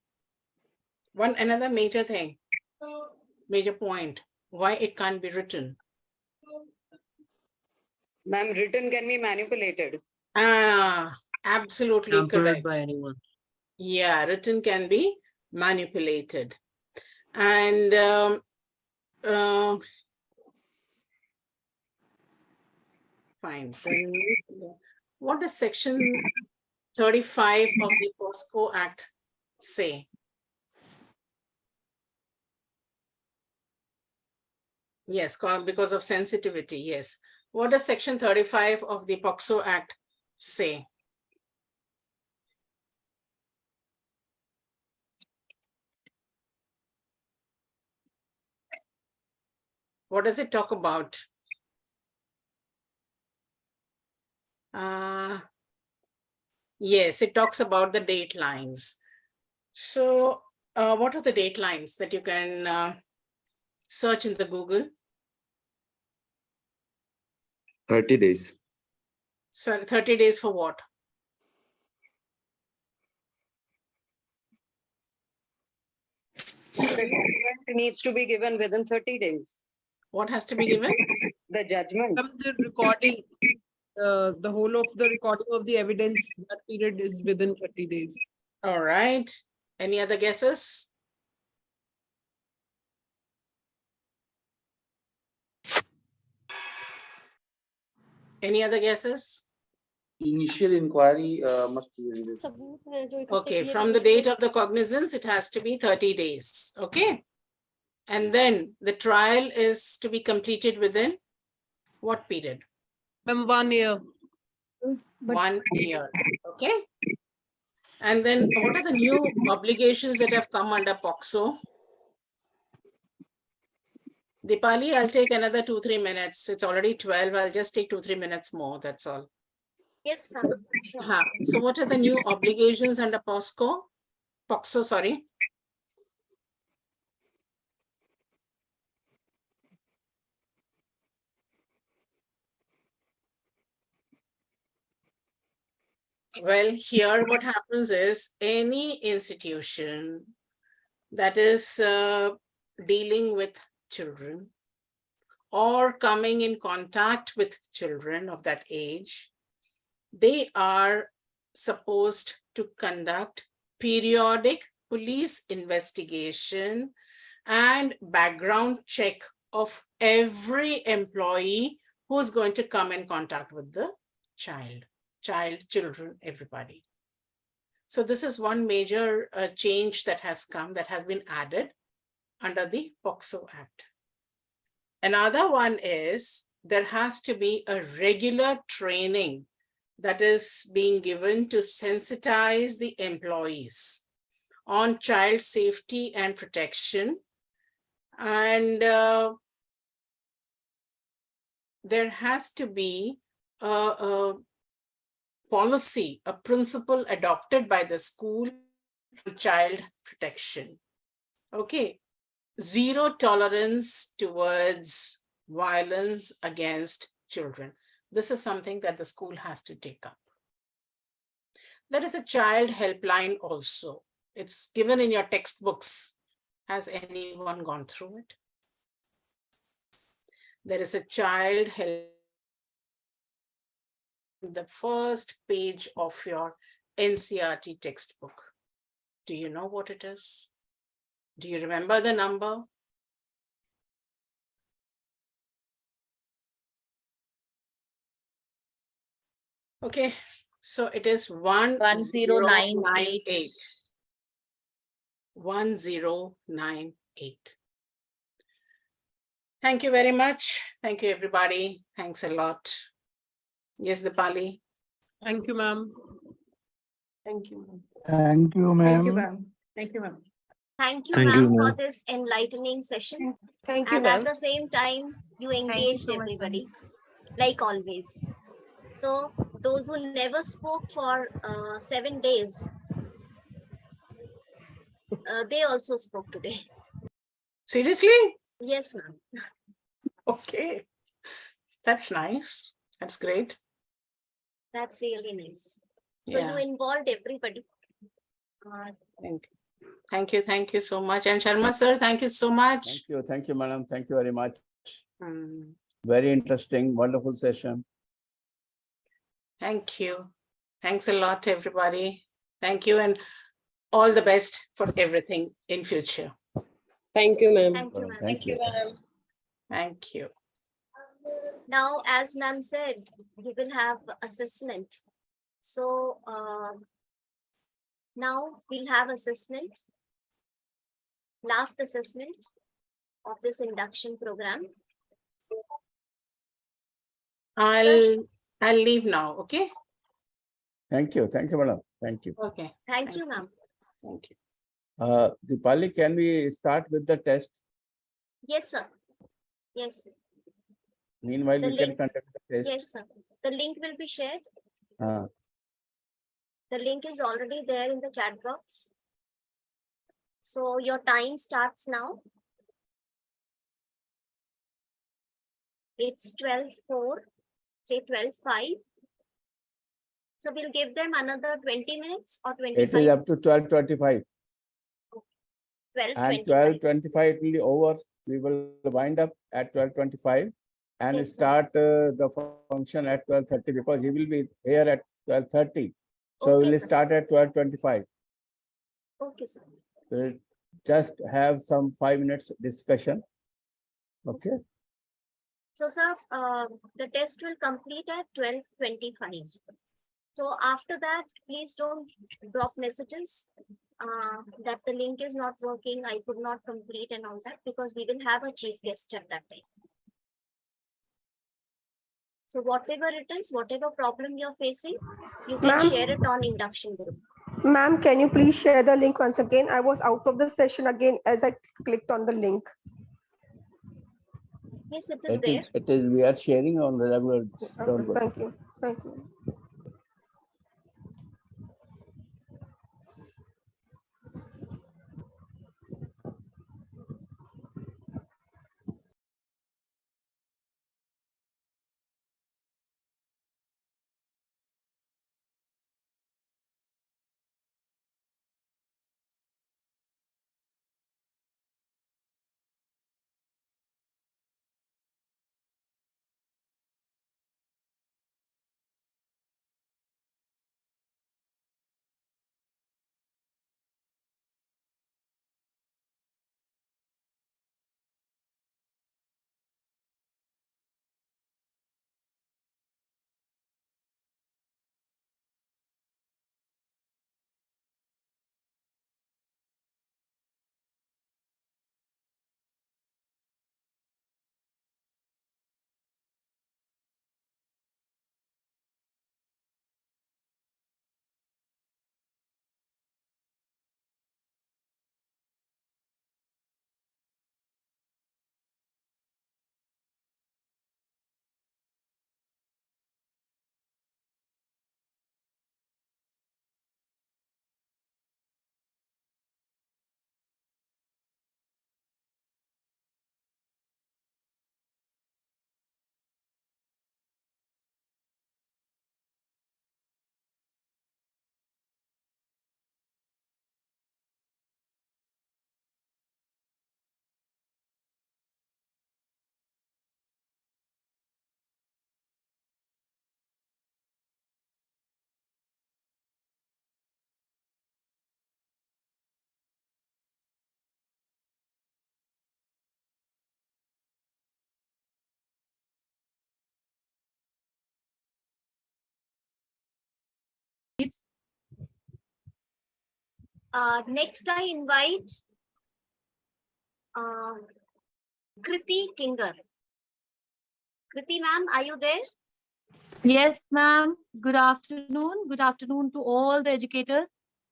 Speaker 13: another major thing, major point, why it can't be written.
Speaker 1: Ma'am, written can be manipulated.
Speaker 13: Absolutely
Speaker 7: Tampered
Speaker 13: correct.
Speaker 7: by anyone.
Speaker 13: Yeah, written can be manipulated. And fine. Then what does section 35 of the POSCO Act say? Yes, because of sensitivity, yes. What does section 35 of the POXO Act say? What does it talk about? Yes, it talks about the date lines. So what are the date lines that you can search in the Google?
Speaker 11: 30 days.
Speaker 13: So 30 days for what?
Speaker 1: The judgment needs to be given within 30 days.
Speaker 13: What has to be given?
Speaker 1: The judgment.
Speaker 14: From the recording, the whole of the recording of the evidence, that period is within 30 days.
Speaker 13: All right. Any other guesses? Any other guesses?
Speaker 18: Initial inquiry must be ended.
Speaker 13: Okay, from the date of the cognizance, it has to be 30 days. Okay. And then the trial is to be completed within what period?
Speaker 14: 1 year.
Speaker 13: 1 year. Okay. And then what are the new obligations that have come under POXO? Dipali, I'll take another 2-3 minutes. It's already 12. I'll just take 2-3 minutes more. That's all.
Speaker 22: Yes, ma'am. Sure.
Speaker 13: So what are the new obligations under POXO? POXO, sorry. Well, here what happens is any institution that is dealing with children or coming in contact with children of that age they are supposed to conduct periodic police investigation and background check of every employee who's going to come in contact with the children, everybody. So this is one major change that has come, that has been added under the POCSO Act. Another one is there has to be a regular training that is being given to sensitize the employees on child safety and protection. And there has to be a policy, a principle adopted by the school on child protection. Okay, zero tolerance towards violence against children. This is something that the school has to take up. There is a child helpline also. It's given in your textbooks. Has anyone gone through it? There is a child help. The first page of your NCERT textbook. Do you know what it is? Do you remember the number? Okay, so it is 1098. 1098. Thank you very much. Thank you, everybody. Thanks a lot. Yes, Dipali.
Speaker 24: Thank you, ma'am.
Speaker 8: Thank you.
Speaker 9: Thank you,
Speaker 24: Thank you,
Speaker 9: ma'am.
Speaker 24: ma'am. Thank you, ma'am.
Speaker 12: Thank you,
Speaker 9: Thank you,
Speaker 12: ma'am, for
Speaker 9: ma'am.
Speaker 12: this enlightening session.
Speaker 10: Thank you,
Speaker 12: And at
Speaker 10: ma'am.
Speaker 12: the same time, you
Speaker 2: Thank you
Speaker 12: engaged
Speaker 2: so much, ma'am.
Speaker 12: everybody, like always. So those who never spoke for 7 days, they also spoke today.
Speaker 13: Seriously?
Speaker 12: Yes, ma'am.
Speaker 13: Okay. That's nice. That's great.
Speaker 12: That's really nice. So
Speaker 13: Yeah.
Speaker 12: you involved everybody.
Speaker 13: Thank you. Thank you. Thank you so much. And Sharma sir, thank you so much.
Speaker 17: Thank you, madam. Thank you very much.
Speaker 13: Hmm.
Speaker 17: Very interesting, wonderful session.
Speaker 13: Thank you. Thanks a lot, everybody. Thank you, and all the best for everything in future.
Speaker 20: Thank you, ma'am.
Speaker 12: Thank you, ma'am.
Speaker 17: Thank you.
Speaker 13: Thank you.
Speaker 12: Now, as ma'am said, we will have assessment. So now we'll have assessment, last assessment of this induction program.
Speaker 13: I'll leave now, okay?
Speaker 17: Thank you, madam. Thank you.
Speaker 13: Okay.
Speaker 12: Thank you, ma'am.
Speaker 13: Thank you.
Speaker 17: Dipali, can we start with the test?
Speaker 12: Yes, sir. Yes.
Speaker 17: Meanwhile,
Speaker 12: The
Speaker 17: we can
Speaker 12: link-
Speaker 17: conduct the test.
Speaker 12: Yes, sir. The link will be shared.
Speaker 17: Uh,
Speaker 12: The link is already there in the chat box. So your time starts now. It's 12:04, say 12:05. So we'll give them another 20 minutes or
Speaker 17: it
Speaker 12: 25.
Speaker 17: is up to 12:25. And
Speaker 12: 12:25.
Speaker 17: 12:25 it will be over. We will wind up at 12:25 and
Speaker 12: Yes, sir.
Speaker 17: start the function at 12:30 because he will be here at 12:30. So
Speaker 12: Okay,
Speaker 17: we'll
Speaker 12: sir.
Speaker 17: start at 12:25.
Speaker 12: Okay, sir.
Speaker 17: We'll just have some 5 minutes discussion. Okay.
Speaker 12: So, sir, the test will complete at 12:25. So after that, please don't drop messages that the link is not working, I could not complete and all that, because we will have a chief guest at that time. So whatever it is, whatever problem you're facing, you can
Speaker 10: Ma'am.
Speaker 12: share it on induction group.
Speaker 10: Ma'am, can you please share the link once again? I was out of the session again as I clicked on the link.
Speaker 12: Yes, it is there.
Speaker 17: We are sharing on the regular. Don't worry.
Speaker 10: Thank you. Thank you.
Speaker 12: Next, I invite Kriti Kinger. Kriti ma'am, are you there?
Speaker 16: Yes, ma'am. Good afternoon. Good afternoon to all the educators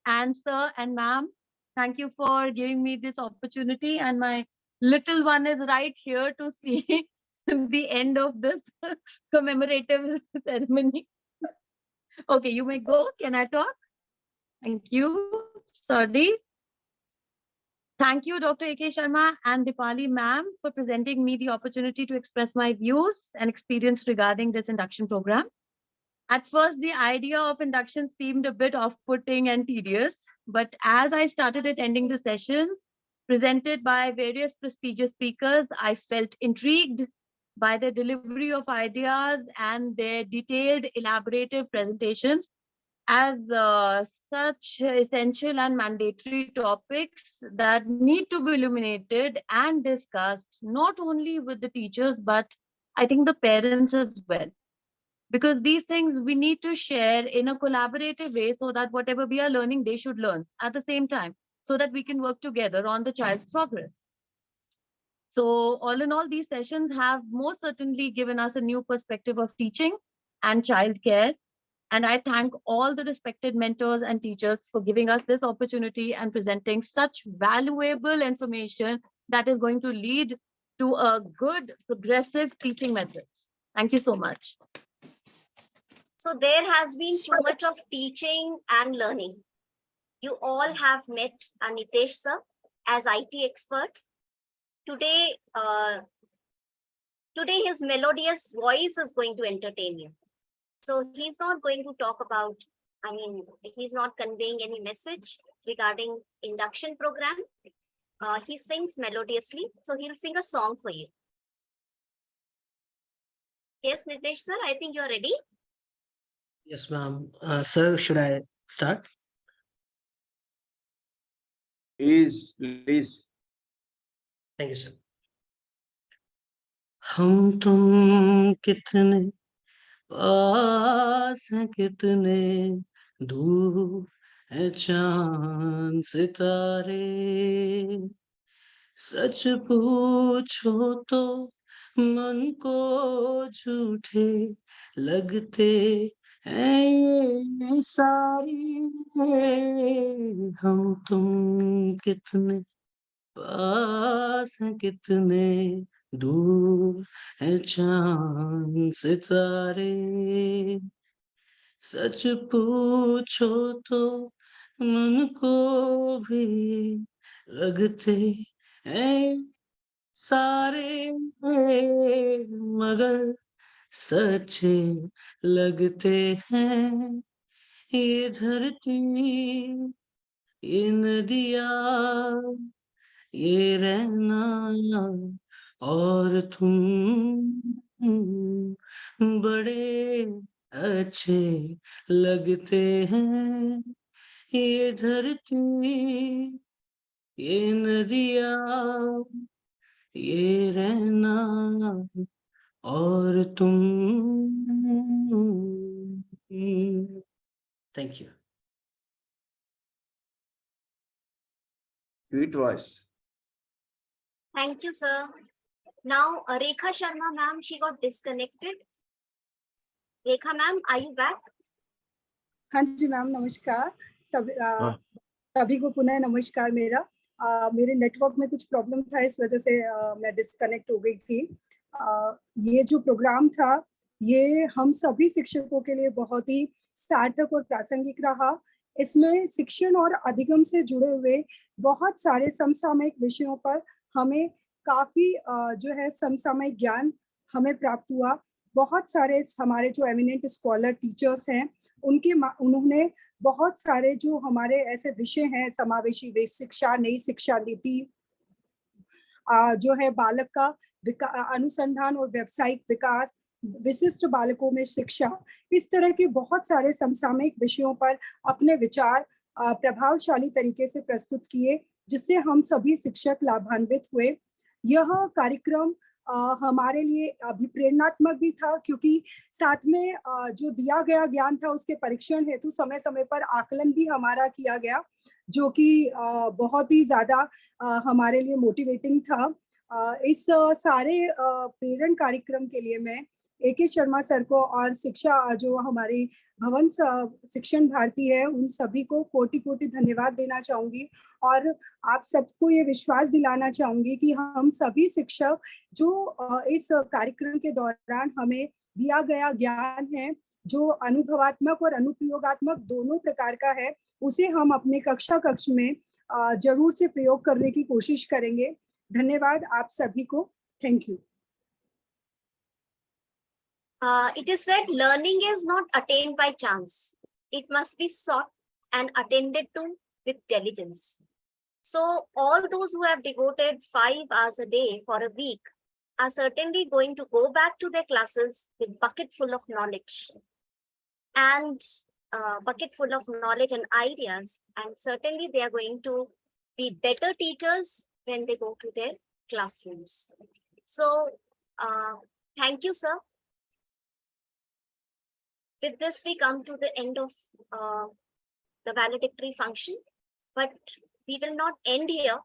Speaker 16: and sir and ma'am. Thank you for giving me this opportunity. And my little one is right here to see the end of this commemorative ceremony. Okay, you may go. Can I talk? Thank you. Sorry. Thank you, Dr. A.K. Sharma and Dipali ma'am for presenting me the opportunity to express my views and experience regarding this induction program. At first, the idea of induction seemed a bit off-putting and tedious, but as I started attending the sessions presented by various prestigious speakers, I felt intrigued by the delivery of ideas and their detailed, elaborative presentations as such essential and mandatory topics that need to be illuminated and discussed, not only with the teachers, but I think the parents as well. Because these things we need to share in a collaborative way so that whatever we are learning, they should learn at the same time so that we can work together on the child's progress. So all in all, these sessions have most certainly given us a new perspective of teaching and childcare. And I thank all the respected mentors and teachers for giving us this opportunity and presenting such valuable information that is going to lead to a good progressive teaching methods. Thank you so much.
Speaker 12: So there has been too much of teaching and learning. You all have met Anitesh sir as IT expert. Today, today his melodious voice is going to entertain you. So he's not going to talk about, he's not conveying any message regarding induction program. He sings melodiously, so he'll sing a song for you. Yes, Nitesh sir, I think you're ready.
Speaker 7: Yes, ma'am. Sir, should I start?
Speaker 17: Please.
Speaker 7: Thank you, sir. हम तुम कितने पास हैं, कितने दूर है चांद सितारे, सच पूछो तो मन को झूठे लगते हैं ये सारी, हम तुम कितने पास हैं, कितने दूर है चांद सितारे, सच पूछो तो मन को भी लगते हैं सारे, मगर सच्चे लगते हैं ये धरती, ये नदियाँ, ये रहना और तुम बड़े अच्छे लगते हैं ये धरती, ये नदियाँ, ये रहना और तुम. Thank you.
Speaker 17: Sweet voice.
Speaker 12: Thank you, sir. Now, Rekha Sharma ma'am, she got disconnected. Rekha ma'am, are you back?
Speaker 4: हाँ जी मैम, नमस्कार सभी को पुनः नमस्कार। मेरे नेटवर्क में कुछ प्रॉब्लम था, इस वजह से मैं डिस्कनेक्ट हो गई थी। ये जो प्रोग्राम था ये हम सभी शिक्षकों के लिए बहुत ही सार्थक और प्रासंगिक रहा। इसमें शिक्षण और अधिगम से जुड़े हुए बहुत सारे समसामयिक विषयों पर हमें काफी जो है समसामयिक ज्ञान हमें प्राप्त हुआ। बहुत सारे हमारे जो एमिनेंट स्कॉलर टीचर्स हैं उन्होंने बहुत सारे जो हमारे ऐसे विषय हैं, समावेशी शिक्षा, नई शिक्षा नीति, जो है बालक का अनुसंधान और व्यावसायिक विकास, विशिष्ट बालकों में शिक्षा, इस तरह के बहुत सारे समसामयिक विषयों पर अपने विचार प्रभावशाली तरीके से प्रस्तुत किए, जिससे हम सभी शिक्षक लाभान्वित हुए। यह कार्यक्रम हमारे लिए अभिप्रेरणात्मक भी था, क्योंकि साथ में जो दिया गया ज्ञान था उसके परीक्षण हेतु समय समय पर आकलन भी हमारा किया गया, जो कि बहुत ही ज्यादा हमारे लिए मोटिवेटिंग था। इस सारे प्रेरण कार्यक्रम के लिए मैं AK शर्मा सर को और शिक्षा जो हमारी भवन शिक्षण भारती है उन सभी को कोटि कोटि धन्यवाद देना चाहूंगी, और आप सबको ये विश्वास दिलाना चाहूंगी कि हम सभी शिक्षक जो इस कार्यक्रम के दौरान हमें दिया गया ज्ञान है, जो अनुभवात्मक और अनुप्रयोगात्मक दोनों प्रकार का है, उसे हम अपने कक्ष में जरूर से प्रयोग करने की कोशिश करेंगे। धन्यवाद आप सभी को। Thank you.
Speaker 12: It is said learning is not attained by chance. It must be sought and attended to with diligence. So all those who have devoted 5 hours a day for a week are certainly going to go back to their classes with bucket full of knowledge and ideas, and certainly they are going to be better teachers when they go to their classrooms. So thank you, sir. With this, we come to the end of the valedictory function, but we will not end here.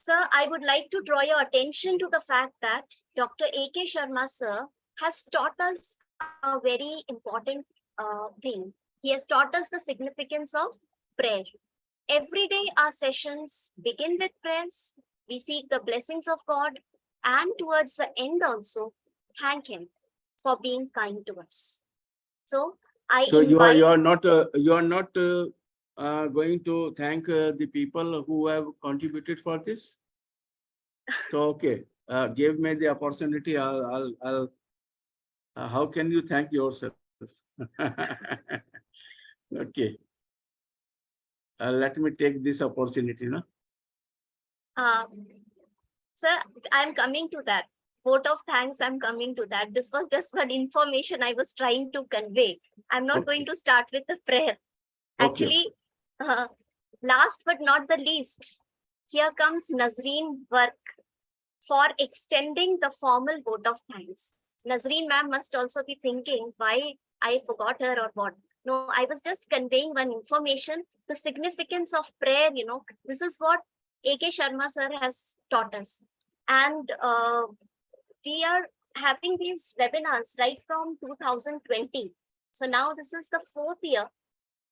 Speaker 12: Sir, I would like to draw your attention to the fact that Dr. AK Sharma, sir, has taught us a very important thing. He has taught us the significance of prayer. Every day, our sessions begin with prayers. We seek the blessings of God, and towards the end also, thank Him for being kind to us. So
Speaker 17: you are not going to thank the people who have contributed for this. So okay, give me the opportunity. I'll how can you thank yourself? Okay, let me take this opportunity now.
Speaker 12: Sir, I'm coming to that. Vote of thanks, I'm coming to that. This was just one information I was trying to convey. I'm not going to start with the prayer. Actually, last but not the least, here comes Nazreen work for extending the formal vote of thanks. Nazreen ma'am must also be thinking why I forgot her or what. No, I was just conveying one information, the significance of prayer, this is what AK Sharma sir has taught us. And we are having these webinars right from 2020. So now this is the 4th year.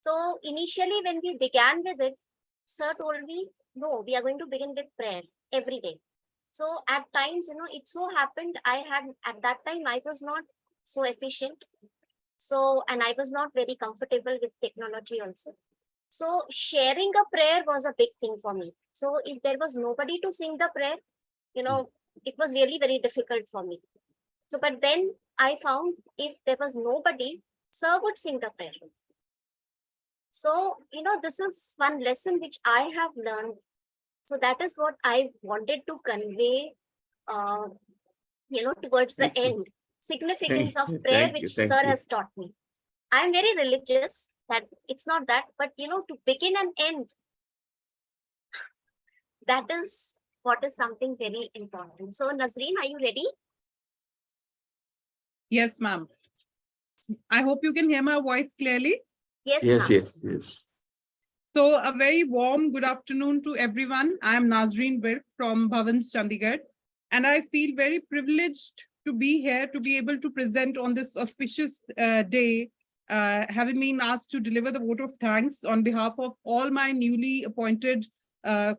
Speaker 12: So initially when we began with it, sir told me, no, we are going to begin with prayer every day. So at times, it so happened at that time, I was not so efficient. So, and I was not very comfortable with technology also. So sharing a prayer was a big thing for me. So if there was nobody to sing the prayer, it was really very difficult for me. So, but then I found if there was nobody, sir would sing the prayer. So, this is one lesson which I have learned. So that is what I wanted to convey, towards the end. Significance of prayer, which sir has taught me. I'm very religious, that it's not that, but to begin and end, that is what is something very important. So Nazreen, are you ready?
Speaker 14: Yes, ma'am. I hope you can hear my voice clearly.
Speaker 12: Yes.
Speaker 14: So a very warm good afternoon to everyone. I am Nazreen Virk from Bhavans, Chandigarh, and I feel very privileged to be here, to be able to present on this auspicious day, having been asked to deliver the vote of thanks on behalf of all my newly appointed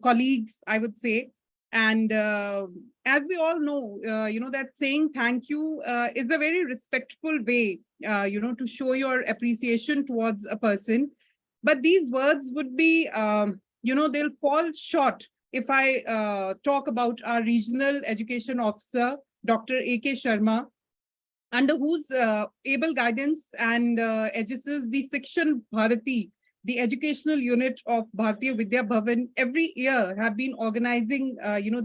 Speaker 14: colleagues, I would say. And as we all know, that saying thank you is a very respectful way, to show your appreciation towards a person. But these words would be, they'll fall short if I talk about our regional education officer, Dr. AK Sharma, under whose able guidance and aegis the Shikshan Bharati, the educational unit of Bharatiya Vidya Bhavan, every year have been organizing,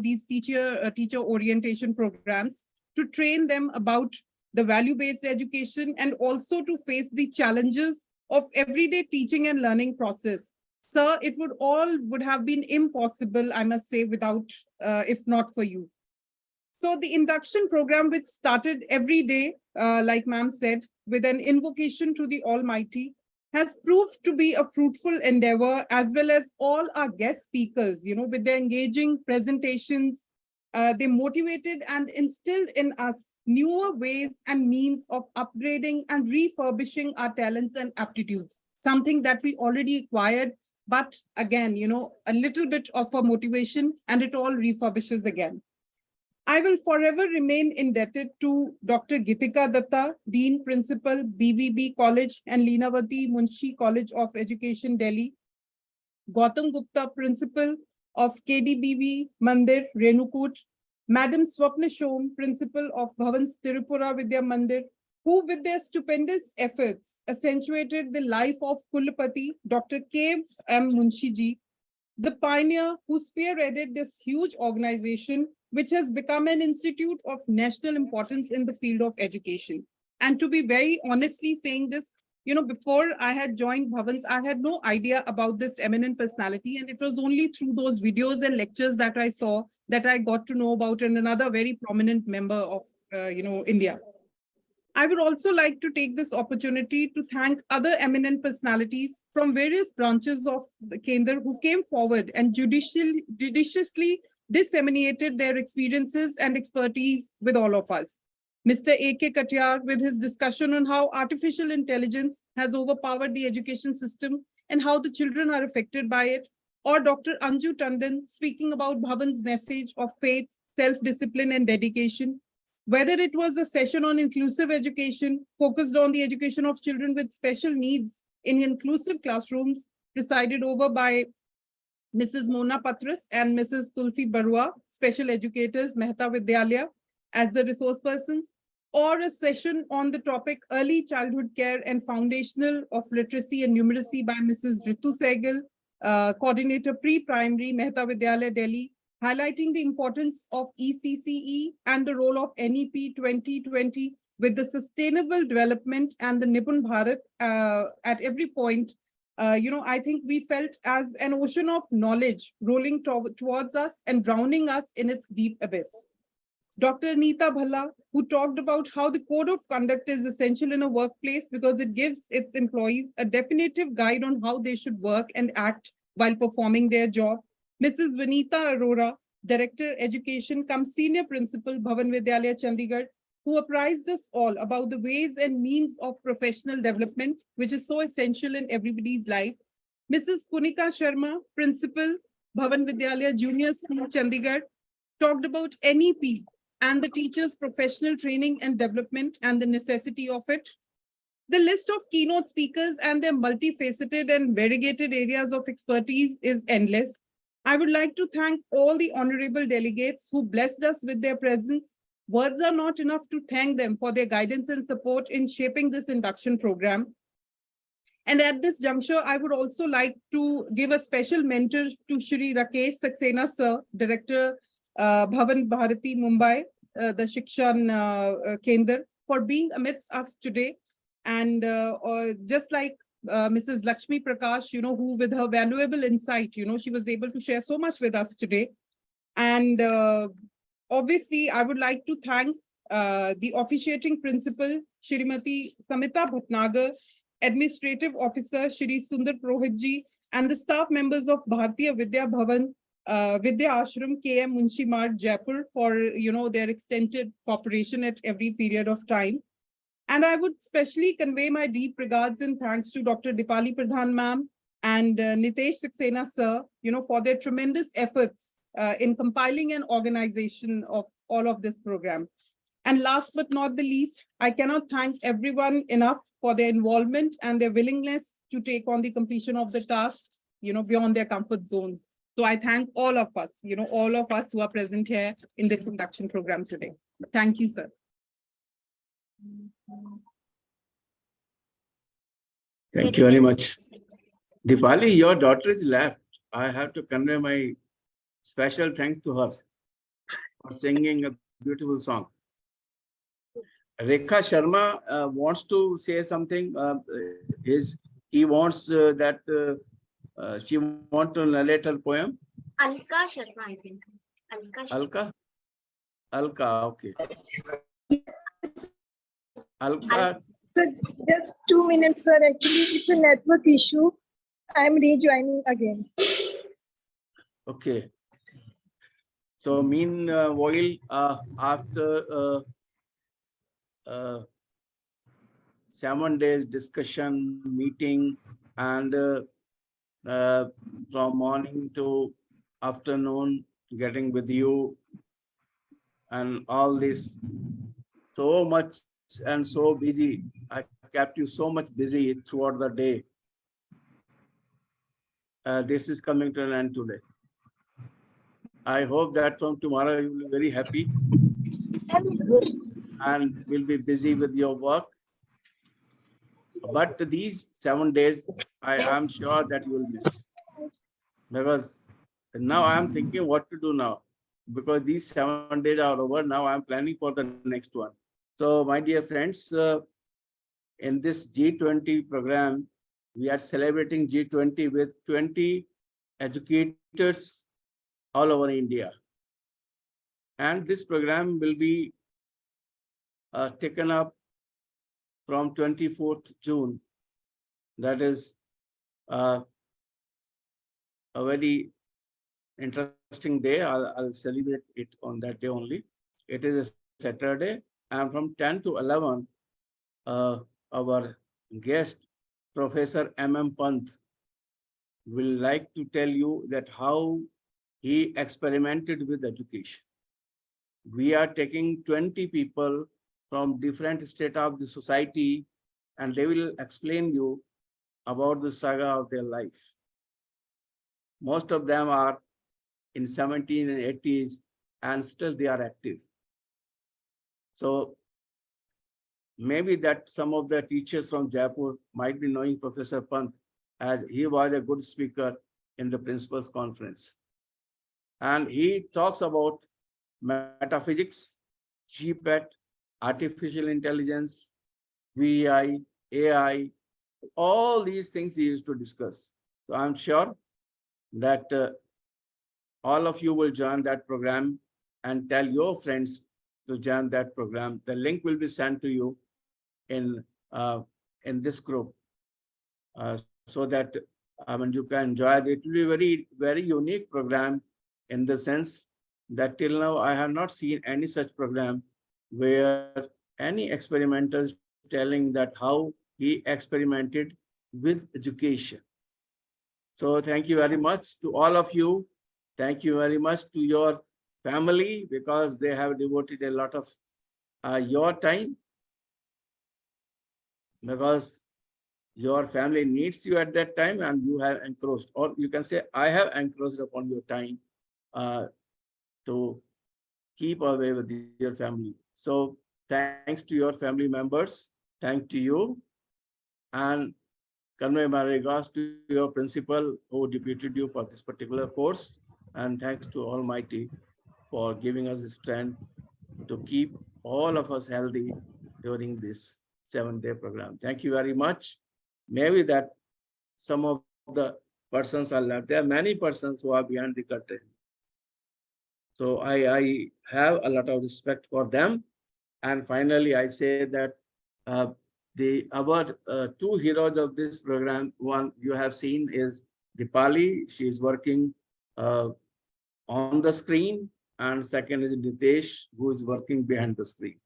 Speaker 14: these teacher orientation programs to train them about the value-based education and also to face the challenges of everyday teaching and learning process. Sir, it would have been impossible, I must say, without, if not for you. So the induction program, which started every day, like ma'am said, with an invocation to the Almighty, has proved to be a fruitful endeavor, as well as all our guest speakers, with their engaging presentations. They motivated and instilled in us newer ways and means of upgrading and refurbishing our talents and aptitudes, something that we already acquired. But again, a little bit of a motivation and it all refurbishes again. I will forever remain indebted to Dr. Gitika Datta, Dean Principal, BVB College and Leenavati Munshi College of Education, Delhi, Gautam Gupta, Principal of KDBV Mandir, Renukut, Madam Swapna Shom, Principal of Bhavans Tirupura Vidya Mandir, who with their stupendous efforts accentuated the life of Kulapati, Dr. K. M. Munshiji, the pioneer who spearheaded this huge organization, which has become an institute of national importance in the field of education. And to be very honestly saying this, before I had joined Bhavans, I had no idea about this eminent personality. And it was only through those videos and lectures that I saw that I got to know about and another very prominent member of, India. I would also like to take this opportunity to thank other eminent personalities from various branches of the Kendra who came forward and judiciously disseminated their experiences and expertise with all of us. Mr. A.K. Katyar with his discussion on how artificial intelligence has overpowered the education system and how the children are affected by it, or Dr. Anju Tandon speaking about Bhavan's message of faith, self-discipline and dedication. Whether it was a session on inclusive education, focused on the education of children with special needs in inclusive classrooms, presided over by Mrs. Mona Patras and Mrs. Tulsi Barua, special educators, Mehta Vidyalaya, as the resource persons, or a session on the topic early childhood care and foundational of literacy and numeracy by Mrs. Ritu Sehgal, coordinator pre-primary, Mehta Vidyalaya, Delhi, highlighting the importance of ECCE and the role of NEP 2020 with the sustainable development and the Nipun Bharat at every point. I think we felt as an ocean of knowledge rolling towards us and drowning us in its deep abyss. Dr. Neeta Bhalla, who talked about how the code of conduct is essential in a workplace because it gives its employees a definitive guide on how they should work and act while performing their job. Mrs. Vanita Arora, Director Education cum Senior Principal, Bhavan Vidyalaya, Chandigarh, who apprised us all about the ways and means of professional development, which is so essential in everybody's life. Mrs. Punika Sharma, Principal, Bhavan Vidyalaya Junior School, Chandigarh, talked about NEP and the teachers' professional training and development and the necessity of it. The list of keynote speakers and their multifaceted and variegated areas of expertise is endless. I would like to thank all the honorable delegates who blessed us with their presence. Words are not enough to thank them for their guidance and support in shaping this induction program. And at this juncture, I would also like to give a special mentor to Shri Rakesh Saxena Sir, Director, Bhavan Bharati, Mumbai, the Shikshan Kendra, for being amidst us today. And just like Mrs. Lakshmi Prakash, who with her valuable insight, she was able to share so much with us today. And obviously, I would like to thank the officiating principal, Shrimati Samita Bhatnagar, Administrative Officer, Shri Sundar Prohitji, and the staff members of Bharatiya Vidya Bhavan, Vidya Ashram, KM Munshi Mart, Jaipur, for their extended cooperation at every period of time. And I would specially convey my deep regards and thanks to Dr. Dipali Pradhan ma'am and Nitesh Saxena sir, for their tremendous efforts in compiling an organization of all of this program. And last but not the least, I cannot thank everyone enough for their involvement and their willingness to take on the completion of the task, beyond their comfort zones. So I thank all of us, all of us who are present here in this induction program today. Thank you, sir.
Speaker 17: Thank you very much. Dipali, your daughter is left. I have to convey my special thanks to her for singing a beautiful song. Rekha Sharma wants to say something. He wants that She want to narrate her poem.
Speaker 12: Alka Sharma, I think. Alka Sharma.
Speaker 17: Alka, okay. Alka,
Speaker 4: Sir, just 2 minutes, sir. Actually, it's a network issue. I'm rejoining again.
Speaker 17: okay. So meanwhile, after 7 days discussion, meeting, and from morning to afternoon, getting with you, and all this, so much and so busy. I kept you so much busy throughout the day. This is coming to an end today. I hope that from tomorrow you will be very happy and will be busy with your work. But these 7 days, I am sure that you will miss, because now I am thinking what to do now, because these 7 days are over. Now I am planning for the next one. So my dear friends, in this G20 program, we are celebrating G20 with 20 educators all over India. And this program will be taken up from 24th June. That is a very interesting day. I'll celebrate it on that day only. It is a Saturday, and from 10 to 11, our guest, Professor M.M. Pant, will like to tell you that how he experimented with education. We are taking 20 people from different states of the society, and they will explain you about the saga of their life. Most of them are in 70s and 80s, and still they are active. So maybe that some of the teachers from Jaipur might be knowing Professor Pant, as he was a good speaker in the principals conference. And he talks about metaphysics, GPAT, artificial intelligence, VI, AI, all these things he used to discuss. So I'm sure that all of you will join that program and tell your friends to join that program. The link will be sent to you in this group, so that you can enjoy it. It will be very, very unique program in the sense that till now I have not seen any such program where any experimenters telling that how he experimented with education. So thank you very much to all of you. Thank you very much to your family, because they have devoted a lot of your time, because your family needs you at that time, and you have encroached, or you can say I have encroached upon your time to keep away with your family. So thanks to your family members, thanks to you, and convey my regards to your principal who deputed you for this particular course, and thanks to Almighty for giving us the strength to keep all of us healthy during this 7-day program. Thank you very much. Maybe that some of the persons are left. There are many persons who are behind the curtain. So I have a lot of respect for them. And finally, I say that our two heroes of this program, one you have seen is Dipali. She is working on the screen, and second is Nitesh, who is working behind the screen.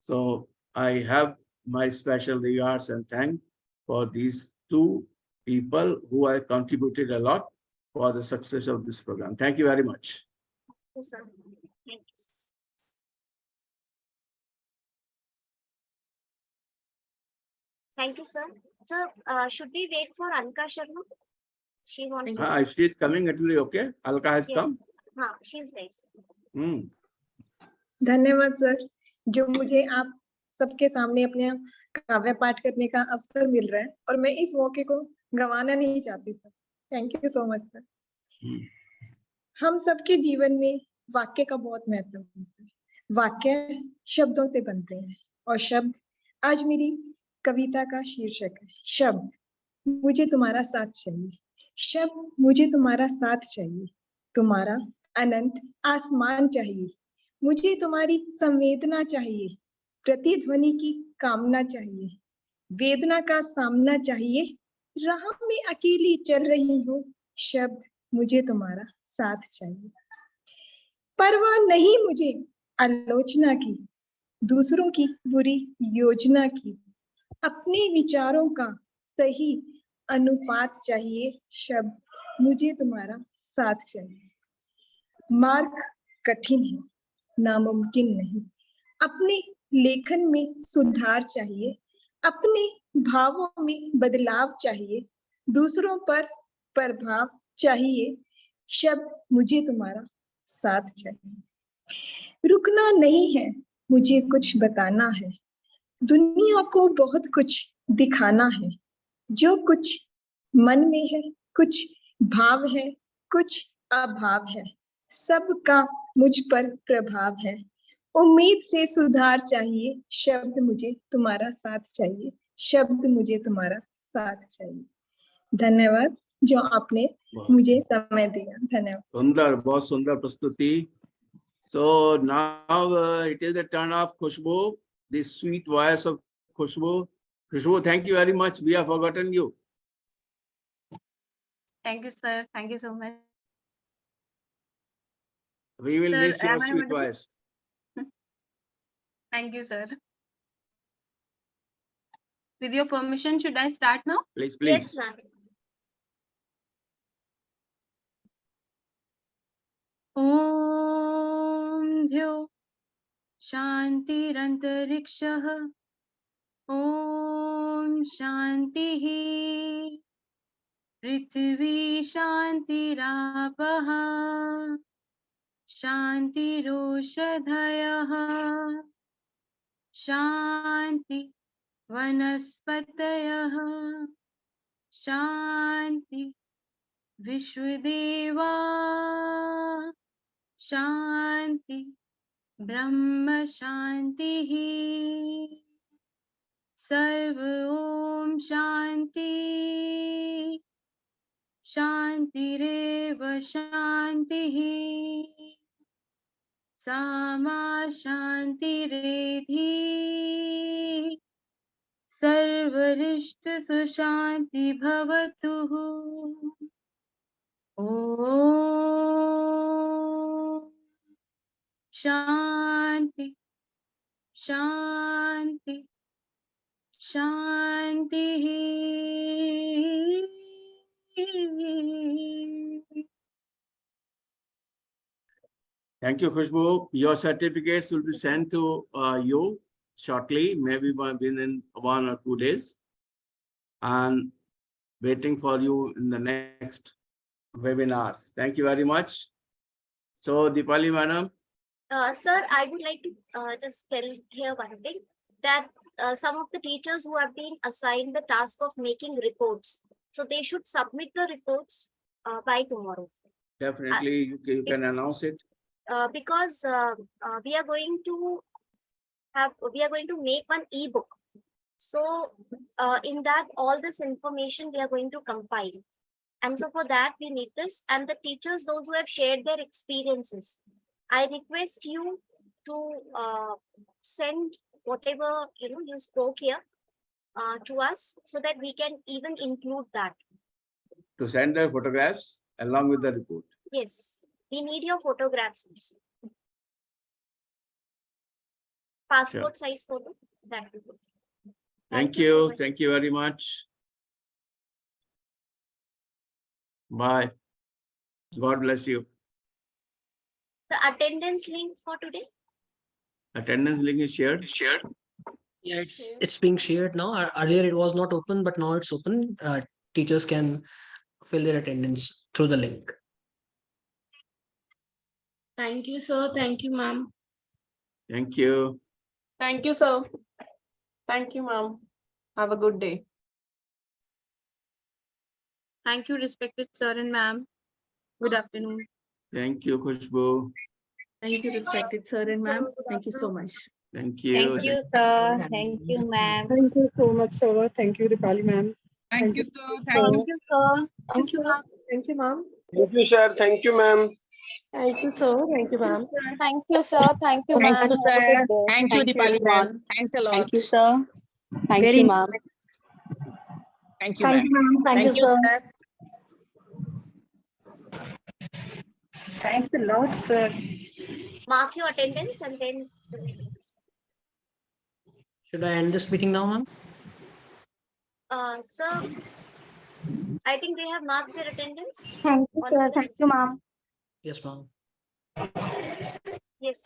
Speaker 17: So I have my special regards and thanks for these two people who have contributed a lot for the success of this program. Thank you very much.
Speaker 12: Yes, sir. Thank you. Thank you, sir. Sir, should we wait for Alka Sharma? She wants to.
Speaker 17: If she is coming, it will be okay. Alka has come.
Speaker 12: She's there.
Speaker 4: धन्यवाद sir, जो मुझे आप सबके सामने अपने काव्य पाठ करने का अवसर मिल रहा है, और मैं इस मौके को गंवाना नहीं चाहती sir. Thank you so much sir. हम सबके जीवन में वाक्य का बहुत महत्व होता है. वाक्य शब्दों से बनते हैं, और शब्द आज मेरी कविता का शीर्षक है. शब्द, मुझे तुम्हारा साथ चाहिए. शब्द मुझे तुम्हारा साथ चाहिए, तुम्हारा अनंत आसमान चाहिए, मुझे तुम्हारी संवेदना चाहिए, प्रतिध्वनि की कामना चाहिए, वेदना का सामना चाहिए, राह में अकेली चल रही हूँ, शब्द मुझे तुम्हारा साथ चाहिए। परवाह नहीं मुझे आलोचना की, दूसरों की बुरी योजना की, अपने विचारों का सही अनुपात चाहिए, शब्द मुझे तुम्हारा साथ चाहिए। मार्ग कठिन है, नामुमकिन नहीं, अपने लेखन में सुधार चाहिए, अपने भावों में बदलाव चाहिए, दूसरों पर प्रभाव चाहिए, शब्द मुझे तुम्हारा साथ चाहिए। रुकना नहीं है, मुझे कुछ बताना है, दुनिया को बहुत कुछ दिखाना है, जो कुछ मन में है, कुछ भाव है, कुछ अभाव है, सबका मुझ पर प्रभाव है, उम्मीद से सुधार चाहिए, शब्द मुझे तुम्हारा साथ चाहिए, शब्द मुझे तुम्हारा साथ चाहिए। धन्यवाद जो आपने मुझे समय दिया। धन्यवाद।
Speaker 17: सुंदर, बहुत सुंदर प्रस्तुति. So now it is the turn of Khushbu, the sweet voice of Khushbu. Khushbu, thank you very much. We have forgotten you.
Speaker 5: Thank you, sir. Thank you so much.
Speaker 17: We will
Speaker 5: Sir,
Speaker 17: miss your
Speaker 5: am I
Speaker 17: sweet
Speaker 5: audible?
Speaker 17: voice.
Speaker 5: Thank you, sir. With your permission, should I start now?
Speaker 17: Please,
Speaker 12: Yes,
Speaker 17: please.
Speaker 12: ma'am.
Speaker 5: ॐ द्यौ शान्तिरन्तरिक्षः ॐ शान्तिः पृथिवी शान्तिरापः शान्तिरोषधयः शान्ति वनस्पतयः शान्ति विश्वदेवा शान्ति ब्रह्म शान्तिः सर्व ॐ शान्ति शान्तिरेव शान्तिः सा मा शान्तिरेधि सर्वरिष्ट सुशान्ति भवतु ॐ शान्ति शान्ति शान्तिः
Speaker 17: Thank you, Khushbu. Your certificates will be sent to you shortly, maybe within 1 or 2 days. And waiting for you in the next webinar. Thank you very much. So, Deepali madam.
Speaker 12: Sir, I would like to just tell here one thing, that some of the teachers who have been assigned the task of making reports, so they should submit the reports by tomorrow.
Speaker 17: Definitely, you can announce it.
Speaker 12: Because we are going to make one ebook. So in that, all this information we are going to compile. And so for that, we need this. And the teachers, those who have shared their experiences, I request you to send whatever you spoke here to us, so that we can even include that.
Speaker 17: To send their photographs along with the report.
Speaker 12: Yes, we need your photographs also. Passport size photo, that will be good.
Speaker 17: Thank
Speaker 12: so
Speaker 17: you.
Speaker 12: much.
Speaker 17: Thank you very much. Bye. God bless you.
Speaker 12: The attendance link for today?
Speaker 17: Attendance link is shared.
Speaker 7: Yeah, it's being shared now. Earlier it was not open, but now it's open. Teachers can fill their attendance through the link.
Speaker 6: Thank you, sir. Thank you, ma'am.
Speaker 17: Thank you.
Speaker 8: Thank you, sir. Thank you, ma'am. Have a good day.
Speaker 5: Thank you, respected sir and ma'am. Good afternoon.
Speaker 17: Thank you, Khushbu.
Speaker 9: Thank you, respected sir and ma'am. Thank you so much.
Speaker 17: Thank you.
Speaker 22: Thank you, sir. Thank you, ma'am.
Speaker 4: Thank you so much, sir. Thank you, Deepali ma'am.
Speaker 14: Thank you, sir.
Speaker 22: Thank you, sir.
Speaker 24: Thank you, ma'am.
Speaker 22: Thank you, ma'am.
Speaker 15: Thank you, sir. Thank you, ma'am.
Speaker 22: Thank you, sir. Thank you, ma'am.
Speaker 12: Thank you, sir. Thank you,
Speaker 19: Thank
Speaker 12: ma'am.
Speaker 19: you,
Speaker 12: Have a good
Speaker 19: sir.
Speaker 12: day.
Speaker 19: Thank you,
Speaker 22: Thank you,
Speaker 19: Deepali ma'am.
Speaker 22: everyone.
Speaker 19: Thanks a lot.
Speaker 22: Thank you, sir.
Speaker 19: Thank
Speaker 22: Very
Speaker 19: you,
Speaker 22: nice.
Speaker 19: ma'am. Thank you,
Speaker 22: Thank
Speaker 19: ma'am.
Speaker 22: you, ma'am. Thank you, sir.
Speaker 19: Thanks a lot, sir.
Speaker 12: Mark your attendance and then the meetings.
Speaker 7: Should I end this meeting now, ma'am?
Speaker 12: Sir, I think they have marked their attendance.
Speaker 22: Thank you,
Speaker 12: on
Speaker 22: sir.
Speaker 12: the-
Speaker 22: Thank you, ma'am.
Speaker 7: Yes, ma'am.
Speaker 12: Yes.